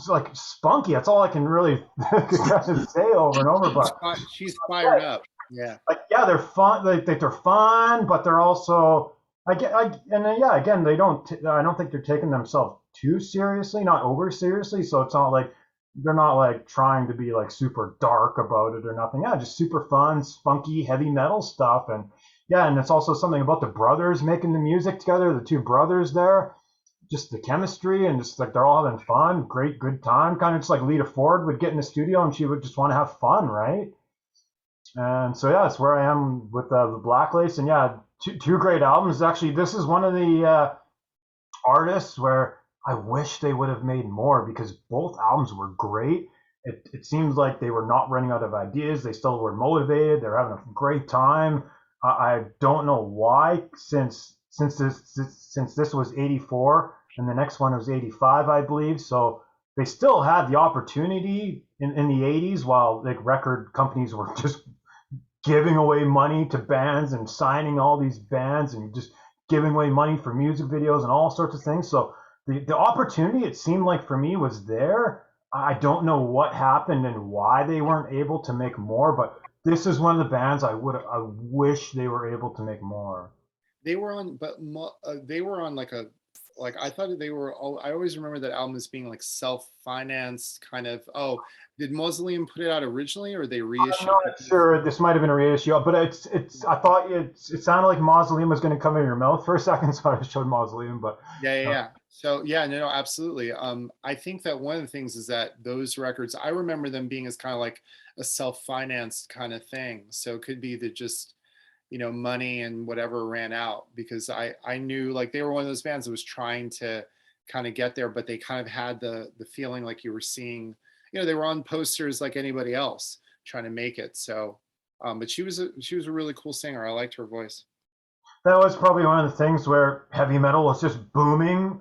like spunky. That's all I can really kind of say over and over. But
she's fired up. Yeah.
Like yeah, they're fun. They're fun, but they're also yeah, again, they don't. I don't think they're taking themselves too seriously, not over seriously. So it's not like they're not like trying to be like super dark about it or nothing. Yeah, just super fun, spunky, heavy metal stuff. And yeah, and it's also something about the brothers making the music together, the two brothers there, just the chemistry and just like they're all having fun, great, good time. Kind of just like Lita Ford would get in the studio and she would just want to have fun, right? And so yeah, that's where I am with the Black Lace. And yeah, two great albums. Actually, this is one of the artists where I wish they would have made more because both albums were great. It seems like they were not running out of ideas. They still were motivated. They're having a great time. I don't know why, since this was 84 and the next one was 85, I believe. So they still had the opportunity in the 80s while like record companies were just giving away money to bands and signing all these bands and just giving away money for music videos and all sorts of things. So the opportunity, it seemed like for me, was there. I don't know what happened and why they weren't able to make more, but this is one of the bands I wish they were able to make more.
They were on, but they were on like a, like I thought they were. I always remember that album as being like self-financed kind of. Oh, did Mausoleum put it out originally, or they reissued?
I'm not sure. This might have been a reissue, but it's. I thought it sounded like Mausoleum was going to come in your mouth for a second, so I showed Mausoleum. But
yeah. So yeah, no, absolutely. I think that one of the things is that those records, I remember them being as kind of like a self-financed kind of thing. So it could be that just, you know, money and whatever ran out, because I knew like they were one of those bands that was trying to kind of get there, but they kind of had the feeling like you were seeing, you know, they were on posters like anybody else trying to make it. So but she was a really cool singer. I liked her voice.
that was probably one of the things where heavy metal was just booming.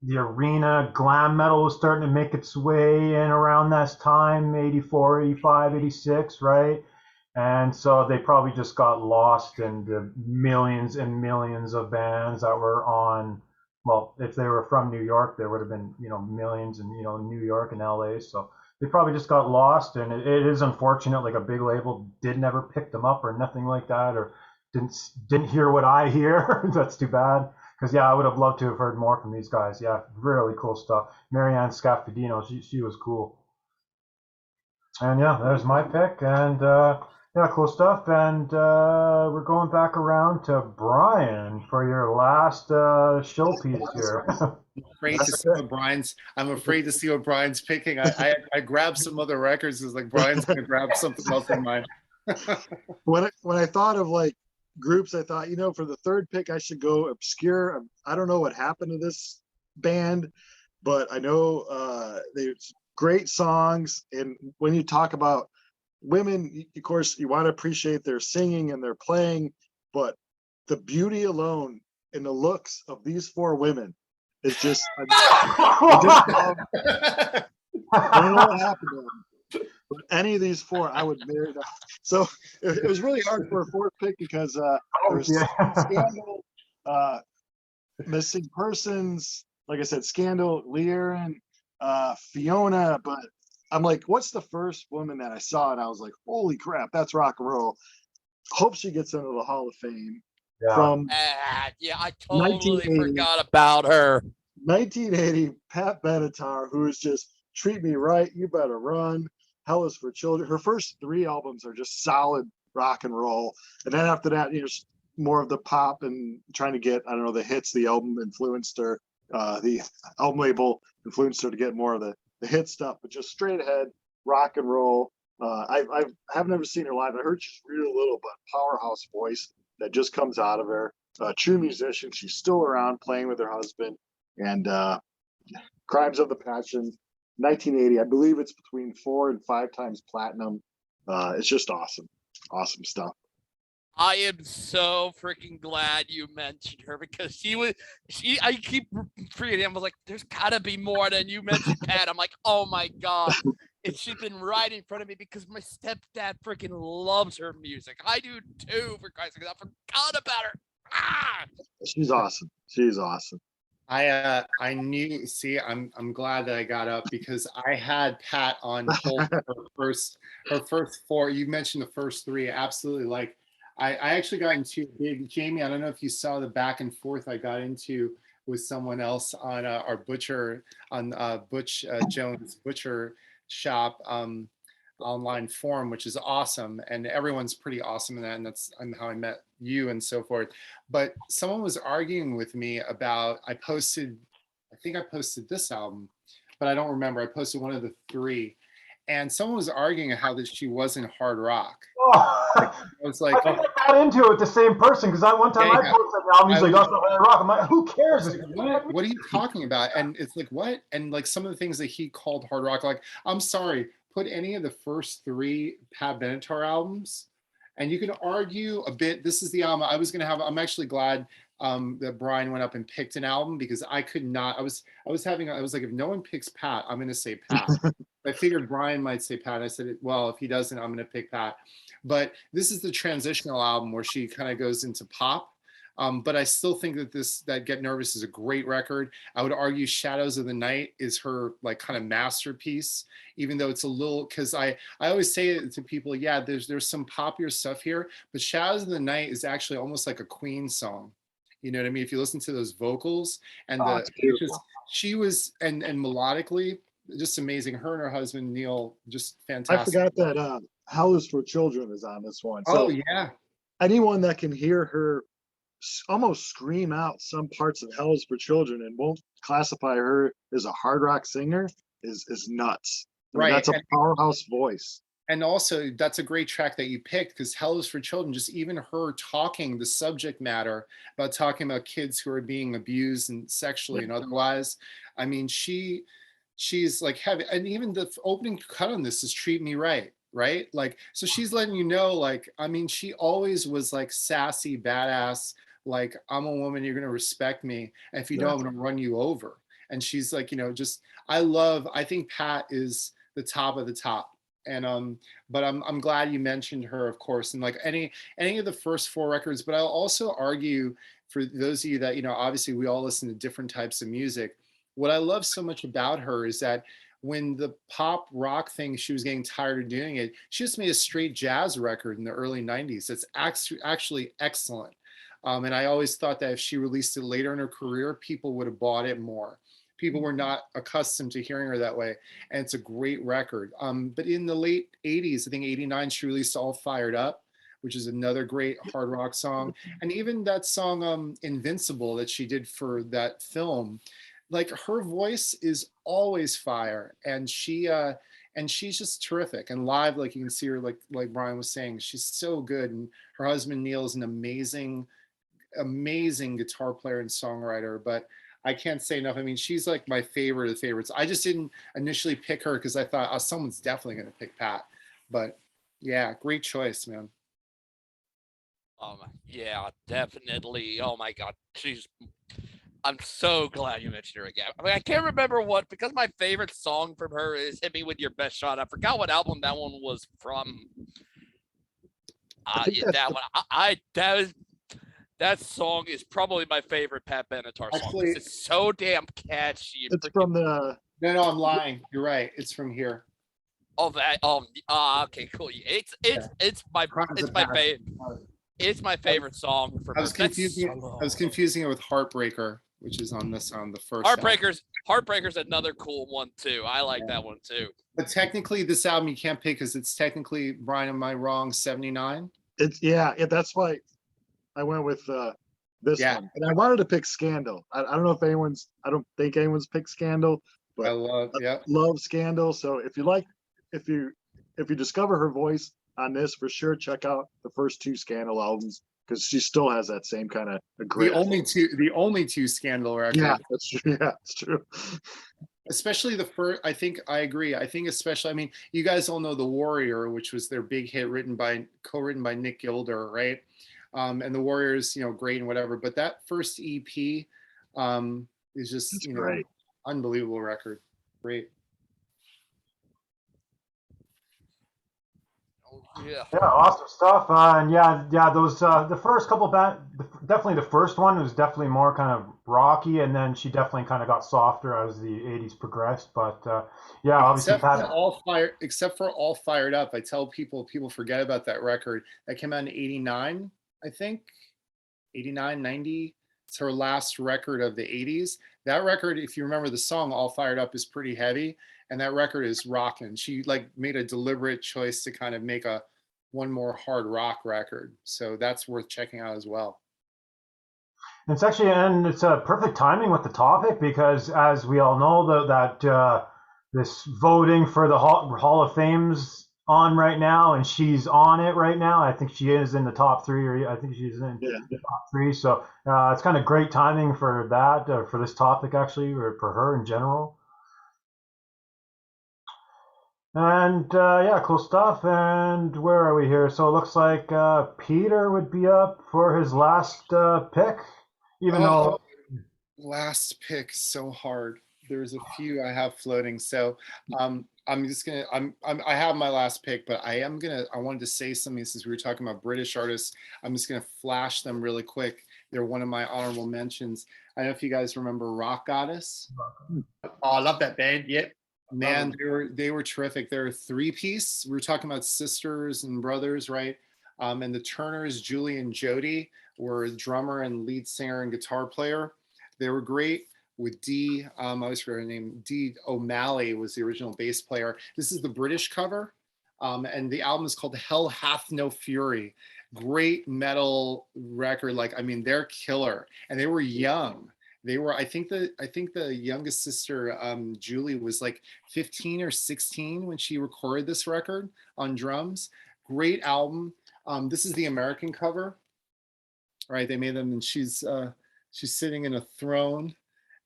The arena glam metal was starting to make its way in around that time, 84, 85, 86, right? And so they probably just got lost in the millions and millions of bands that were on. Well, if they were from New York, there would have been, you know, millions in, you know, New York and LA. So they probably just got lost. And it is unfortunate, like a big label did never pick them up or nothing like that, or didn't hear what I hear. That's too bad. Because yeah, I would have loved to have heard more from these guys. Yeah, really cool stuff. Marianne Scaffidino, she was cool. And yeah, there's my pick. And yeah, cool stuff. And we're going back around to Brian for your last showpiece here.
I'm afraid to see what Brian's picking. I grabbed some other records. It's like Brian's gonna grab something else in mine.
When I thought of like groups, I thought, you know, for the third pick, I should go obscure. I don't know what happened to this band, but I know there's great songs. And when you talk about women, of course, you want to appreciate their singing and their playing, but the beauty alone in the looks of these four women is just, I don't know what happened to them. But any of these four, I would marry them. So it was really hard for a fourth pick because there's Scandal, Missing Persons, like I said, Scandal, Leerin, Fiona. But I'm like, what's the first woman that I saw? And I was like, holy crap, that's rock and roll. Hope she gets into the Hall of Fame.
Yeah.
From
Yeah, I totally
1980.
forgot about her.
1980, Pat Benatar, who is just Treat Me Right, You Better Run, Hell is for Children. Her first 3 albums are just solid rock and roll. And then after that, more of the pop and trying to get, I don't know, the hits. The album influenced her, the album label influenced her to get more of the hit stuff, but just straight ahead rock and roll. I haven't ever seen her live. I heard she's really little, but powerhouse voice that just comes out of her. True musician. She's still around playing with her husband. And Crimes of the Passion, 1980. I believe it's between 4 and 5 times platinum. It's just awesome. Awesome stuff.
I am so freaking glad you mentioned her because I keep forgetting. I was like, there's gotta be more than you mentioned, Pat. I'm like, oh my God. And she's been right in front of me because my stepdad freaking loves her music. I do too, for Christ's sake. I forgot about her. Ah!
She's awesome. She's awesome.
I knew. See, I'm glad that I got up because I had Pat on hold for her first 4. You mentioned the first 3, absolutely. Like I actually got into big Jamie. I don't know if you saw the back and forth I got into with someone else on our butcher on Butch Jones Butcher Shop online forum, which is awesome, and everyone's pretty awesome in that, and that's how I met you and so forth. But someone was arguing with me about I think I posted this album, but I don't remember. I posted one of the 3, and someone was arguing how that she wasn't hard rock.
Oh,
I was like,
I think I got into it with the same person because one time I posted an album, he's like, "That's not hard rock." I'm like, "Who cares?"
Like, what are you talking about? And it's like, what? And like some of the things that he called hard rock, like, I'm sorry, put any of the first 3 Pat Benatar albums, and you can argue a bit. This is the album I was going to have. I'm actually glad that Brian went up and picked an album because I could not. I was like, if no one picks Pat, I'm going to say Pat. I figured Brian might say Pat. I said, well, if he doesn't, I'm going to pick Pat. But this is the transitional album where she kind of goes into pop. But I still think that Get Nervous is a great record. I would argue Shadows of the Night is her like kind of masterpiece, even though it's a little, because I always say it to people, yeah, there's some popular stuff here, but Shadows of the Night is actually almost like a Queen song. You know what I mean? If you listen to those vocals and she was and melodically just amazing. Her and her husband Neil, just fantastic.
I forgot that Hell is for Children is on this one.
So, oh yeah.
Anyone that can hear her almost scream out some parts of Hell is for Children and won't classify her as a hard rock singer is nuts. Right. That's a powerhouse voice.
And also, that's a great track that you picked because Hell is for Children, just even her talking the subject matter about talking about kids who are being abused and sexually and otherwise. I mean, she's like heavy. And even the opening cut on this is Treat Me Right. Right? Like, so she's letting you know, like, I mean, she always was like sassy, badass, like, I'm a woman, you're going to respect me. And if you don't, I'm going to run you over. And she's like, just, I think Pat is the top of the top. And but I'm glad you mentioned her, of course, and like any of the first 4 records. But I'll also argue for those of you that obviously we all listen to different types of music. What I love so much about her is that when the pop rock thing, she was getting tired of doing it, she just made a straight jazz record in the early 90s. That's actually excellent. And I always thought that if she released it later in her career, people would have bought it more. People were not accustomed to hearing her that way. And it's a great record. But in the late 80s, I think 89, she released All Fired Up, which is another great hard rock song. And even that song, Invincible, that she did for that film, like her voice is always fire. And she's just terrific. And live, like you can see her, like Brian was saying, she's so good. And her husband, Neil, is an amazing guitar player and songwriter. But I can't say enough. I mean, she's like my favorite of the favorites. I just didn't initially pick her because I thought someone's definitely going to pick Pat. But yeah, great choice, man.
Yeah, definitely. Oh my God, I'm so glad you mentioned her again. I mean, I can't remember because my favorite song from her is "Hit Me With Your Best Shot." I forgot what album that one was from. Yeah, that one. That song is probably my favorite Pat Benatar song.
Actually,
It's so damn catchy.
It's from the.
No, I'm lying. You're right. It's from here.
Oh, that. Okay, cool. It's my favorite. It's my favorite song from.
I was confusing it with Heartbreaker, which is on the first.
Heartbreaker's another cool one too. I like that one too.
But technically, this album you can't pick because it's technically, Brian, am I wrong? 79.
It's that's why I went with this one, and I wanted to pick Scandal. I don't know if I don't think anyone's picked Scandal, but
I
love Scandal. So if you discover her voice on this, for sure check out the first 2 Scandal albums, because she still has that same kind of grit.
The only two Scandal records.
Yeah, that's true. Yeah, it's true.
Especially the first. I think I agree. I think especially. I mean, you guys all know The Warrior, which was their big hit, co-written by Nick Gilder, right? And The Warriors, great and whatever. But that first EP is just
great.
Unbelievable record. Great.
Yeah.
Yeah, awesome stuff. And those the first couple definitely the first one was definitely more kind of rocky, and then she definitely kind of got softer as the 80s progressed. But obviously
except for All Fired Up, I tell people forget about that record. That came out in 89, I think. 89, 90. It's her last record of the 80s. That record, if you remember the song All Fired Up, is pretty heavy. And that record is rocking. She made a deliberate choice to kind of make one more hard rock record. So that's worth checking out as well.
It's a perfect timing with the topic, because as we all know that this voting for the Hall of Fame's on right now, and she's on it right now. I think she is in the top 3, or I think she's in the top 3. So it's kind of great timing for that, for this topic actually, or for her in general. And cool stuff. And where are we here? So it looks like Peter would be up for his last pick, even though
last pick so hard. There's a few I have floating. So I'm just gonna I have my last pick, but I wanted to say something since we were talking about British artists. I'm just gonna flash them really quick. They're one of my honorable mentions. I don't know if you guys remember Rock Goddess.
Oh, I love that band. Yep.
Man, they were terrific. They're a 3-piece. We were talking about sisters and brothers, right? And the Turners, Julie and Jody, were a drummer and lead singer and guitar player. They were great. With Dee, I always forget her name. Dee O'Malley was the original bass player. This is the British cover, and the album is called Hell Hath No Fury. Great metal record. They're killer, and they were young. They were, I think the youngest sister, Julie, was 15 or 16 when she recorded this record on drums. Great album. This is the American cover, right? They made them, and she's sitting in a throne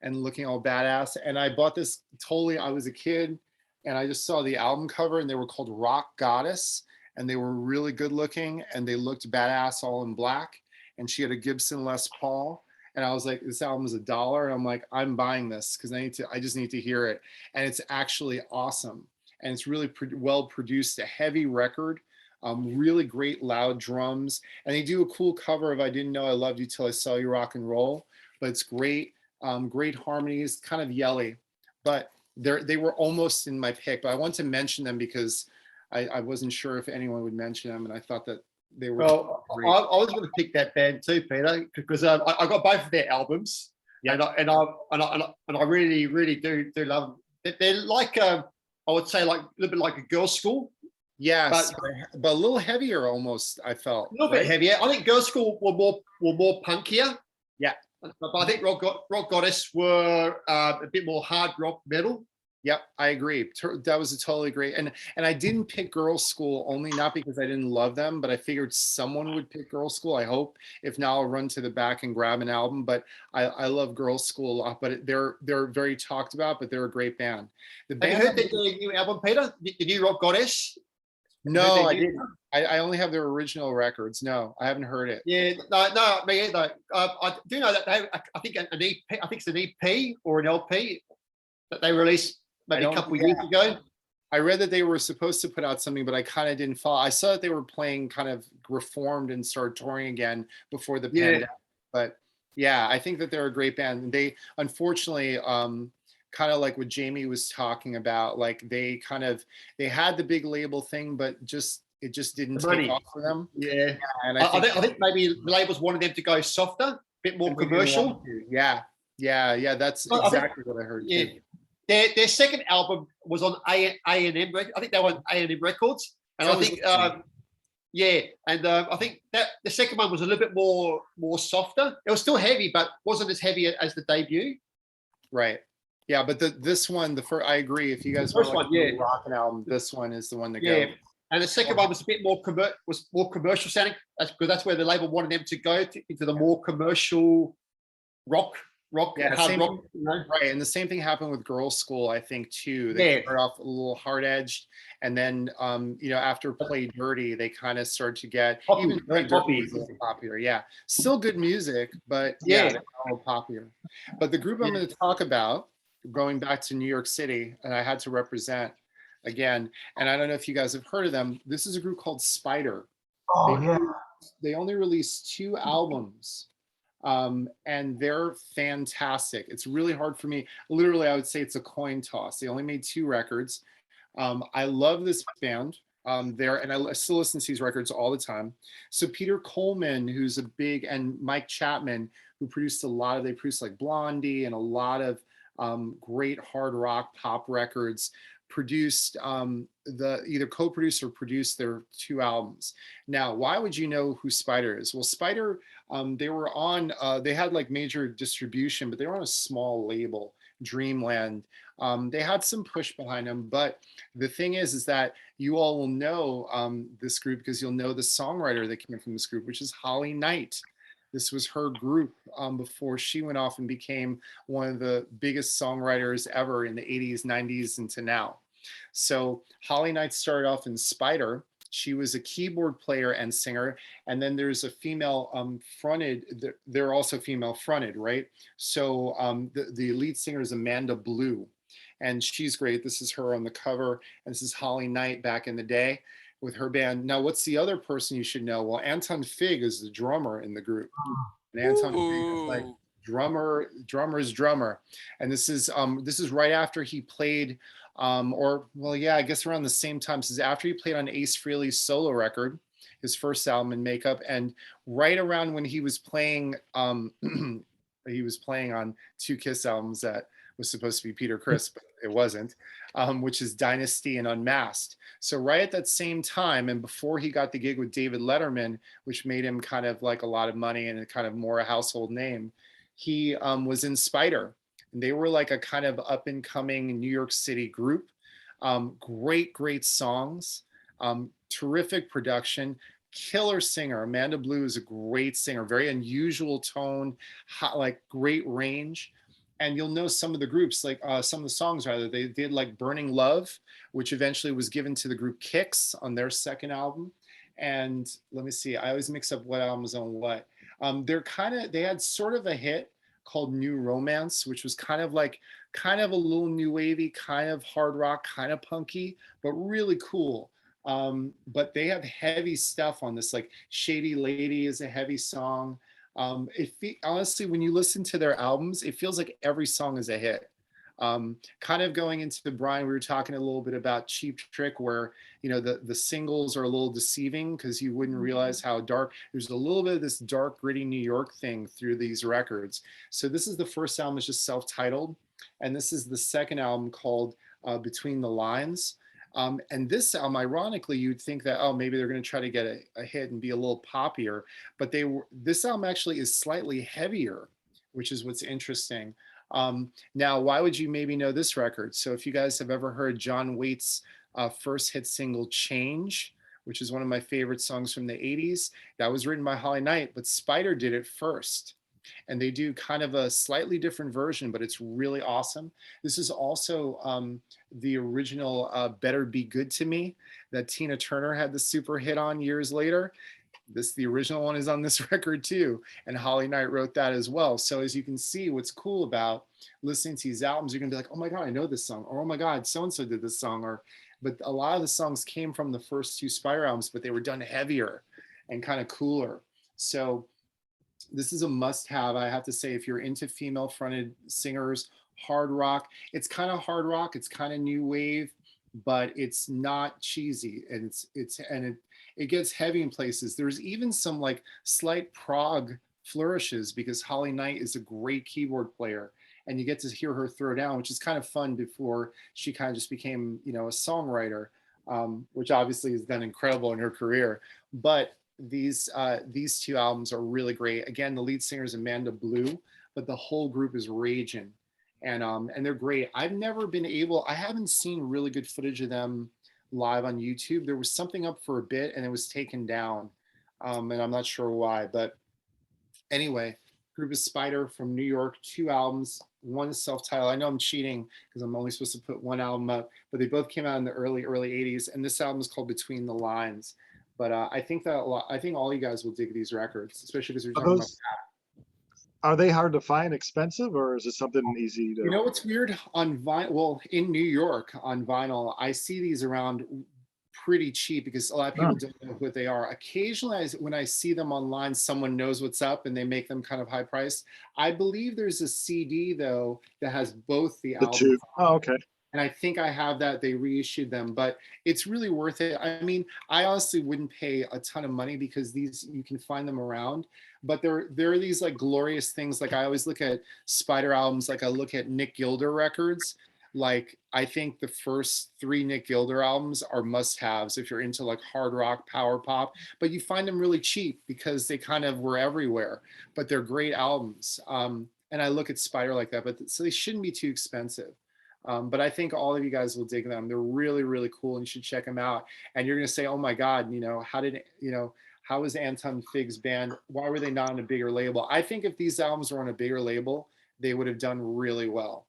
and looking all badass. And I bought this I was a kid, and I just saw the album cover, and they were called Rock Goddess, and they were really good looking, and they looked badass all in black. And she had a Gibson Les Paul. And I was like, this album is $1. And I'm like, I'm buying this because I just need to hear it. And it's actually awesome. And it's really well produced, a heavy record, really great loud drums. And they do a cool cover of I Didn't Know I Loved You Till I Saw You Rock and Roll. But it's great, great harmonies, kind of yelly. But they were almost in my pick. But I want to mention them because I wasn't sure if anyone would mention them. And I thought that they were.
Well, I was going to pick that band too, Peter, because I got both of their albums, and I really do love them. They're I would say a little bit like a girls' school.
Yes, but a little heavier almost. I felt
a little bit heavier. I think girls' school were more punkier.
Yeah,
but I think Rock Goddess were a bit more hard rock metal.
Yep, I agree. That was a totally great. And I didn't pick Girls' School only not because I didn't love them, but I figured someone would pick Girls' School. I hope. If not, I'll run to the back and grab an album. But I love Girls' School a lot. But they're very talked about, but they're a great band.
Have you heard their new album, Peter? The new Rock Goddess?
No, I didn't. I only have their original records. No, I haven't heard it.
Yeah, no, me either. I do know that I think an EP. I think it's an EP or an LP that they released maybe a couple of years ago.
I read that they were supposed to put out something, but I kind of didn't follow. I saw that they were playing kind of reformed and started touring again before the pandemic. But yeah, I think that they're a great band. And they unfortunately, kind of like what Jamie was talking about, like they had the big label thing, but it just didn't
The
take
money.
off for them.
Yeah.
And
I think maybe the labels wanted them to go softer, a bit more
and they didn't want
commercial.
to. Yeah. That's
I think,
exactly what I heard
yeah.
too.
Their second album was on A&M. I think they were on A&M Records, and
So
I
was
think
this one.
yeah, and I think that the second one was a little bit more softer. It was still heavy, but wasn't as heavy as the debut.
Right. Yeah, but this one, the first, I agree. If you guys
First
want like
one, yeah.
a rockin' album, this one is the one to
Yeah,
go.
and the second one was a bit more commercial sounding. That's because that's where the label wanted them to go into the more commercial rock,
Yeah,
hard
same
rock.
thing,
You know?
right. And the same thing happened with Girls' School, I think, too. They
Yeah.
started off a little hard edged, and then after Play Dirty, they kind of started to get
Poppy,
even
very
Play Dirty
poppy.
was a little popular. Yeah, still good music, but
Yeah.
they got a little popular. But the group I'm going to talk about, going back to New York City, and I had to represent again, and I don't know if you guys have heard of them. This is a group called Spider.
Oh
They
yeah.
they only released 2 albums, and they're fantastic. It's really hard for me. Literally, I would say it's a coin toss. They only made 2 records. I love this band. And I still listen to these records all the time. So Peter Coleman, who's a big, and Mike Chapman, who produced they produced like Blondie and a lot of great hard rock pop records, produced either co-produced or produced their 2 albums. Now, why would you know who Spider is? Well, Spider, they were on, they had like major distribution, but they were on a small label, Dreamland. They had some push behind them, but the thing is that you all will know this group because you'll know the songwriter that came from this group, which is Holly Knight. This was her group before she went off and became one of the biggest songwriters ever in the 80s, 90s, and to now. So Holly Knight started off in Spider. She was a keyboard player and singer. And then there's a female fronted, they're also female fronted, right? So the lead singer is Amanda Blue, and she's great. This is her on the cover. And this is Holly Knight back in the day with her band. Now, what's the other person you should know? Well, Anton Fig is the drummer in the group. And Anton Fig is like drummer's drummer. And this is right after he played, I guess around the same time. This is after he played on Ace Frehley's solo record, his first album in Makeup, and right around when he was playing, he was playing on 2 Kiss albums that was supposed to be Peter Criss, but it wasn't, which is Dynasty and Unmasked. So right at that same time, and before he got the gig with David Letterman, which made him kind of like a lot of money and a kind of more a household name, he was in Spider. And they were like a kind of up and coming New York City group. Great songs, terrific production, killer singer. Amanda Blue is a great singer, very unusual tone, like great range. And you'll know some of the groups, like some of the songs rather, they did like Burning Love, which eventually was given to the group Kix on their second album. And let me see, I always mix up what album was on what. They had sort of a hit called New Romance, which was kind of a little new wavy, kind of hard rock, kind of punky, but really cool. But they have heavy stuff on this, like Shady Lady is a heavy song. Honestly, when you listen to their albums, it feels like every song is a hit. Kind of going into Brian, we were talking a little bit about Cheap Trick, where the singles are a little deceiving because you wouldn't realize how dark. There's a little bit of this dark, gritty New York thing through these records. So this is the first album, is just self-titled, and this is the second album called Between the Lines. And this album, ironically, you'd think that, oh, maybe they're going to try to get a hit and be a little poppier, but this album actually is slightly heavier, which is what's interesting. Now, why would you maybe know this record? So if you guys have ever heard John Waite's first hit single, Change, which is one of my favorite songs from the 80s, that was written by Holly Knight, but Spider did it first. And they do kind of a slightly different version, but it's really awesome. This is also the original Better Be Good to Me that Tina Turner had the super hit on years later. The original one is on this record too, and Holly Knight wrote that as well. So as you can see, what's cool about listening to these albums, you're gonna be like, oh my God, I know this song, or oh my God, so-and-so did this song, but a lot of the songs came from the first 2 Spider albums, but they were done heavier and kind of cooler. So this is a must-have. I have to say, if you're into female-fronted singers, hard rock, it's kind of hard rock, it's kind of new wave, but it's not cheesy, and it gets heavy in places. There's even some like slight prog flourishes because Holly Knight is a great keyboard player, and you get to hear her throw down, which is kind of fun before she kind of just became, you know, a songwriter, which obviously has done incredible in her career. But these two albums are really great. Again, the lead singer is Amanda Blue, but the whole group is raging, and they're great. I haven't seen really good footage of them live on YouTube. There was something up for a bit and it was taken down, and I'm not sure why. But anyway, group is Spider from New York, 2 albums. One is self-titled. I know I'm cheating because I'm only supposed to put 1 album up, but they both came out in the early 80s, and this album is called Between the Lines. But I think all you guys will dig these records, especially because you're talking about.
Are they hard to find, expensive, or is it something easy to?
You know what's weird on vinyl? Well, in New York on vinyl, I see these around pretty cheap because a lot of people don't know what they are. Occasionally, when I see them online, someone knows what's up and they make them kind of high priced. I believe there's a CD though that has both the albums.
Two. Oh, okay.
And I think I have that. They reissued them, but it's really worth it. I mean, I honestly wouldn't pay a ton of money because these, you can find them around, but there are these like glorious things. Like I always look at Spider albums, like I look at Nick Gilder records. Like I think the first 3 Nick Gilder albums are must-haves if you're into like hard rock, power pop, but you find them really cheap because they kind of were everywhere, but they're great albums. And I look at Spider like that, but so they shouldn't be too expensive. But I think all of you guys will dig them. They're really, really cool, and you should check them out. And you're going to say, oh my God, you know, how was Anton Fig's band? Why were they not on a bigger label? I think if these albums were on a bigger label, they would have done really well.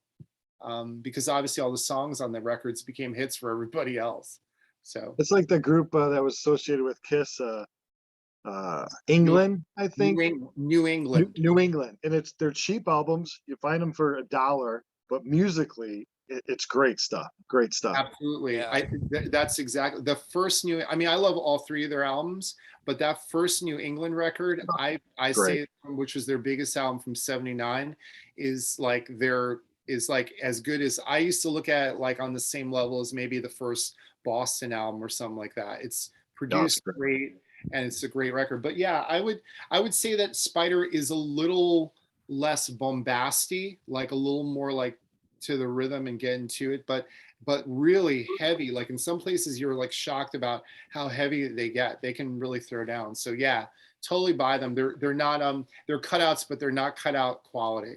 Because obviously all the songs on the records became hits for everybody else. So
it's like the group that was associated with Kiss, England, I think.
New England.
New England. And they're cheap albums. You find them for $1, but musically, it's great stuff. Great stuff.
Absolutely.
Yeah.
That's exactly the first I mean, I love all 3 of their albums, but that first New England record, I say, which was their biggest album from '79, is like as good as I used to look at it, like on the same level as maybe the first Boston album or something like that. It's produced great and it's a great record. But yeah, I would say that Spider is a little less bombasty, like a little more like to the rhythm and get into it, but really heavy. Like in some places you're like shocked about how heavy they get. They can really throw down. So yeah, totally buy them. They're not they're cutouts, but they're not cutout quality.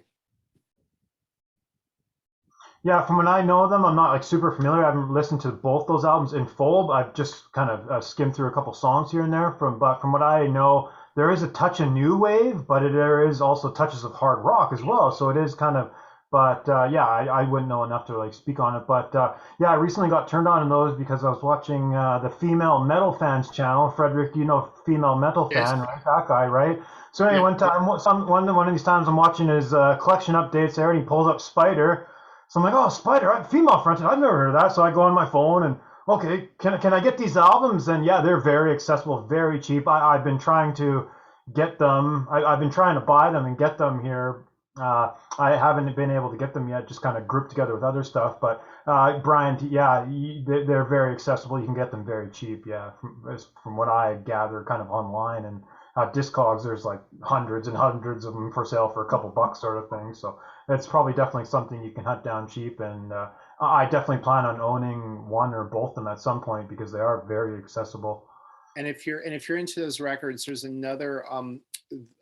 Yeah, from when I know them, I'm not like super familiar. I haven't listened to both those albums in full. I've just kind of skimmed through a couple songs here and there. But from what I know, there is a touch of new wave, but there is also touches of hard rock as well. So it is kind of. But yeah, I wouldn't know enough to like speak on it. But yeah, I recently got turned on in those because I was watching the Female Metal Fans channel. Frederick, you know, Female Metal Fan, right? That guy, right? So anyway, one of these times I'm watching his collection updates there, and he pulls up Spider. So I'm like, oh, Spider, female fronted. I've never heard of that. So I go on my phone and, okay, can I get these albums? And yeah, they're very accessible, very cheap. I've been trying to get them. I've been trying to buy them and get them here. I haven't been able to get them yet, just kind of grouped together with other stuff. But Brian, yeah, they're very accessible. You can get them very cheap. Yeah, from what I gather, kind of online. And Discogs, there's like hundreds and hundreds of them for sale for a couple bucks, sort of thing. So it's probably definitely something you can hunt down cheap. And I definitely plan on owning one or both of them at some point because they are very accessible.
And if you're into those records, there's another.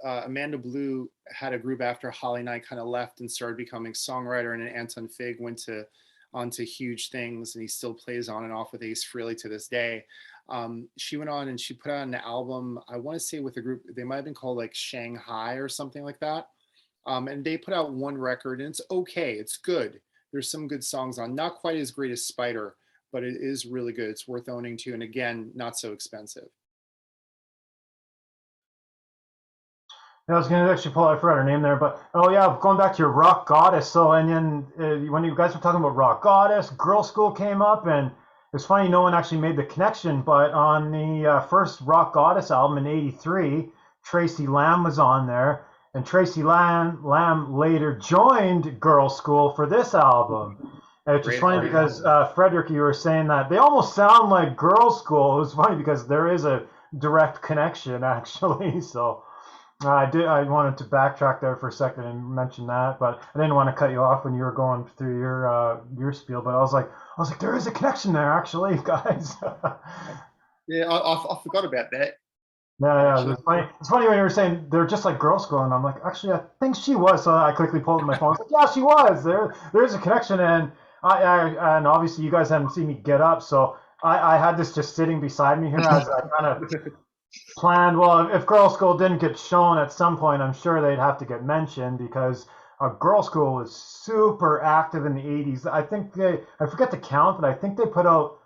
Amanda Blue had a group after Holly Knight kind of left and started becoming songwriter, and then Anton Fig went onto huge things, and he still plays on and off with Ace Frehley to this day. She went on and she put out an album, I want to say with a group, they might have been called like Shanghai or something like that. And they put out one record, and it's okay, it's good. There's some good songs on, not quite as great as Spider, but it is really good. It's worth owning too. And again, not so expensive.
Yeah, I was going to actually pull out, I forgot her name there, but oh yeah, going back to your Rock Goddess. So, and then when you guys were talking about Rock Goddess, Girl School came up, and it's funny, no one actually made the connection, but on the first Rock Goddess album in '83, Tracy Lamb was on there, and Tracy Lamb later joined Girl School for this album. And it's just
Great
funny
album.
because Frederick, you were saying that they almost sound like Girl School. It was funny because there is a direct connection actually. So I wanted to backtrack there for a second and mention that, but I didn't want to cut you off when you were going through your spiel. But I was like, there is a connection there actually, guys.
Yeah, I forgot about that.
Yeah,
Actually.
it's funny when you were saying they're just like Girl School, and I'm like, actually, I think she was. So I quickly pulled up my phone. I was like, yeah, she was. There's a connection, and and obviously you guys haven't seen me get up, so I had this just sitting beside me here as I kind of planned. Well, if Girl School didn't get shown at some point, I'm sure they'd have to get mentioned because Girl School was super active in the '80s. I forget the count, but I think they put out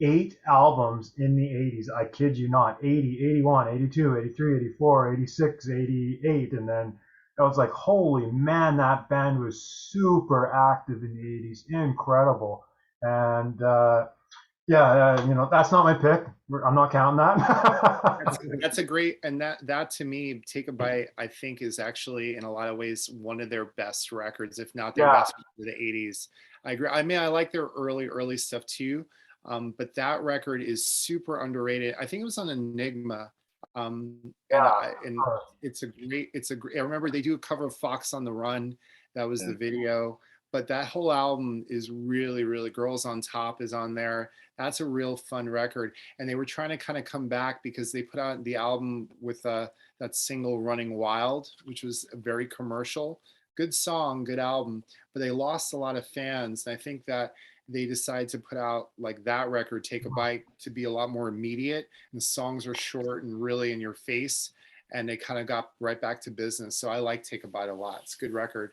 8 albums in the '80s. I kid you not. 80, 81, 82, 83, 84, 86, 88. And then I was like, holy man, that band was super active in the '80s. Incredible. And that's not my pick. I'm not counting that.
That's a great, and that to me, Take a Bite, I think is actually in a lot of ways one of their best records, if not their best for the '80s. I agree. I mean, I like their early stuff too. But that record is super underrated. I think it was on Enigma. And it's a great, I remember they do a cover of Fox on the Run. That was the video. But that whole album is really, really, Girls on Top is on there. That's a real fun record. And they were trying to kind of come back because they put out the album with that single Running Wild, which was very commercial. Good song, good album. But they lost a lot of fans. And I think that they decided to put out like that record, Take a Bite, to be a lot more immediate. And the songs are short and really in your face. And they kind of got right back to business. So I like Take a Bite a lot. It's a good record.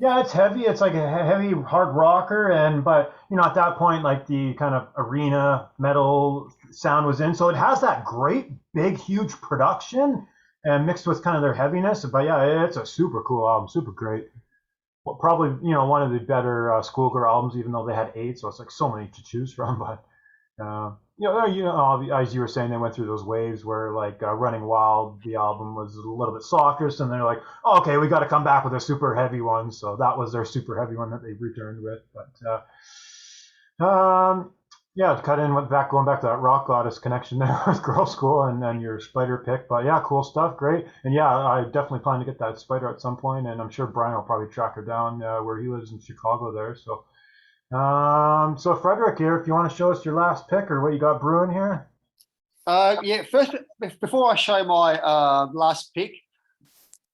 Yeah, it's heavy. It's like a heavy hard rocker, but at that point, like the kind of arena metal sound was in, so it has that great big huge production and mixed with kind of their heaviness. But yeah, it's a super cool album, super great. Well, probably one of the better schoolgirl albums, even though they had 8, so it's like so many to choose from. But as you were saying, they went through those waves where like Running Wild, the album was a little bit softer, so then they're like, oh, okay, we got to come back with a super heavy one. So that was their super heavy one that they returned with. But going back to that Rock Goddess connection there with Girl School and your Spider pick. But yeah, cool stuff, great. And yeah, I definitely plan to get that Spider at some point, and I'm sure Brian will probably track her down where he lives in Chicago there. So. So Frederick here, if you want to show us your last pick or what you got brewing here.
Yeah, first, before I show my last pick,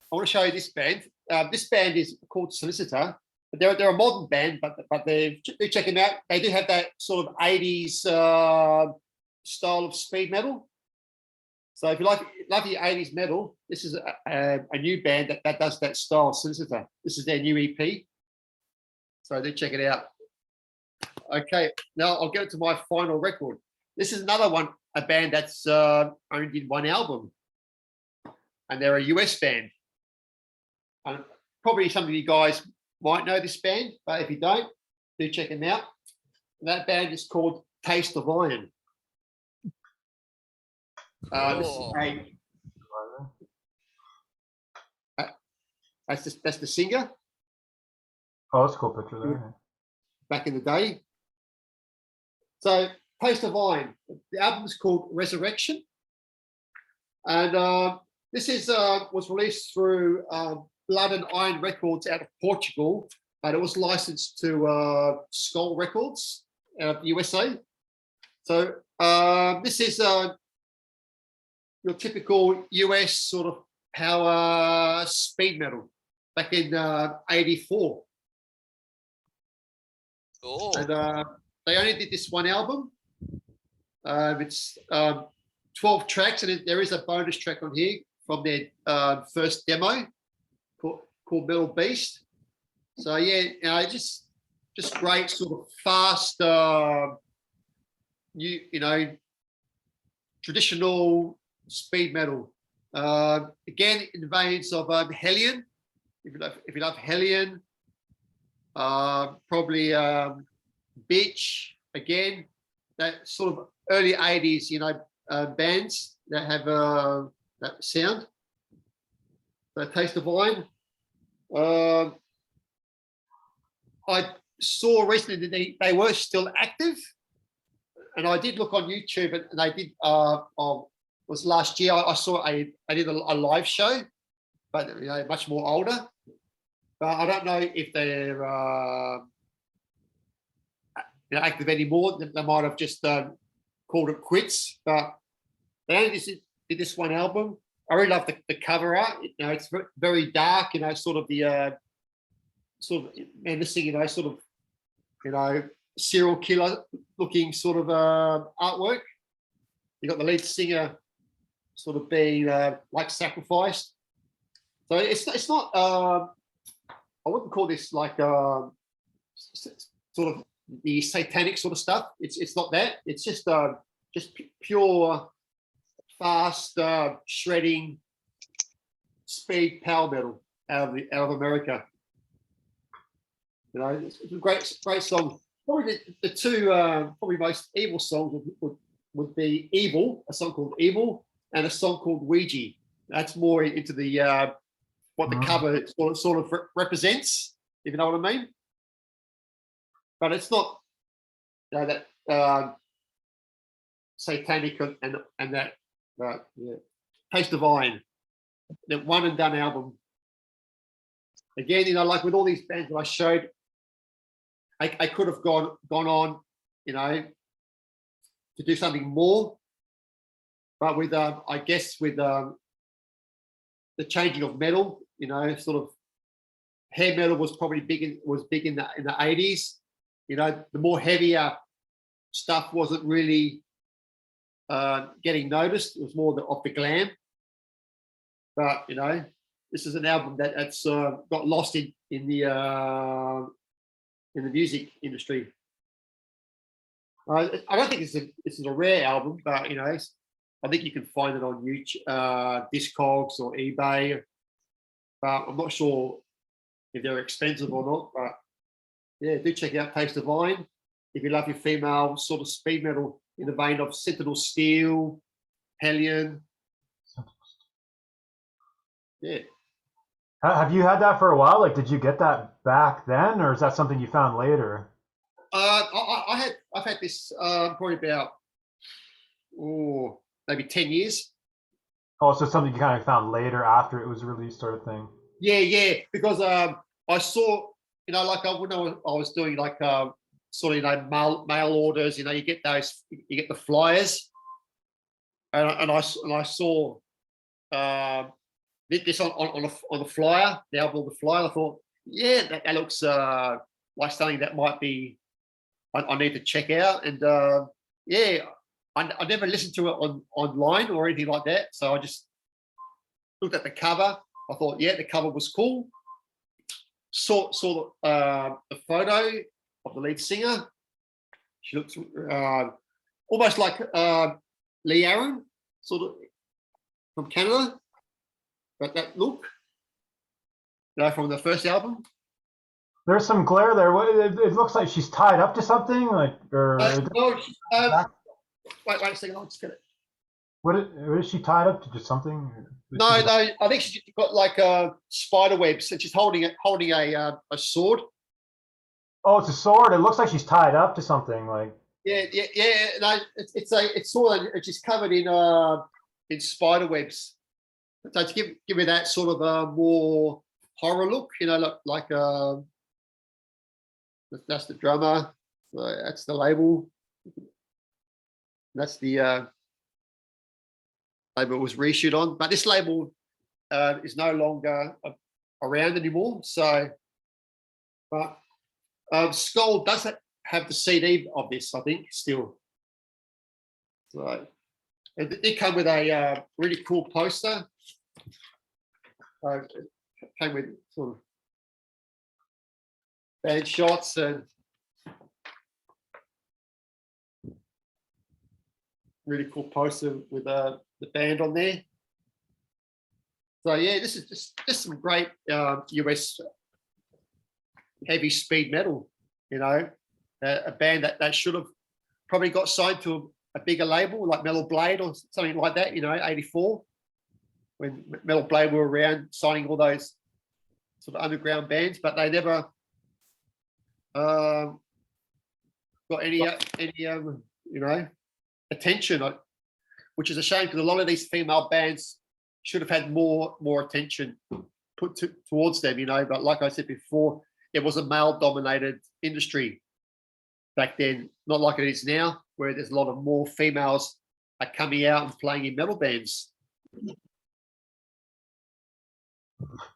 I want to show you this band. This band is called Solicitor. They're a modern band, but do check them out. They do have that sort of 80s style of speed metal. So if you love your 80s metal, this is a new band that does that style, Solicitor. This is their new EP. So do check it out. Okay, now I'll get to my final record. This is another one, a band that's only did one album, and they're a US band. And probably some of you guys might know this band, but if you don't, do check them out. And that band is called Taste of Iron. That's the singer.
Oh, that's a cool picture there.
Back in the day. So, Taste of Iron. The album is called Resurrection, and this is was released through Blood and Iron Records out of Portugal, but it was licensed to Skull Records out of the USA. So this is your typical US sort of power speed metal back in '84.
Oh.
And they only did this one album. It's 12 tracks, and there is a bonus track on here from their first demo called Metal Beast. So yeah, just great sort of fast, traditional speed metal. Again, in the veins of Hellion. If you love Hellion, probably Beach again. That sort of early '80s, bands that have that sound. So Taste of Wine. I saw recently that they were still active, and I did look on YouTube, and they did. Was last year I saw I did a live show, but much more older. But I don't know if they're active anymore. They might have just called it quits. But they only did this one album. I really love the cover art. It's very dark. Sort of the menacing. Sort of serial killer looking sort of artwork. You got the lead singer sort of being like sacrificed. So it's not. I wouldn't call this like sort of the satanic sort of stuff. It's not that. It's just pure, fast, shredding, speed power metal out of America. It's a great song. Probably the two probably most evil songs would be Evil, a song called Evil, and a song called Ouija. That's more into the what the cover sort of represents, if you know what I mean. But it's not that satanic and that Taste of Wine, that one and done album. Again, like with all these bands that I showed, I could have gone on, to do something more. But with I guess with the changing of metal, sort of hair metal was probably big in the 80s. The more heavier stuff wasn't really getting noticed. It was more of the glam. But this is an album that's got lost in the music industry. I don't think this is a rare album, but I think you can find it on YouTube, Discogs or eBay. But I'm not sure if they're expensive or not. But yeah, do check out Taste of Wine if you love your female sort of speed metal in the vein of Sentinel Steel, Hellion. Yeah.
Have you had that for a while? Like, did you get that back then, or is that something you found later?
I've had this probably about maybe 10 years.
Oh, so something you kind of found later after it was released, sort of thing.
Yeah, because I saw, like I was doing like sort of mail orders. You get the flyers, and I saw this on the flyer, the album on the flyer. I thought, yeah, that looks like something that might be I need to check out. And yeah, I never listened to it online or anything like that. So I just looked at the cover. I thought, yeah, the cover was cool. Saw the photo of the lead singer. She looks almost like Lee Aaron, sort of from Canada. But that look, from the first album.
There's some glare there. It looks like she's tied up to something, like or.
No, wait a second. I'll just get it.
What is she tied up to? Just something?
No. I think she's got like spider webs, and she's holding a sword.
Oh, it's a sword. It looks like she's tied up to something. Like.
Yeah. No, it's sword, and she's covered in spider webs. So to give me that sort of a more horror look, like that's the drummer, that's the label, that's the label it was reissued on. But this label is no longer around anymore. So, but Skull does have the CD of this, I think, still. So it did come with a really cool poster. It came with sort of band shots and really cool poster with the band on there. So yeah, this is just some great US heavy speed metal. A band that should have probably got signed to a bigger label like Metal Blade or something like that. 84. when Metal Blade were around, signing all those sort of underground bands, but they never got any attention, which is a shame because a lot of these female bands should have had more attention put towards them, But like I said before, it was a male-dominated industry back then, not like it is now, where there's a lot of more females are coming out and playing in metal bands.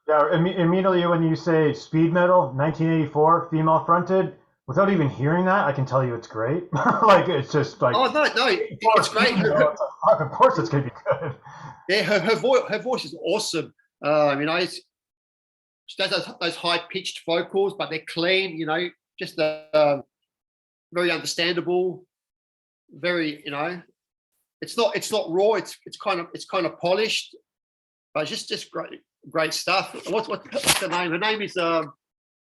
Yeah, immediately when you say speed metal, 1984, female fronted, without even hearing that, I can tell you it's great. Like it's just like,
oh no, it's great.
Of course, it's gonna be good.
Yeah, her voice is awesome. She does those high pitched vocals, but they're clean. Just very understandable. Very, it's not raw. It's kind of polished, but it's just great stuff. What's her name? Her name is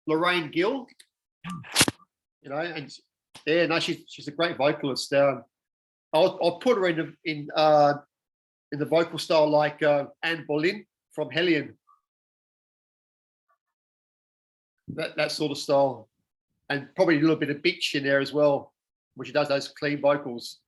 Lorraine Gill. And yeah, no, she's a great vocalist. I'll put her in the vocal style like Anne Boleyn from Hellion. That sort of style, and probably a little bit of bitch in there as well, when she does those clean vocals.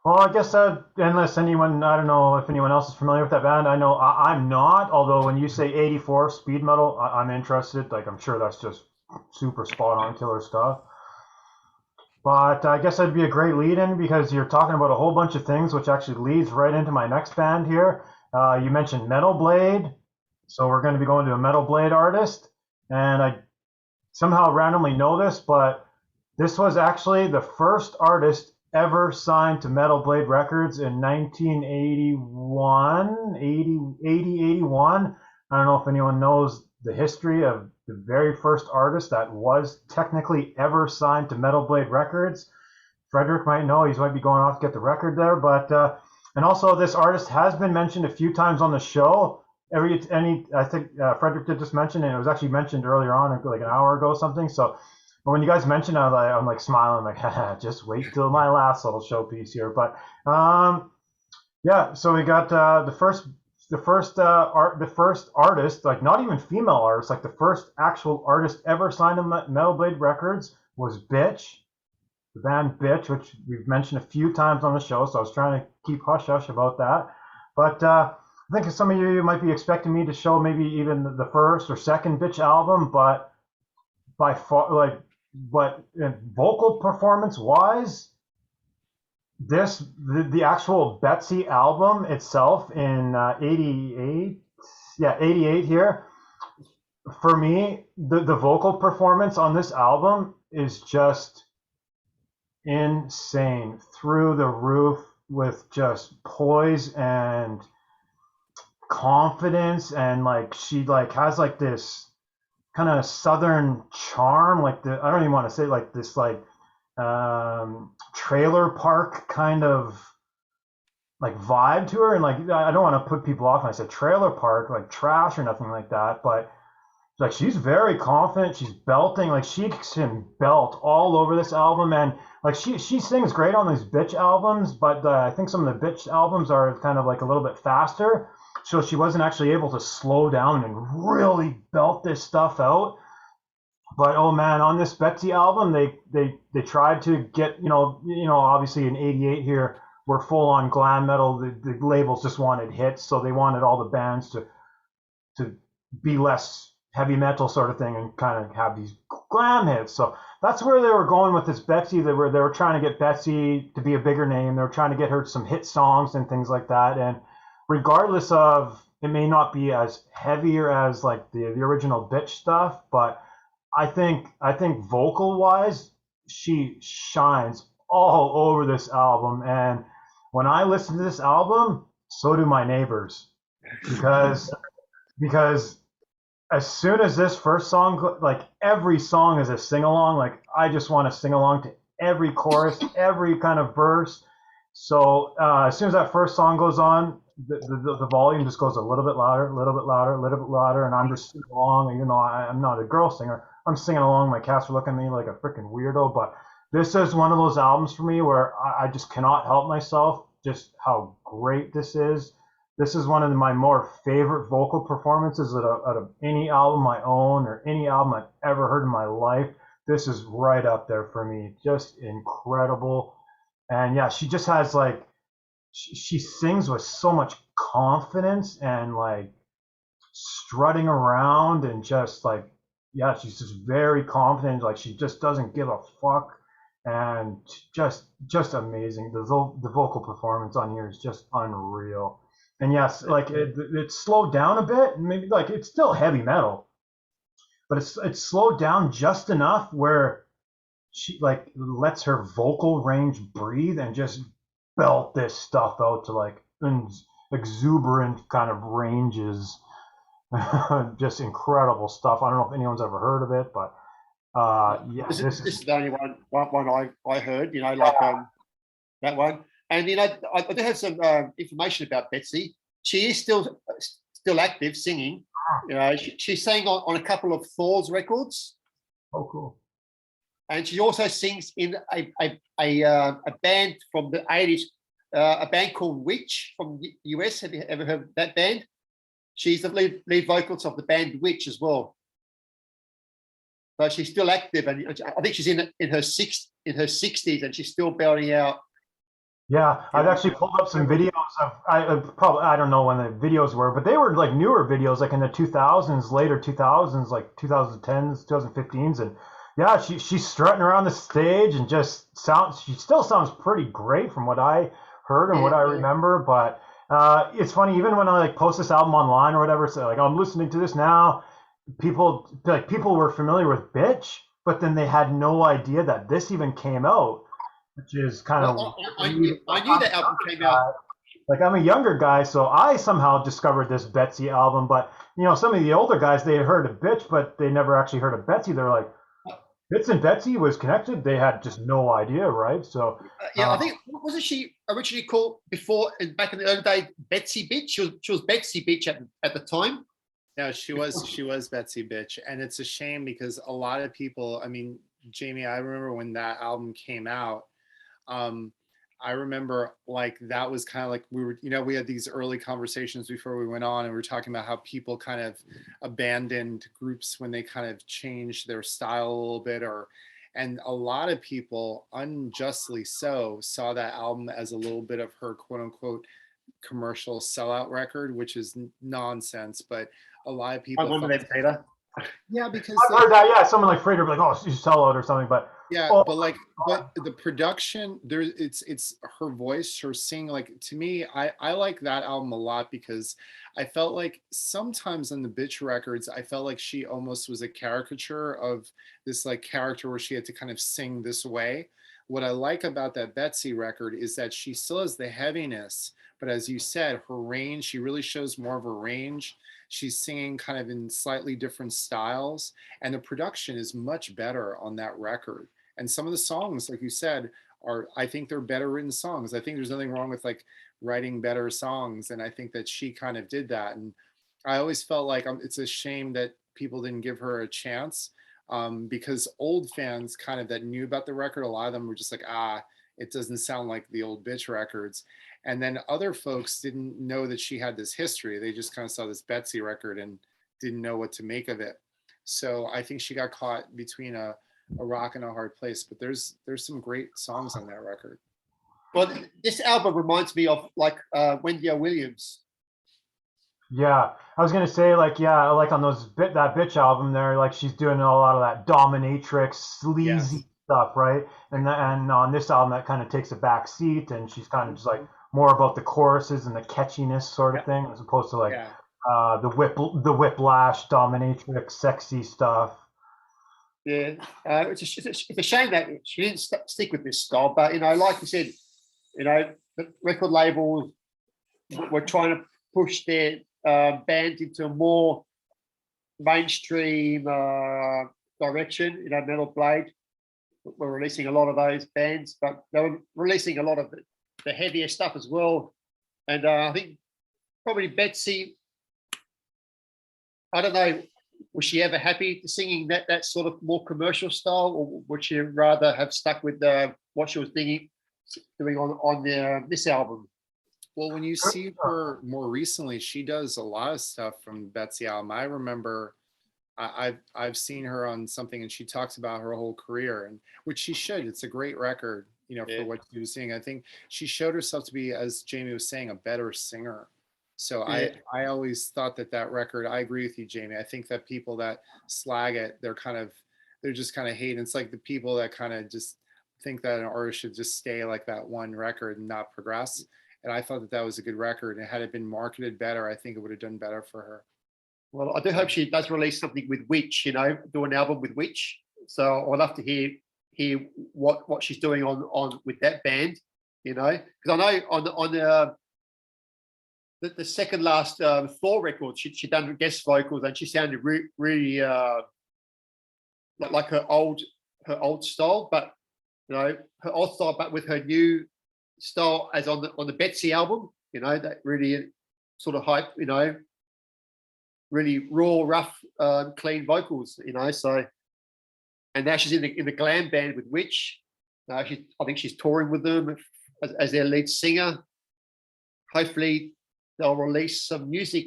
Well, I guess unless anyone, I don't know if anyone else is familiar with that band. I know I'm not, although when you say 84 speed metal, I'm interested. Like, I'm sure that's just super spot on killer stuff. But I guess that'd be a great lead in because you're talking about a whole bunch of things, which actually leads right into my next band here. You mentioned Metal Blade. So we're going to be going to a Metal Blade artist. And I somehow randomly know this, but this was actually the first artist ever signed to Metal Blade Records in 1981, 81. I don't know if anyone knows the history of the very first artist that was technically ever signed to Metal Blade Records. Frederick might know, he might be going off to get the record there, but and also this artist has been mentioned a few times on the show. I think Frederick did just mention it. It was actually mentioned earlier on, like an hour ago or something. So when you guys mentioned it, I'm like smiling, like, haha, just wait till my last little showpiece here. But yeah, so we got the first artist, like not even female artist, like the first actual artist ever signed to Metal Blade Records was Bitch, the band Bitch, which we've mentioned a few times on the show. So I was trying to keep hush hush about that, but. I think some of you might be expecting me to show maybe even the first or second Bitch album, but by far, vocal performance wise, the actual Betsy album itself in 88 here, for me, the vocal performance on this album is just insane, through the roof, with just poise and confidence, and like she like has like this kind of southern charm, like I don't even want to say like this like trailer park kind of like vibe to her, and like I don't want to put people off when I say trailer park like trash or nothing like that, but like she's very confident, she's belting, like she can belt all over this album, and like she sings great on these Bitch albums, but I think some of the Bitch albums are kind of like a little bit faster. So she wasn't actually able to slow down and really belt this stuff out. But oh man, on this Betsy album, they tried to get, obviously in 88 here, we're full on glam metal. The labels just wanted hits, so they wanted all the bands to be less heavy metal sort of thing and kind of have these glam hits. So that's where they were going with this Betsy. They were trying to get Betsy to be a bigger name. They were trying to get her some hit songs and things like that. And regardless of, it may not be as heavier as like the original Bitch stuff, but I think vocal wise, she shines all over this album. And when I listen to this album, so do my neighbors, because as soon as this first song, like every song is a sing along, like I just want to sing along to every chorus, every kind of verse. So as soon as that first song goes on, the volume just goes a little bit louder, a little bit louder, a little bit louder, and I'm just singing along. And I'm not a girl singer. I'm singing along. My cats are looking at me like a freaking weirdo. But this is one of those albums for me where I just cannot help myself just how great this is. This is one of my more favorite vocal performances out of any album I own or any album I've ever heard in my life. This is right up there for me. Just incredible. And yeah, she just has like, she sings with so much confidence and like strutting around and just like, yeah, she's just very confident. Like she just doesn't give a fuck. And just amazing. The vocal performance on here is just unreal. And yes, like it's slowed down a bit. Maybe like it's still heavy metal, but it's slowed down just enough where she like lets her vocal range breathe and just belt this stuff out to like exuberant kind of ranges. Just incredible stuff. I don't know if anyone's ever heard of it, but yeah,
this is the only one I heard. You know, like that one. And you know, I do have some information about Betsy. She is still active singing. You know, she sang on a couple of Thor's records.
Oh, cool.
And she also sings in a band from the 80s, a band called Witch from the US. Have you ever heard of that band? She's the lead vocalist of the band Witch as well. But she's still active, and I think she's in her 60s, and she's still belting out.
Yeah, I've actually pulled up some videos of I don't know when the videos were, but they were like newer videos, like in the 2000s, later 2000s, like 2010s, 2015s, and yeah, she's strutting around the stage and just she still sounds pretty great from what I heard and what I remember. But it's funny, even when I like post this album online or whatever, so like I'm listening to this now, people were familiar with Bitch, but then they had no idea that this even came out. Which is kind of.
I knew that album came out.
Like I'm a younger guy, so I somehow discovered this Betsy album. But you know, some of the older guys, they had heard of Bitch, but they never actually heard of Betsy. They're like, Bits and Betsy was connected. They had just no idea, right? So
yeah, I think wasn't she originally called back in the early days Betsy Bitch? She was Betsy Bitch at the time.
No, she was Betsy Bitch, and it's a shame because a lot of people. I mean, Jamie, I remember when that album came out. I remember like that was kind of like we had these early conversations before we went on, and we were talking about how people kind of abandoned groups when they kind of changed their style a little bit, and a lot of people unjustly so saw that album as a little bit of her quote unquote commercial sellout record, which is nonsense. But a lot of people.
I wonder that, Peter.
Yeah, because
I've heard that. Yeah, someone like Frederick, like, oh, she's sellout or something, but.
Yeah, but the production it's her voice, her singing. Like to me, I like that album a lot because I felt like sometimes on the Bitch records, I felt like she almost was a caricature of this like character where she had to kind of sing this way. What I like about that Betsy record is that she still has the heaviness, but as you said, her range, she really shows more of her range. She's singing kind of in slightly different styles, and the production is much better on that record. And some of the songs, like you said, I think they're better written songs. I think there's nothing wrong with like writing better songs. And I think that she kind of did that. And I always felt like it's a shame that people didn't give her a chance because old fans kind of that knew about the record, a lot of them were just like, it doesn't sound like the old Bitch records. And then other folks didn't know that she had this history. They just kind of saw this Betsy record and didn't know what to make of it. So I think she got caught between a rock and a hard place, but there's some great songs on that record.
Well, this album reminds me of like Wendy O. Williams.
Yeah, I was gonna say like like on that Bitch album there, like she's doing a lot of that dominatrix sleazy stuff, right? And on this album that kind of takes a back seat, and she's kind of just like more about the choruses and the catchiness sort of thing, as opposed to like the whiplash dominatrix sexy stuff.
Yeah, it's a shame that she didn't stick with this style. But you know, like you said, you know, the record labels were trying to push their band into a more mainstream direction. You know, Metal Blade were releasing a lot of those bands, but they were releasing a lot of the heavier stuff as well. And I think probably Betsy, I don't know, was she ever happy singing that sort of more commercial style, or would she rather have stuck with what she was doing on this album?
Well, when you see her more recently, she does a lot of stuff from Betsy album. I remember I've seen her on something and she talks about her whole career, and which she should. It's a great record, you know, for what she was singing. I think she showed herself to be, as Jamie was saying, a better singer. So I always thought that record, I agree with you, Jamie. I think that people that slag it, they're just kind of hating. It's like the people that kind of just think that an artist should just stay like that one record and not progress. And I thought that was a good record. And had it been marketed better, I think it would have done better for her.
Well, I do hope she does release something with Witch, you know, do an album with Witch. So I'd love to hear what she's doing on with that band, you know, because I know on the second last Thor record, she done guest vocals and she sounded really like her old style, but you know, her old style, but with her new style as on the Betsy album, you know, that really sort of hype, you know, really raw, rough, clean vocals, you know. So, and now she's in the glam band with Witch. I think she's touring with them as their lead singer. Hopefully, they'll release some music,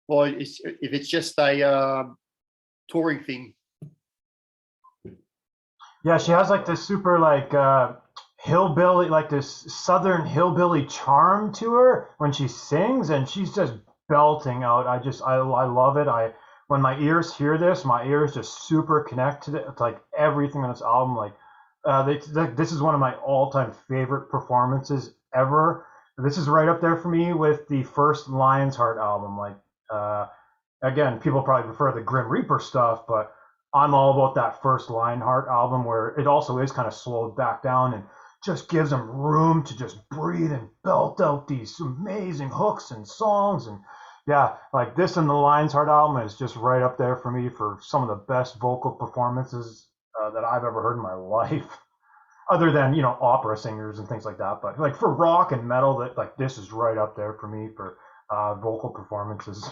or if it's just a touring thing.
Yeah, she has like this super like hillbilly, like this southern hillbilly charm to her when she sings, and she's just belting out. I love it. When my ears hear this, my ears just super connect to it. It's like everything on this album. Like this is one of my all-time favorite performances ever. This is right up there for me with the first Lion's Heart album. Like again, people probably prefer the Grim Reaper stuff, but I'm all about that first Lionheart album where it also is kind of slowed back down and just gives them room to just breathe and belt out these amazing hooks and songs. And yeah, like this and the Lionheart album is just right up there for me for some of the best vocal performances that I've ever heard in my life, other than, you know, opera singers and things like that. But like for rock and metal, that like this is right up there for me for vocal performances.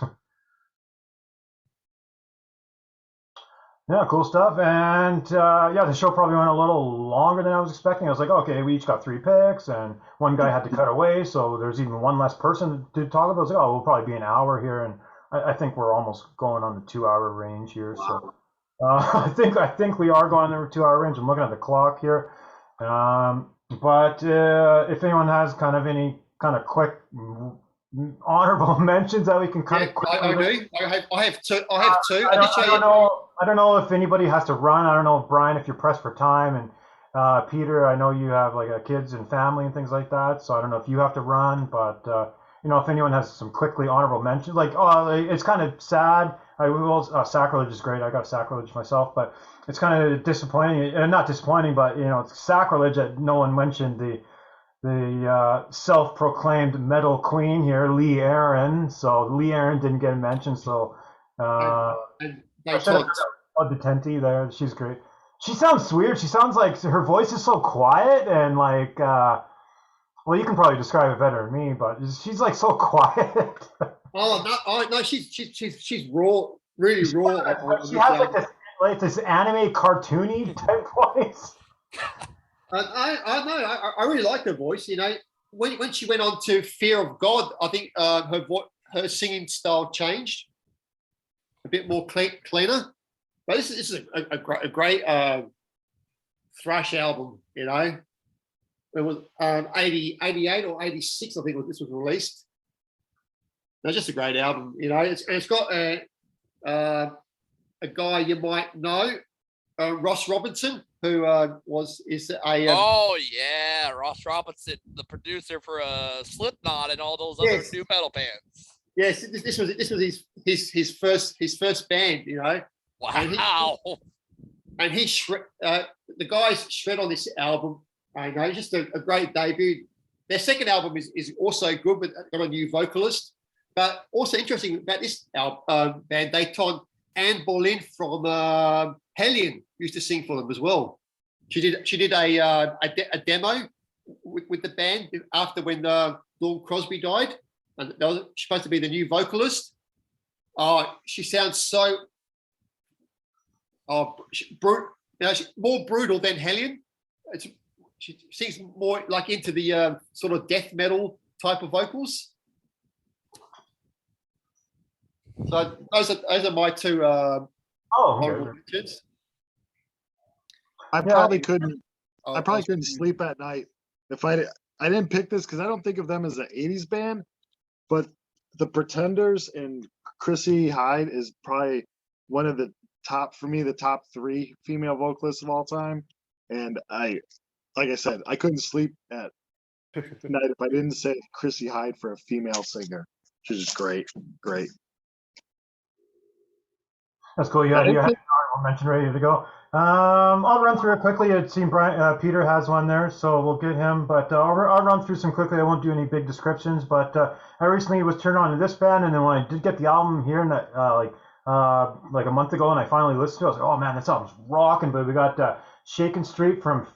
Yeah, cool stuff. And yeah, the show probably went a little longer than I was expecting. I was like, okay, we each got 3 picks, and one guy had to cut away, so there's even one less person to talk about. I was like, oh, we'll probably be an hour here, and I think we're almost going on the 2-hour range here. Wow. So I think we are going on the 2-hour range. I'm looking at the clock here. But if anyone has kind of any kind of quick honorable mentions that we can kind of quickly.
I have two.
I don't know if anybody has to run. I don't know if Brian, if you're pressed for time, and Peter, I know you have like kids and family and things like that. So I don't know if you have to run, but you know, if anyone has some quickly honorable mentions, like it's kind of sad. Sacrilege is great. I got Sacrilege myself, but it's kind of disappointing. Not disappointing, but you know, it's Sacrilege that no one mentioned the self-proclaimed metal queen here, Lee Aaron. So Lee Aaron didn't get mentioned. So Detenti there. She's great. She sounds weird. She sounds like her voice is so quiet and like well, you can probably describe it better than me, but she's like so quiet.
No, she's raw, really raw.
She has like this anime cartoony type voice.
I really like her voice. You know, when she went on to Fear of God, I think her singing style changed, a bit more cleaner. But this is a great thrash album. You know, it was 88 or 86, I think this was released. It's just a great album. You know, it's got a guy you might know, Ross Robinson, who is a
oh yeah, Ross Robinson, the producer for Slipknot and all those other new metal bands.
Yes, this was his first band, you know.
Wow.
And he the guys shred on this album. I know, just a great debut. Their second album is also good, but got a new vocalist. But also interesting about this album, band, Dayton, Anne Boleyn from Hellion used to sing for them as well. She did a demo with the band after when Dawn Crosby died, and that was supposed to be the new vocalist. She sounds so she's more brutal than Hellion. She sings more like into the sort of death metal type of vocals. So those are my two honorable mentions.
I probably couldn't. I probably couldn't
I'll-
sleep at night if I didn't pick this because I don't think of them as an '80s band, but the Pretenders and Chrissy Hyde is probably one of the top for me, the top 3 female vocalists of all time. And like I said, I couldn't sleep at night if I didn't say Chrissy Hyde for a female singer. She's just great.
That's cool. You had an honorable mention ready to go. I'll run through it quickly. It seemed Peter has one there, so we'll get him. But I'll run through some quickly. I won't do any big descriptions. But I recently was turned on to this band, and then when I did get the album here, and like a month ago, and I finally listened to it, I was like, oh man, this album's rocking. But we got Shaken Street from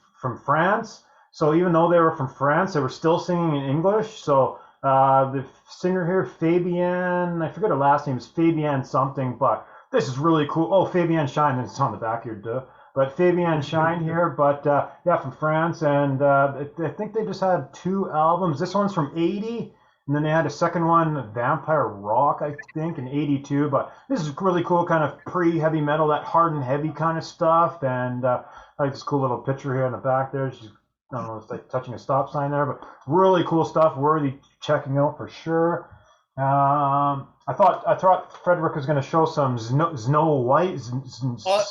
France. So even though they were from France, they were still singing in English. So the singer here, Fabienne, I forget her last name, is Fabienne something, but this is really cool. Oh, Fabienne Shine, it's on the back here, duh. But Fabienne Shine here, but yeah, from France, and I think they just had 2 albums. This one's from '80, and then they had a second one, Vampire Rock, I think, in '82. But this is really cool, kind of pre-heavy metal, that hard and heavy kind of stuff. And like this cool little picture here in the back there. She's, I don't know, it's like touching a stop sign there, but really cool stuff, worthy checking out for sure. I thought Frederick was going to show some Snow White.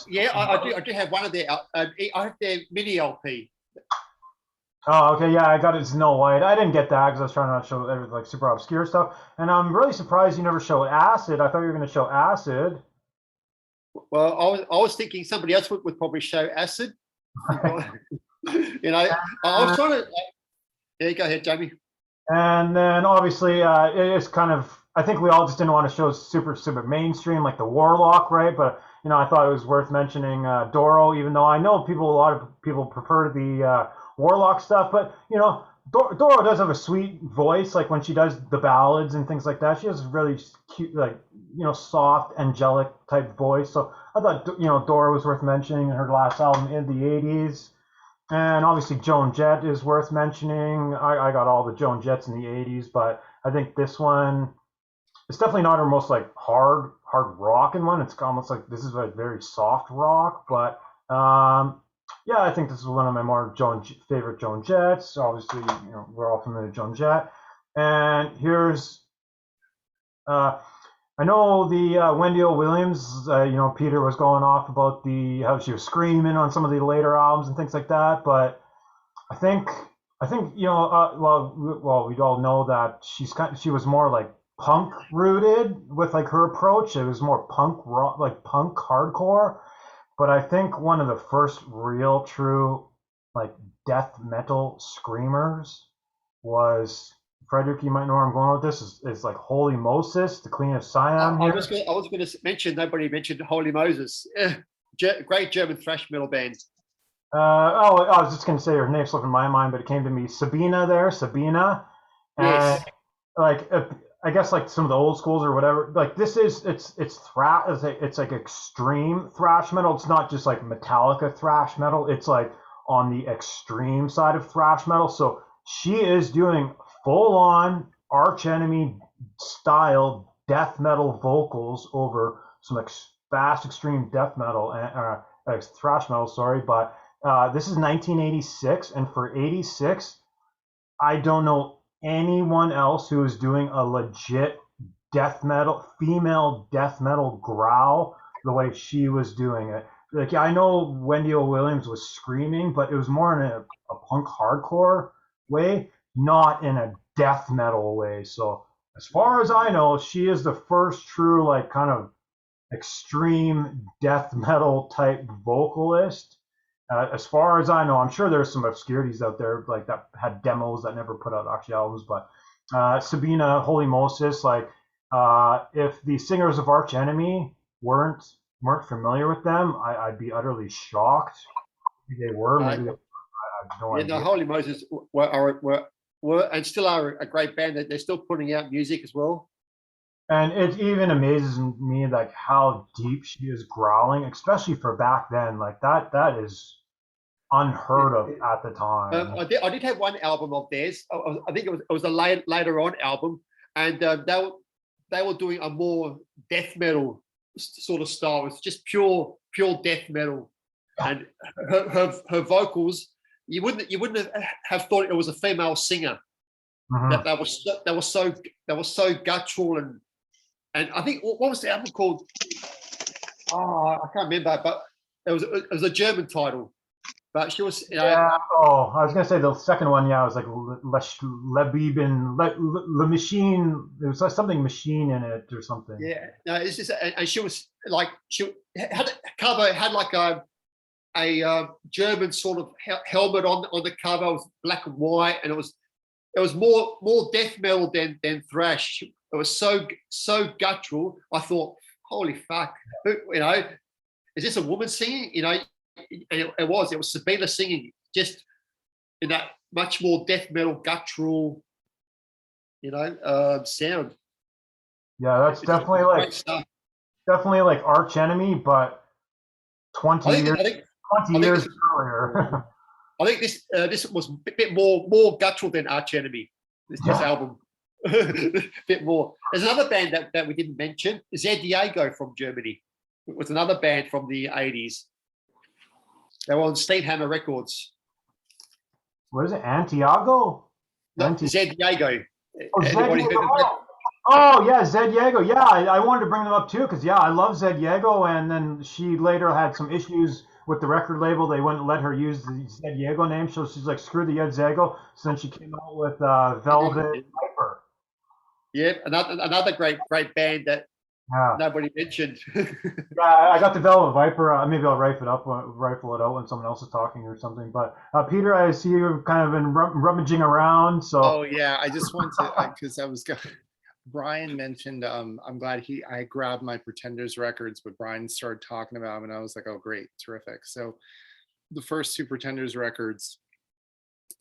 yeah, I do have one of their. I have their mini LP.
Oh, okay, yeah, I got it. Snow White. I didn't get that because I was trying not to show like super obscure stuff. And I'm really surprised you never showed Acid. I thought you were going to show Acid.
Well, I was thinking somebody else would probably show Acid. You know, I was trying to. Yeah, go ahead, Jamie.
And then obviously it's kind of, I think we all just didn't want to show super mainstream like the Warlock, right? But you know, I thought it was worth mentioning Doro, even though I know a lot of people prefer the Warlock stuff. But you know, Doro does have a sweet voice, like when she does the ballads and things like that. She has a really cute, like, you know, soft, angelic type voice. So I thought, you know, Doro was worth mentioning in her last album in the '80s. And obviously Joan Jett is worth mentioning. I got all the Joan Jetts in the '80s, but I think this one, it's definitely not her most like hard rockin' one. It's almost like this is like very soft rock, but yeah, I think this is one of my more favorite Joan Jetts. Obviously, you know, we're all familiar with Joan Jett. And here's I know the Wendy O. Williams, you know, Peter was going off about how she was screaming on some of the later albums and things like that, but I think you know, well, we all know that she was more like punk rooted with like her approach. It was more punk rock, like punk hardcore. But I think one of the first real true like death metal screamers was, Frederick, you might know where I'm going with this, is like Holy Moses, the Queen of Siam.
I was going to mention, nobody mentioned Holy Moses. Great German thrash metal band.
I was just going to say her name slipped in my mind, but it came to me. Sabina. And
Yes.
like, I guess like some of the old schools or whatever, like this is, it's like extreme thrash metal. It's not just like Metallica thrash metal. It's like on the extreme side of thrash metal. So she is doing full on Arch Enemy style death metal vocals over some fast extreme death metal, thrash metal, sorry. But this is 1986, and for '86, I don't know anyone else who is doing a legit death metal, female death metal growl the way she was doing it. Like, I know Wendy O. Williams was screaming, but it was more in a punk hardcore way, not in a death metal way. So as far as I know, she is the first true like kind of extreme death metal type vocalist. As far as I know, I'm sure there's some obscurities out there like that had demos that never put out actually albums, but Sabina, Holy Moses, like if the singers of Arch Enemy weren't familiar with them, I'd be utterly shocked. Maybe they were, maybe they, I have no idea.
The Holy Moses were and still are a great band. They're still putting out music as well.
And it even amazes me like how deep she is growling, especially for back then. Like that is unheard of at the time.
I did have one album of theirs. I think it was a later on album, and they were doing a more death metal sort of style. It's just pure death metal, and her vocals. You wouldn't have thought it was a female singer.
Mhm.
That was so guttural, and I think what was the album called? Oh, I can't remember, but it was a German title. But she was,
Yeah. Oh, I was gonna say the second one. Yeah, it was like Le Machine. There was like something machine in it or something.
yeah. No, it's just, and she was like she had cover had like a German sort of helmet on the cover. It was black and white, and it was more death metal than thrash. It was so guttural. I thought, holy fuck, is this a woman singing? And it was Sabina singing, just in that much more death metal guttural, sound.
Yeah, that's definitely like Arch Enemy, but 20
I
years
think
20
I think
years
this
earlier.
I think this was a bit more guttural than Arch Enemy. This
Yeah.
album, a bit more. There's another band that we didn't mention, Zed Diego from Germany. It was another band from the 80s. They were on Steamhammer Records.
What is it? Antiago?
No, Zed Diego.
Oh,
Anybody
Zed
heard of that?
Oh yeah, Zed Diego. Yeah, I wanted to bring them up too because yeah, I love Zed Diego. And then she later had some issues with the record label. They wouldn't let her use the Zed Diego name, so she's like, screw the Zed Diego. So then she came out with Velvet Viper.
Yeah, another great band that
Yeah.
nobody mentioned.
Yeah, I got the Velvet Viper. Maybe I'll rifle it out when someone else is talking or something. But Peter, I see you've kind of been rummaging around. So
Oh yeah, I just want to because I was going. Brian mentioned. I'm glad I grabbed my Pretenders records, but Brian started talking about them, and I was like, oh great, terrific. So the first two Pretenders records,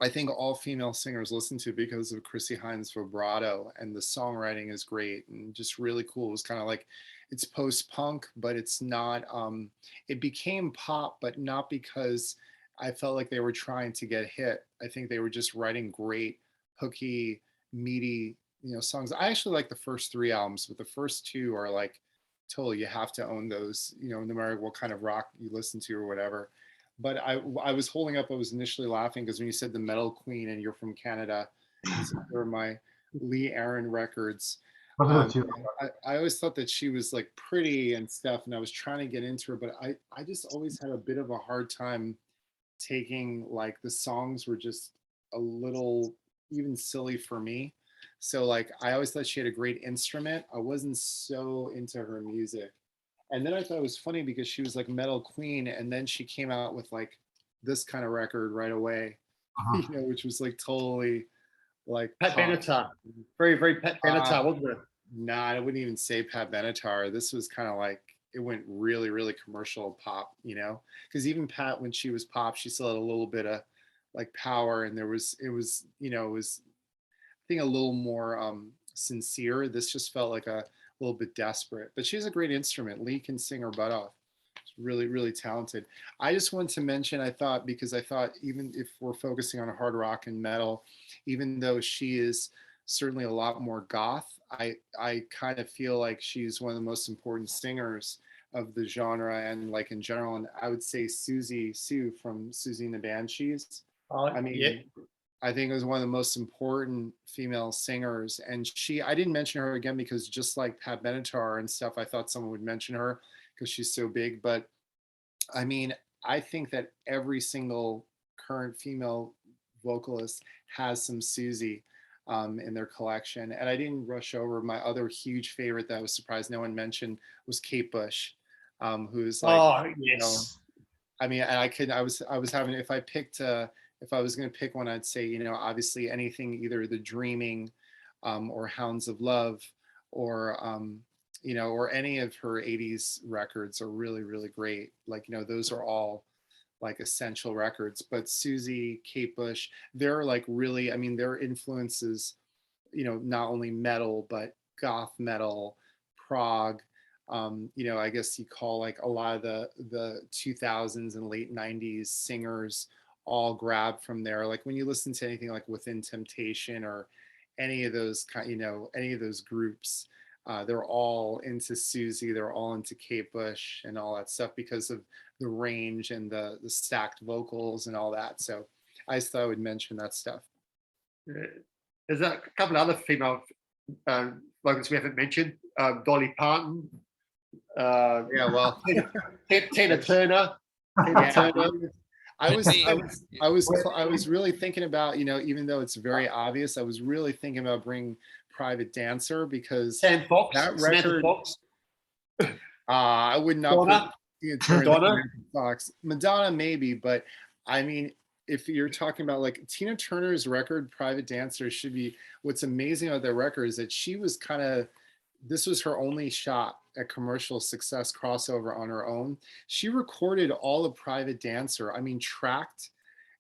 I think all female singers listen to because of Chrissy Hines' vibrato, and the songwriting is great and just really cool. It was kind of like it's post-punk, but it's not. It became pop, but not because I felt like they were trying to get hit. I think they were just writing great, hooky, meaty, songs. I actually like the first three albums, but the first two are like totally you have to own those. No matter what kind of rock you listen to or whatever. But I was holding up. I was initially laughing because when you said the Metal Queen and you're from Canada, these were my Lee Aaron records.
those are the two.
I always thought that she was like pretty and stuff, and I was trying to get into her, but I just always had a bit of a hard time taking like the songs were just a little even silly for me. So like I always thought she had a great instrument. I wasn't so into her music. And then I thought it was funny because she was like Metal Queen, and then she came out with like this kind of record right away, which was like totally like
Pat Benatar, very very Pat Benatar, wasn't it?
Nah, I wouldn't even say Pat Benatar. This was kind of like it went really really commercial pop, because even Pat when she was pop, she still had a little bit of like power, and it was I think a little more sincere. This just felt like a little bit desperate, but she has a great instrument. Lee can sing her butt off. She's really, really talented. I just wanted to mention, because I thought even if we're focusing on hard rock and metal, even though she is certainly a lot more goth, I kind of feel like she's one of the most important singers of the genre and like in general. And I would say Susie Sue from Susie and the Banshees. I mean,
yeah.
I think it was one of the most important female singers. And I didn't mention her again because just like Pat Benatar and stuff, I thought someone would mention her because she's so big. But I mean, I think that every single current female vocalist has some Susie in their collection. And I didn't rush over my other huge favorite that I was surprised no one mentioned was Kate Bush, who's like,
yes.
I mean, and I was having, if I was going to pick one, I'd say, obviously anything, either The Dreaming or Hounds of Love or, or any of her 80s records are really, really great. Like, those are all like essential records. But Susie, Kate Bush, they're like really, I mean, their influences, not only metal, but goth metal, prog, I guess you call like a lot of the 2000s and late 90s singers all grabbed from there. Like when you listen to anything like Within Temptation or any of those any of those groups, they're all into Susie, they're all into Kate Bush and all that stuff because of the range and the stacked vocals and all that. So I just thought I would mention that stuff.
There's a couple of other female vocals we haven't mentioned. Dolly Parton.
Yeah, well,
Tina Turner.
I was really thinking about, even though it's very obvious, I was really thinking about bringing Private Dancer because
Sam Fox.
that
Samantha
record.
Fox.
I would not
Donna?
put Tina
Madonna?
Turner, Fox, Madonna maybe, but I mean, if you're talking about like Tina Turner's record, Private Dancer, should be, what's amazing about that record is that she was this was her only shot at commercial success crossover on her own. She recorded all of Private Dancer, tracked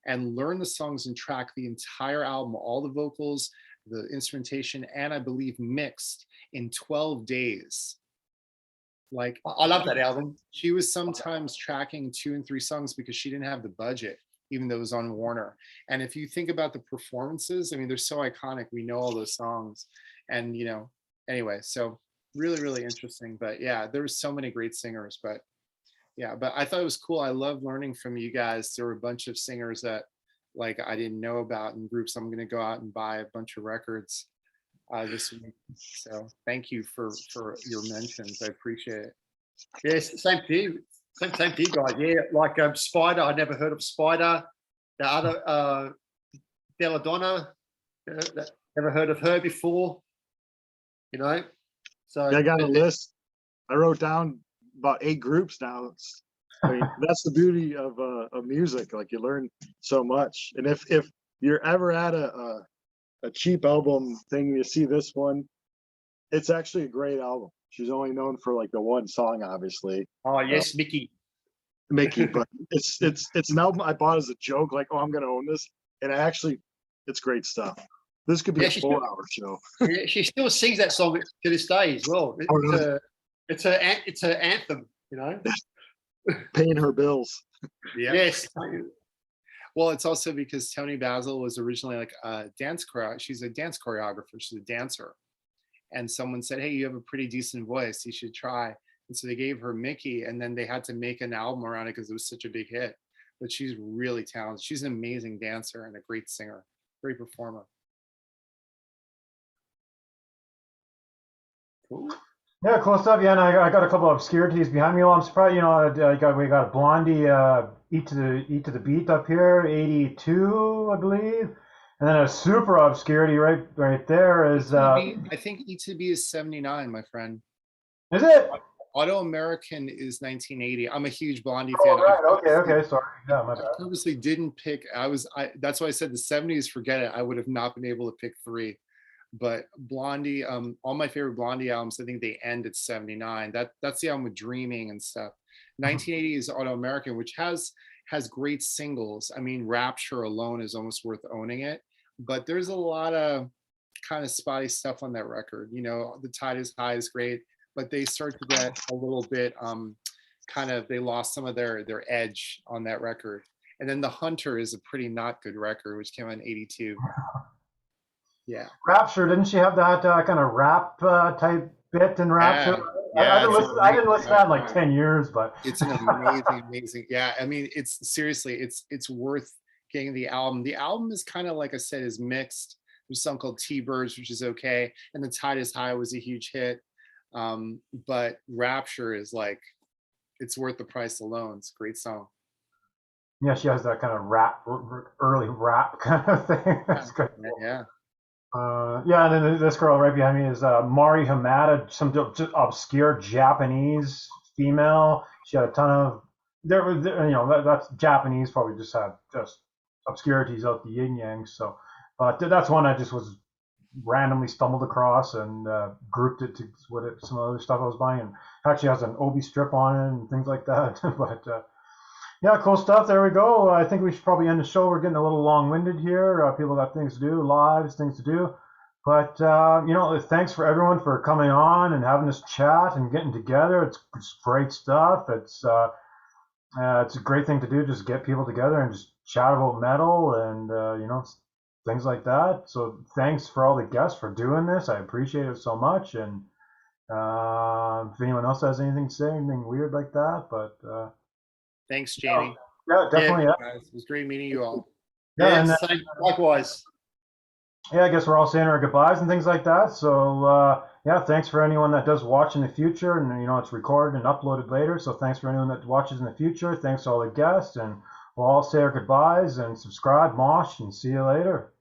and learned the songs and tracked the entire album, all the vocals, the instrumentation, and I believe mixed in 12 days. Like,
I love that album.
She was sometimes tracking 2 and 3 songs because she didn't have the budget, even though it was on Warner. And if you think about the performances, they're so iconic. We know all those songs. And, anyway, so really, really interesting. But yeah, there were so many great singers. But yeah, but I thought it was cool. I love learning from you guys. There were a bunch of singers that like I didn't know about in groups. I'm going to go out and buy a bunch of records this week. So thank you for your mentions. I appreciate it.
Yes, same to you. Same to you guys. Yeah, like Spider. I never heard of Spider. The other Belladonna. Never heard of her before. So
I got a list. I wrote down about 8 groups now. That's the beauty of music. Like you learn so much. And if you're ever at a cheap album thing, you see this one, it's actually a great album. She's only known for like the one song, obviously.
Oh yes, Mickey,
but it's an album I bought as a joke, like, oh, I'm gonna own this, and it's great stuff. This could be a 4-hour show.
She still sings that song to this day as well. It's an anthem,
Paying her bills.
Yeah.
Yes.
Well, it's also because Tony Basil was originally like a dance choreographer. She's a dance choreographer. She's a dancer. And someone said, hey, you have a pretty decent voice. You should try. And so they gave her Mickey, and then they had to make an album around it because it was such a big hit. But she's really talented. She's an amazing dancer and a great singer, great performer.
Cool.
Yeah, cool stuff. Yeah, and I got a couple of obscurities behind me. Well, I'm surprised, we got Blondie, Eat to the Beat up here, 82, I believe. And then a super obscurity right there is
I think E2B is 79, my friend.
Is it?
Auto American is 1980. I'm a huge Blondie
Oh,
fan.
right. Okay, sorry. Yeah, my bad.
I purposely didn't pick. That's why I said the 70s, forget it. I would have not been able to pick 3. But Blondie, all my favorite Blondie albums, I think they end at 79. That's the album with Dreaming and stuff. 1980 is Auto American, which has great singles. Rapture alone is almost worth owning it. But there's a lot of kind of spotty stuff on that record. The Tide is High is great, but they start to get a little bit they lost some of their edge on that record. And then The Hunter is a pretty not good record, which came out in 82. Yeah.
Rapture, didn't she have that kind of rap type bit in Rapture?
Yeah,
I didn't listen to that in like 10 years, but
it's an amazing. Yeah, it's seriously, it's worth getting the album. The album is kind of, like I said, is mixed. There's a song called T-Birds, which is okay, and The Tide is High was a huge hit. But Rapture is like, it's worth the price alone. It's a great song.
Yeah, she has that kind of rap, early rap kind of thing. That's good.
Yeah.
And then this girl right behind me is Mari Hamada, some just obscure Japanese female. She had a ton of that's Japanese, probably just had just obscurities out the yin yang. So, but that's one I just was randomly stumbled across and grouped it to with some other stuff I was buying. And actually has an Obi strip on it and things like that. But yeah, cool stuff. There we go. I think we should probably end the show. We're getting a little long-winded here. People got things to do, lives, things to do. But thanks for everyone for coming on and having this chat and getting together. It's great stuff. It's a great thing to do, just get people together and just chat about metal and things like that. So thanks for all the guests for doing this. I appreciate it so much. And if anyone else has anything to say, anything weird like that, but
Thanks, Jamie.
yeah, definitely. Yeah,
Guys, it was great meeting you all.
yeah, and
same, likewise.
yeah, I guess we're all saying our goodbyes and things like that. So yeah, thanks for anyone that does watch in the future, and it's recorded and uploaded later. So thanks for anyone that watches in the future. Thanks to all the guests, and we'll all say our goodbyes and subscribe, mosh, and see you later.